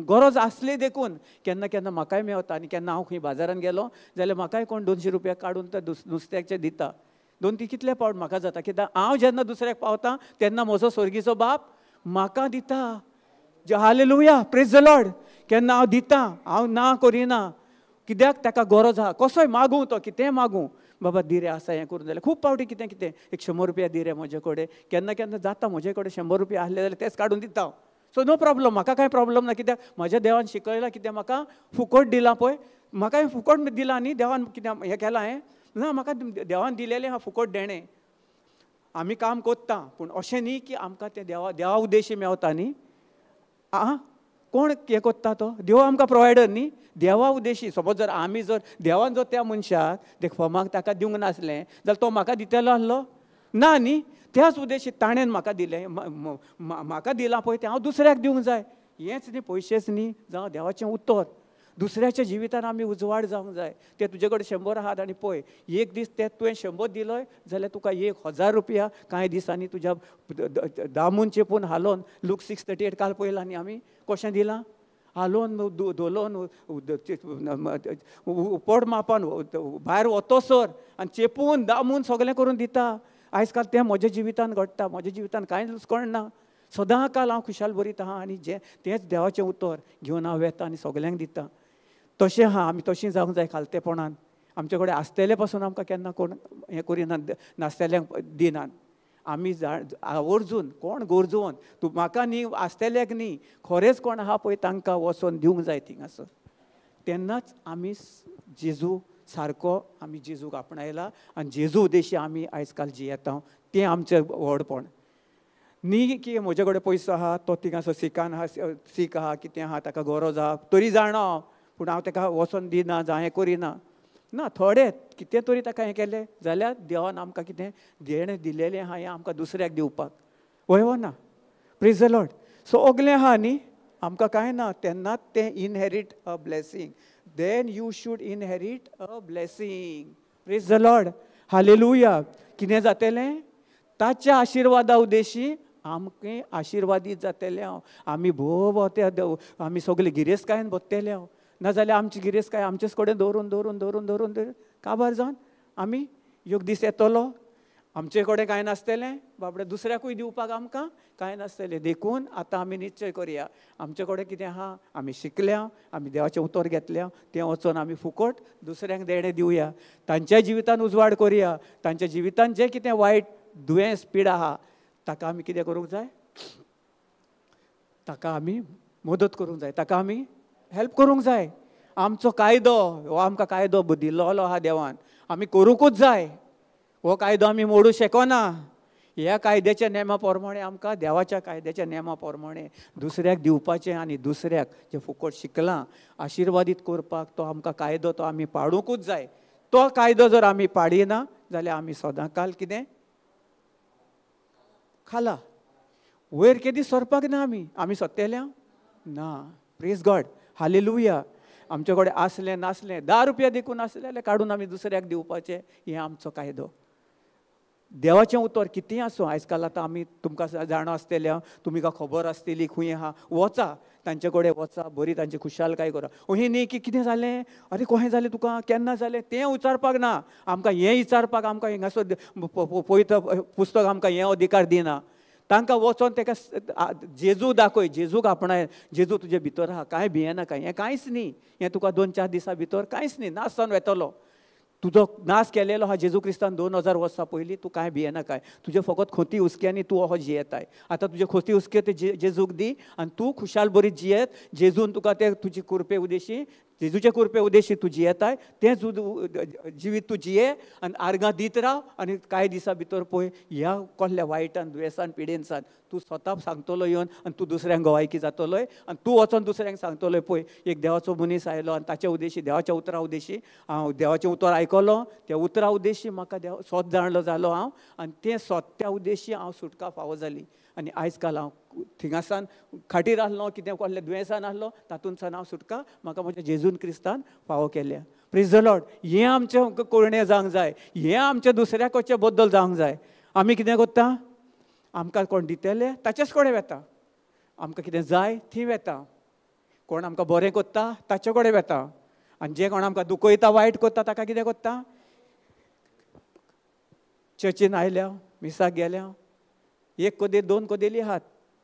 गरज आसली देखून केन्ना केन्ना म्हाकाय मेवता, आनी केन्ना हांव खंय बाजारान गेलो जाल्यार म्हाकाय कोण 200 रुपया काडून ते नुस्त्याचे दिता. 2-3 कितले पावट म्हाका जाता, कित्याक हांव जेन्ना दुसऱ्याक पावता तेन्ना म्हजो स्वर्गीचो बाप म्हाका दिता. Hallelujah, praise the Lord. केन्ना हांव दिता, हांव ना करिना, कित्याक ताका गरज आहा. कसोय मागूं, तो कितेंय मागूं, बाबा दिरे आसा हें करून जाल्यार खूब पावटी कितें कितें 100 रुपया दिरे म्हजे कडेन. केन्ना केन्ना जाता म्हजे कडेन 100 रुपया आसले जाल्यार तेच काडून दिता. सो नो प्रॉब्लम, म्हाका कांय प्रॉब्लम ना. कित्याक म्हज्या देवान शिकयलां, कित्याक म्हाका फुकट दिलां पळय, म्हाकाय फुकट दिलां न्ही देवान. कित्याक हें केलां हें ना, म्हाका देवान दिलेलें हा फुकट देणें. आमी काम कोत्ता, पूण अशें न्ही की आमकां तें देवा उद्देशी मेवता न्ही. कोण हें कोत्ता तो देव आमकां प्रोवायडर न्ही. देवा उद्देशी सपोज जर आमी जर देवान जर त्या मनशाक ते फमाक ताका दिवंक नासलें जाल्यार तो म्हाका दितलो आसलो ना न्ही. त्याच उद्देशी ताणें म्हाका दिलें, म्हाका दिलां पळय तें हांव दुसऱ्याक दिवंक जाय. हेंच न्ही, पयशेच न्ही, जावं देवाचें उतर. दुसऱ्याच्या जिवितान आमी उजवाड जावंक जाय. ते तुजे कडेन 100 आहात आनी पळय एक दीस ते तुवें 100 दिलोय जाल्यार तुका 1000 रुपया कांय दिसांनी तुज्या दामून चेपून हालोवन. लूक 6:38 काल पळयलां न्ही आमी, कशें दिलां, हालोवन दोलोवन पड मापान भायर वतसर आनी चेपून दामून सगळें करून दिता. आयज काल तें म्हज्या जिवितान घडटा. म्हज्या जिवितान कांय कळना. सदां काल हांव खुशाल भरीत आहा आनी तेंच देवाचें उतर घेवन हांव येता आनी सगल्यांक दिता. तशें आहा, आमी तशीं जावंक जाय खालतेपणान. आमचे कडेन आसतले पासून आमकां केन्ना कोण हें करिनात, नासतल्यांक दिनात. आमी आवर्जून कोण गरजवंत, तूं म्हाका न्ही, आसतल्याक न्ही, खरेंच कोण आहा पळय तांकां वचोन दिवंक जाय थिंगासर. तेन्नाच आमी जेजू सारको आमी जेजूक आपणायला आनी जेजू उद्देशी आमी आयज काल जियेता. तें आमचें व्हडपण न्ही की म्हजे कडेन पयसो आहा, तो थिंगासर सिकान आहा, सीक आहा, कितें आहा, ताका गरज आहा तरी जाणा, पूण हांव ताका वचोन दिना जावं हें करिना ना. थोडे कितें तरी ताका हें केलें जाल्यार देवान आमकां कितें देणें दिलेलें आहा हें आमकां दुसऱ्याक दिवपाक. वय ना, प्रेज द लॉर्ड. सो ओगलें आहा न्ही, आमकां कांय ना, तेन्नाच तें inherit a blessing. Then you should inherit a blessing. Praise the Lord, hallelujah. कितें जातलें, ताच्या आशिर्वादा उद्देशी आमकां आशिर्वादीत जातले हांव. आमी भोव ते आमी सगळे गिरेस्तकायेन बसतले हांव. नाजाल्यार आमची गिरेस्तकाय आमचेच कडेन दवरून दवरून दवरून दवरून काबार जावन आमी योग दीस येतलो आमचे कडेन कांय नासतलें, बाबडे दुसऱ्याकूय दिवपाक आमकां कांय नासतलें. देखून आतां आमी निश्चय करया, आमचे कडेन कितें आहा, आमी शिकल्या, आमी देवाचें उतर घेतल्या, तें वचोन आमी फुकट दुसऱ्यांक देणें दिवया. तांच्या जिवितान उजवाड करया. तांच्या जिवितान जें कितें वायट दुयेंस पीड आहा ताका आमी कितें करूंक जाय, ताका आमी मदत करूंक जाय, ताका आमी हेल्प करूंक जाय. आमचो कायदो हो आमकां कायदो दिल्लो आहा देवान, आमी करूंकूच जाय. हो कायदो आमी मोडूं शकना. ह्या कायद्याच्या नेमा प्रमाणे आमकां देवाच्या कायद्याच्या नेमा प्रमाणे दुसऱ्याक दिवपाचें आनी दुसऱ्याक जें फुकट शिकलां आशिर्वादीत करपाक तो आमकां कायदो तो आमी पाडूंकूच जाय. तो कायदो जर आमी पाडिना जाल्यार आमी सदांकाल कितें खाला, वयर केदी सरपाक ना. आमी सत्तेल्या ना. Praise God, hallelujah. आमचे कडेन आसलें नासलें 10 रुपया देखून आसलें जाल्यार काडून आमी दुसऱ्याक दिवपाचें, हें आमचो कायदो. देवाचें उतर कितेंय आसूं. आयज काल आतां आमी तुमकां जाणो आसतल्या, तुमकां खबर आसतली खंय आहा, वचा तांचे कडेन वचा, बरी तांची खुशालकाय करा. अशें न्ही की कितें जालें, अरे कशें जालें तुका, केन्ना जालें तें विचारपाक ना. आमकां हें विचारपाक आमकां हिंगासर पवित्र पुस्तक आमकां हें अधिकार दिना. तांकां वचोन ताका जेजू दाखय, जेजूक आपणाय, जेजू तुजे भितर आहा, कांय भियेनाका. हें कांयच न्ही, हें तुका 2-4 दिसां भितर कांयच न्ही, नाश जावन वेतलो. तुजो नाश केलेलो आहा जेजू क्रिस्तान 2000 वर्सां पयलीं. तूं कांय भियेनाकाय. तुजे फकत खोती हुस्क्यांनी तूं हो जियेताय. आतां तुजे खोती हुस्के ते जेजूक दी आनी तूं खुशाल बरी जियेत. जेजून तुका ते तुजी कृपे उद्देशी जेजूचे कृपे उद्देशी तू जियेताय तेच जिवीत तू जिये आनी आर्गां दीत राव. आनी कांय दिसा भितर पळय ह्या कसल्या वायटान दुयेंसान पिडेनसान तूं स्वता सांगतलो येवन आनी तूं दुसऱ्यांक गोवायकी जातलोय आनी तूं वचोन दुसऱ्यांक सांगतलोय पळय एक देवाचो मनीस आयलो आनी ताच्या उद्देशी देवाच्या उतरा उद्देशी हांव देवाचें उतर आयकलो. त्या उतरा उद्देशी म्हाका देव स्वत जाणलो जालो हांव आनी तें स्वत्या उद्देशी हांव सुटका फावो जाली. आनी आयज काल हांव थिंगासान खाटीर आसलो कितें कसले दुयेंसान आसलो तातूंतसान हांव सुटका म्हाका म्हज्या जेजून क्रिस्तान फावो केल्या. Praise the Lord. हें आमचें कोणें जावंक जाय. हें आमच्या दुसऱ्याक वचे बद्दल जावंक जाय. आमी कितें करता आमकां कोण दितेले ताचेच कडेन वेता. आमकां कितें जाय थंय वेता. कोण आमकां बरें करता ताचे कडेन वेता. आनी जे कोण आमकां दुखयता वायट करता ताका कितें करता. चर्चीन आयल्या मिसाक गेल्या एक कदेल दोन कदेली आहात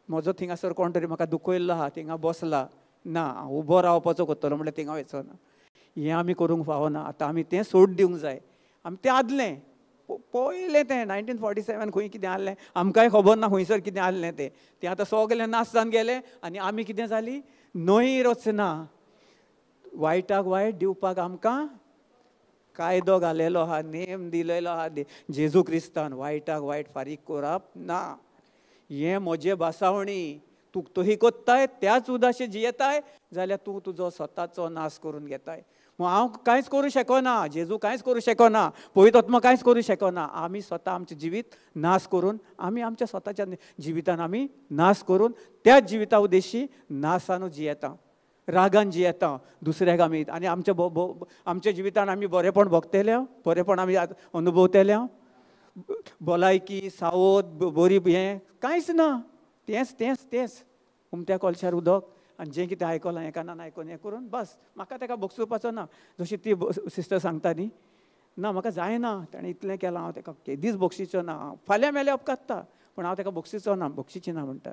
म्हजो थिंगासर कोण तरी म्हाका दुखयल्लो आहा थिंगा बसला ना हांव उबो रावपाचो करतलो म्हणल्यार थिंगा वचना. हें आमी करूंक फावना. आतां आमी तें सोड दिवंक जाय. आमी तें आदलें पयलें तें 1947 खंय कितें आसलें आमकांय खबर ना खंयसर कितें आसलें तें आतां सगलें नाश जावन गेलें आनी आमी कितें जालीं नोय रचना. वायटाक वायट दिवपाक आमकां कायदो घालेलो आहा नेम दिलेलो आहा जेजू क्रिस्तान. वायटाक वायट फारीक करप ना. हें म्हजें भासावणी. तूं तोही कोत्ताय त्याच उदाशे जियेताय जाल्यार तूं तुजो स्वताचो नाश करून घेताय. हांव कांयच करूं शकना. जेजू कांयच करूं शकना. पवित्र आत्मा कांयच करूं शकना. आमी स्वता आमचें जिवीत नाश करून आमी आमच्या स्वताच्या जिवितान आमी नाश करून त्याच जिविता उद्देशी नाशानू जियेता. रागान जियेता दुसऱ्याक आमी आनी आमच्या जिवितान आमी बरेपण भोगतले बरेपण आमी अनुभवतले. भलायकी सावध बरी हें कांयच ना. तेंच तेंच तेंच उमत्या कलशार उदक आनी जें कितें आयकलां हें कानान आयकून हें करून बस म्हाका ताका भोगसुपाचो ना. जशी ती सिस्टर सांगता न्ही ना म्हाका जायना ताणें इतलें केलां हांव ताका केदीच बक्षिचो ना. फाल्यां मेल्यार उपकारता पूण हांव ताका बक्षिचो ना बक्षिची ना म्हणटा.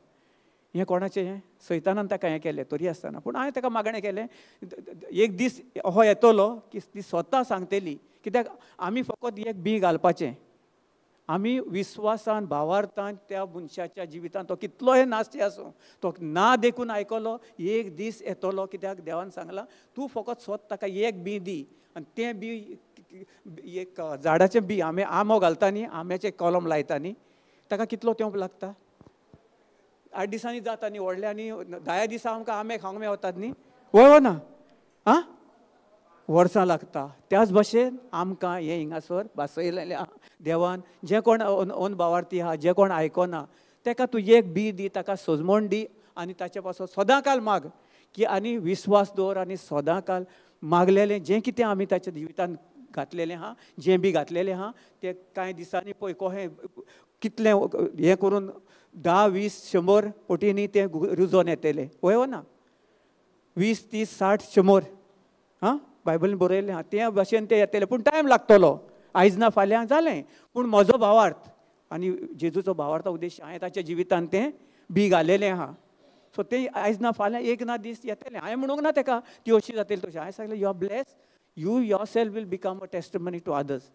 हें कोणाचें हें सैतानान ताका हें केलें तरी आसतना पूण हांवें ताका मागणें केलें एक दीस हो येतलो की ती स्वता सांगतली. कित्याक आमी फकत एक बी घालपाचें. आमी विस्वासान भावार्थान त्या मनशाच्या जिवितान तो कितलोय नास्ती आसूं तो ना देखून आयकलो एक दीस येतलो. कित्याक देवान सांगलां तूं फकत स्वत ताका एक बी दी आनी तें बी एक झाडाचें बी आंबो घालता न्ही आंब्याचें कलम लायता न्ही ताका कितलो तेंप लागता. 8 दिसांनी जाता न्ही व्हडले आनी 10 दिसा आमकां आंबे खावंक मेवतात न्ही वय ना आं वर्सां लागता. त्याच भशेन आमकां हें हिंगासर भासयलेलें आहा देवान. जे कोण भावार्थी आहा जे कोण आयकना ताका तूं एक बी दी ताका सजमण दी आनी ताचे पासून सदां काल माग की आनी विस्वास दवर आनी सदां काल मागलेलें जें कितें आमी ताच्या जिवितान घातलेलें आहा जें बी घातलेलें आहा तें कांय दिसांनी पळय कशें कितलें हें करून 10, 20, 100 पटींनी तें रुजोन येतलें वय ना 20, 30, 60, 100 हां बायबलीन बरयलें आहा त्या भाशेन तें येतलें पूण टायम लागतलो. आयज ना फाल्यां जालें पूण म्हजो भावार्थ आनी जेजूचो भावार्था उद्देश हांवें ताच्या जिवितान तें बी घालेलें आहा. सो तें आयज ना फाल्यां एक ना दीस येतलें. हांवें म्हणूंक ना ताका ती अशी जातली तशी. हांवें सांगलें you are blessed you yourself will become a testimony to others.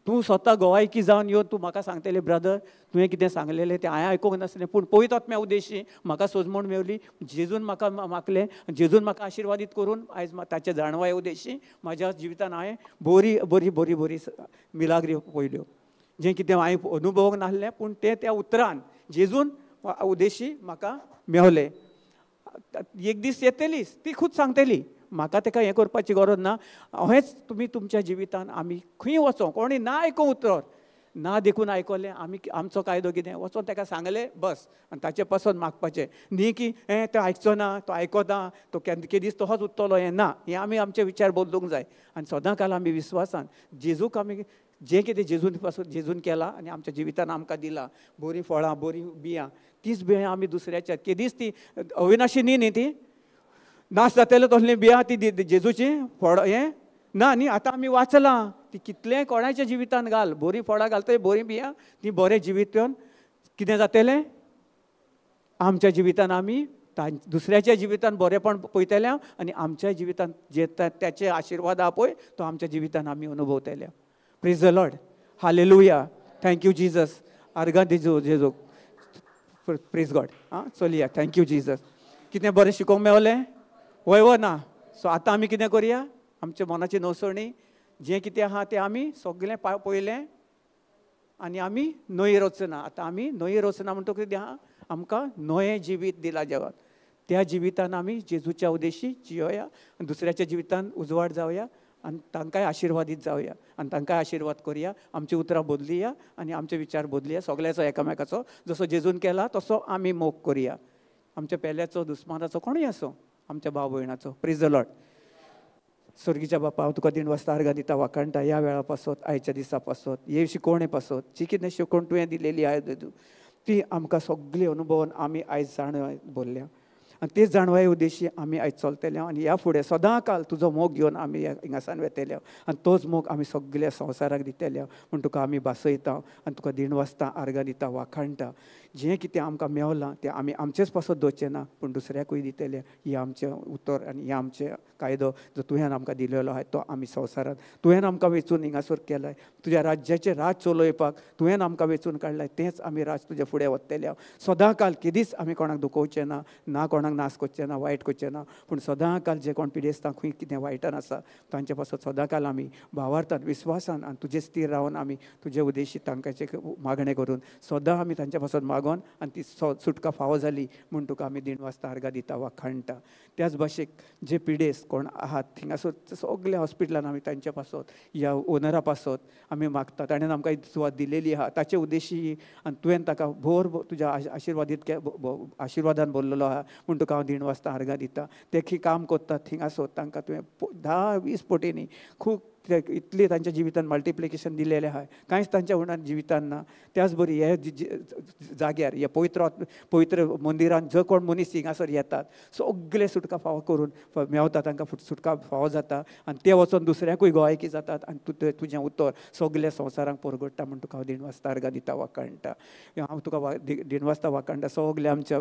तूं स्वता गोवायकी जावन येवन तूं म्हाका सांगतलें ब्रदर तुवें कितें सांगलेलें तें हांवें आयकूंक नासलें पूण पवित्र आत्म्या उद्देशी म्हाका सोजमण मेवली. जेजून म्हाका मागलें जेजून म्हाका आशिर्वादीत करून आयज ताचे जाणवाय उद्देशी म्हाज्या जिवितान हांवें बरी बरी बरी बरी मिलाग्री पयल्यो जें कितें हांवें अनुभवूंक नासलें पूण तें त्या उतरान जेजून उद्देशी म्हाका मेवलें. एक दीस येतलीच ती खूद सांगतली म्हाका ताका हें करपाची गरज ना. हेंच तुमी तुमच्या जिवितान आमी खंय वचों कोणी ना आयकूं उतर ना देखून आयकलें आमी आमचो कायदो कितें वचोन ताका सांगलें बस आनी ताचे पासून मागपाचें न्ही की हें तो आयकचो ना तो आयकता तो केन्ना दीस तोच उत्तलो हें ना. हें आमी आमचे विचार बदलूंक जाय आनी सदां काल आमी विस्वासान जेजूक आमी जें कितें जेजून पासून जेजून केलां आनी आमच्या जिवितान आमकां दिलां बरीं फळां बरीं बियां तीच बियां आमी दुसऱ्याच्या केदीच ती अविनाशी न्ही ती नाश जातलें तसलीं बियां ती जेजूची फळ हें ना न्ही. आतां आमी वाचलां ती कितलें कोणाच्या जिवितान घाल बरीं फळां घालतली बरीं बियां ती बरें जिवीत येवन कितें जातलें आमच्या जिवितान आमी दुसऱ्याच्या जिवितान बरेपण पळयतले आनी आमच्या जिवितान जे त्याचे आशिर्वाद आहा पळय तो आमच्या जिवितान आमी अनुभवतले. Praise the Lord hallelujah thank you Jesus आर्गां जेजू प्रेज गॉड. आं चलया थँक्यू जिजस. कितें बरें शिकोवंक मेवलें वय ना सो आतां आमी कितें करया, आमच्या मनाची नवसणी जें कितें आहा तें आमी सगळें पळयलें आनी आमी नोयेर वचना. आतां आमी नोयेर वचना म्हणटकूच कितें आहा, आमकां नवें जिवीत दिलां जगात. त्या जिवितान आमी जेजूच्या उद्देशी जियोया आनी दुसऱ्याच्या जिवितान उजवाड जावया आनी तांकांय आशिर्वादीत जावया आनी तांकांय आशिर्वाद करया. आमची उतरां बदलुया आनी आमचे विचार बदलुया सगळ्याचो एकामेकाचो. जसो जेजून केला तसो आमी मोग करया. आमच्या पेल्याचो दुस्मानाचो कोणूय आसूं, आमच्या भाव भयणाचो. Praise the Lord. स्वर्गीच्या बापा, हांव तुका दिनवासता आर्गां दिता, वाखाणटा ह्या वेळा पासत, आयच्या दिसा पासत, हे शिकोवणे पासत, जी कितें शिकोवण तुवें दिलेली आय ती आमकां सगळी अनुभवन आमी आयज जाण बोल्ल्या आनी ते जाणवाये उद्देशी आमी आयज चलतले आनी ह्या फुडें सदां काल तुजो मोग घेवन आमी हिंगासान वेतले आनी तोच मोग आमी सगळ्या संवसाराक दितले म्हूण तुका आमी भासयता आनी तुका दिनवासता आर्गां दिता, वाखाणटा. जें कितें आमकां मेवलां तें आमी आमचेच पासत दवरचें ना, पूण दुसऱ्याकूय दितले. ही आमचें उतर आनी हे आमचें कायदो जो तुवें आमकां दिलेलो आहा तो आमी संवसारांत तुवें आमकां वेचून हिंगासर केलाय. तुज्या राज्याचें राज चलोवपाक तुवें आमकां वेचून काडलाय. तेंच आमी राज तुजे फुडें व्हरतले. सदां काल केदीच आमी कोणाक दुखोवचें ना, ना कोणाक नास करचें ना, वायट करचें ना. पूण सदां काल जे कोण पिडेस्तां खंय कितें वायटान आसा तांचे पासत सदां काल आमी भावार्थान, विस्वासान आनी तुजे स्थिर रावन आमी तुजे उद्देशी तांकांचे मागणें करून सदां आमी तांच्या पासत मागोन आनी ती सुटका फावो जाली म्हूण तुका आमी दिनवासता आर्गां दिता, वाखाणटा. त्याच भाशेक जे पिडेस्त कोण आहात थिंगासर सगळ्या हॉस्पिटलान आमी तांच्या पासत, ह्या ओनरा पासत आमी मागता. ताणें आमकां सुवात दिलेली आहा ताचे उद्देशी आनी तुवें ताका भोर तुज्या आशिर्वादीत आशिर्वादान भरलेलो आहा म्हूण तुका हांव दिनवासता आर्गां दिता. ते काम कोत्तात थिंगासर तांकां तुवें 10-20 पटींनी खूब इतली तांच्या जिवितान मल्टिप्लिकेशन दिलेलें आहा. कांयच तांच्या उणान जिवितान ना. त्याच बरी हे जाग्यार हे पवित्र मंदिरान जो कोण मनीस हिंगासर येतात सगळे सुटका फावो करून मेवता, तांकां सुटका फावो जाता आनी ते वचोन दुसऱ्याकूय गोंयकी जातात आनी तुजें उतर सगळ्या संवसाराक परगडटा म्हूण तुका हांव दिनवासता आर्गां दिता, वाखाणटा. हांव तुका दिनवासता वाखाणटा सगळ्या आमच्या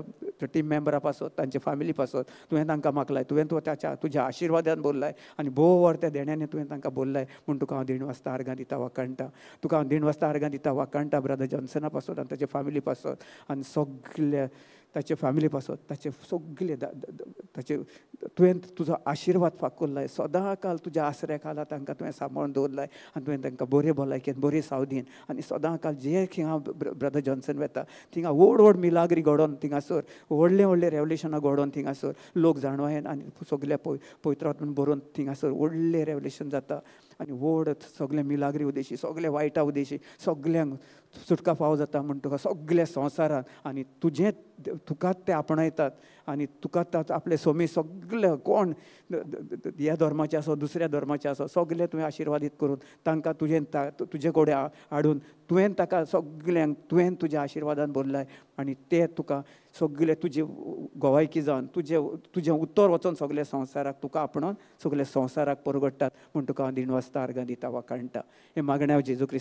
टीम मेंबरां पासत, तांचे फॅमिली पासत तुवें तांकां मागलाय, तुवें तुज्या आशिर्वादान बोल्लाय आनी भोव वर त्या देण्यानी तुवें तांकां बोल्लाय म्हूण तुका हांव दिनवासता आर्गां दिता, वाखाणटा. तुका हांव दिनवासता आर्गां दिता, वाखाणटा ब्रदर जॉन्सना पासत आनी ताचे फॅमिली पासत आनी सगळ्या ताचे फॅमिली पासत ताचे सगळे ताचे तुवें तुजो आशिर्वाद फाकुरलाय. सदां काल तुज्या आसऱ्या खाला तांकां तुवें सांबाळून दवरलाय आनी तुवें तांकां बरे भलायकेन बरी सावधीन आनी सदां काल जे थिंगा ब्रदर जॉन्सन वेता थिंगा व्हड मिलाग्री घडोवन थिंगासर व्हडले रेवल्युशनां घडोवन थिंगासर लोक जाणवायेन आनी सगळ्या पवित्रात्मान बरोवन थिंगासर व्हडलें रेवल्युशन जाता आनी व्हड सगळें मिलाग्री उद्देशी, सगळें वायटा उद्देशी सगळ्यांक सुटका फावो जाता म्हूण तुका सगळ्या संवसारान आनी तुकाच ते आपणायतात आनी तुकाच आपले सोमी सगळे कोण ह्या धर्माचे आसो दुसऱ्या धर्माचे आसो सगळे तुवें आशिर्वादीत करून तांकां तुजे कडेन हाडून तुवें ताका सगळ्यांक तुवें तुज्या आशिर्वादान भरलाय आनी ते तुका सगळे तुजी गोवायकी जावन तुजें उत्तर वचोन सगळ्या संवसाराक तुका आपणावन सगळ्या संवसाराक परगडटात म्हूण तुका हांव दिनवासता आर्गां दिता, वाखाणटा. हे मागण्या जेजू क्रिस्त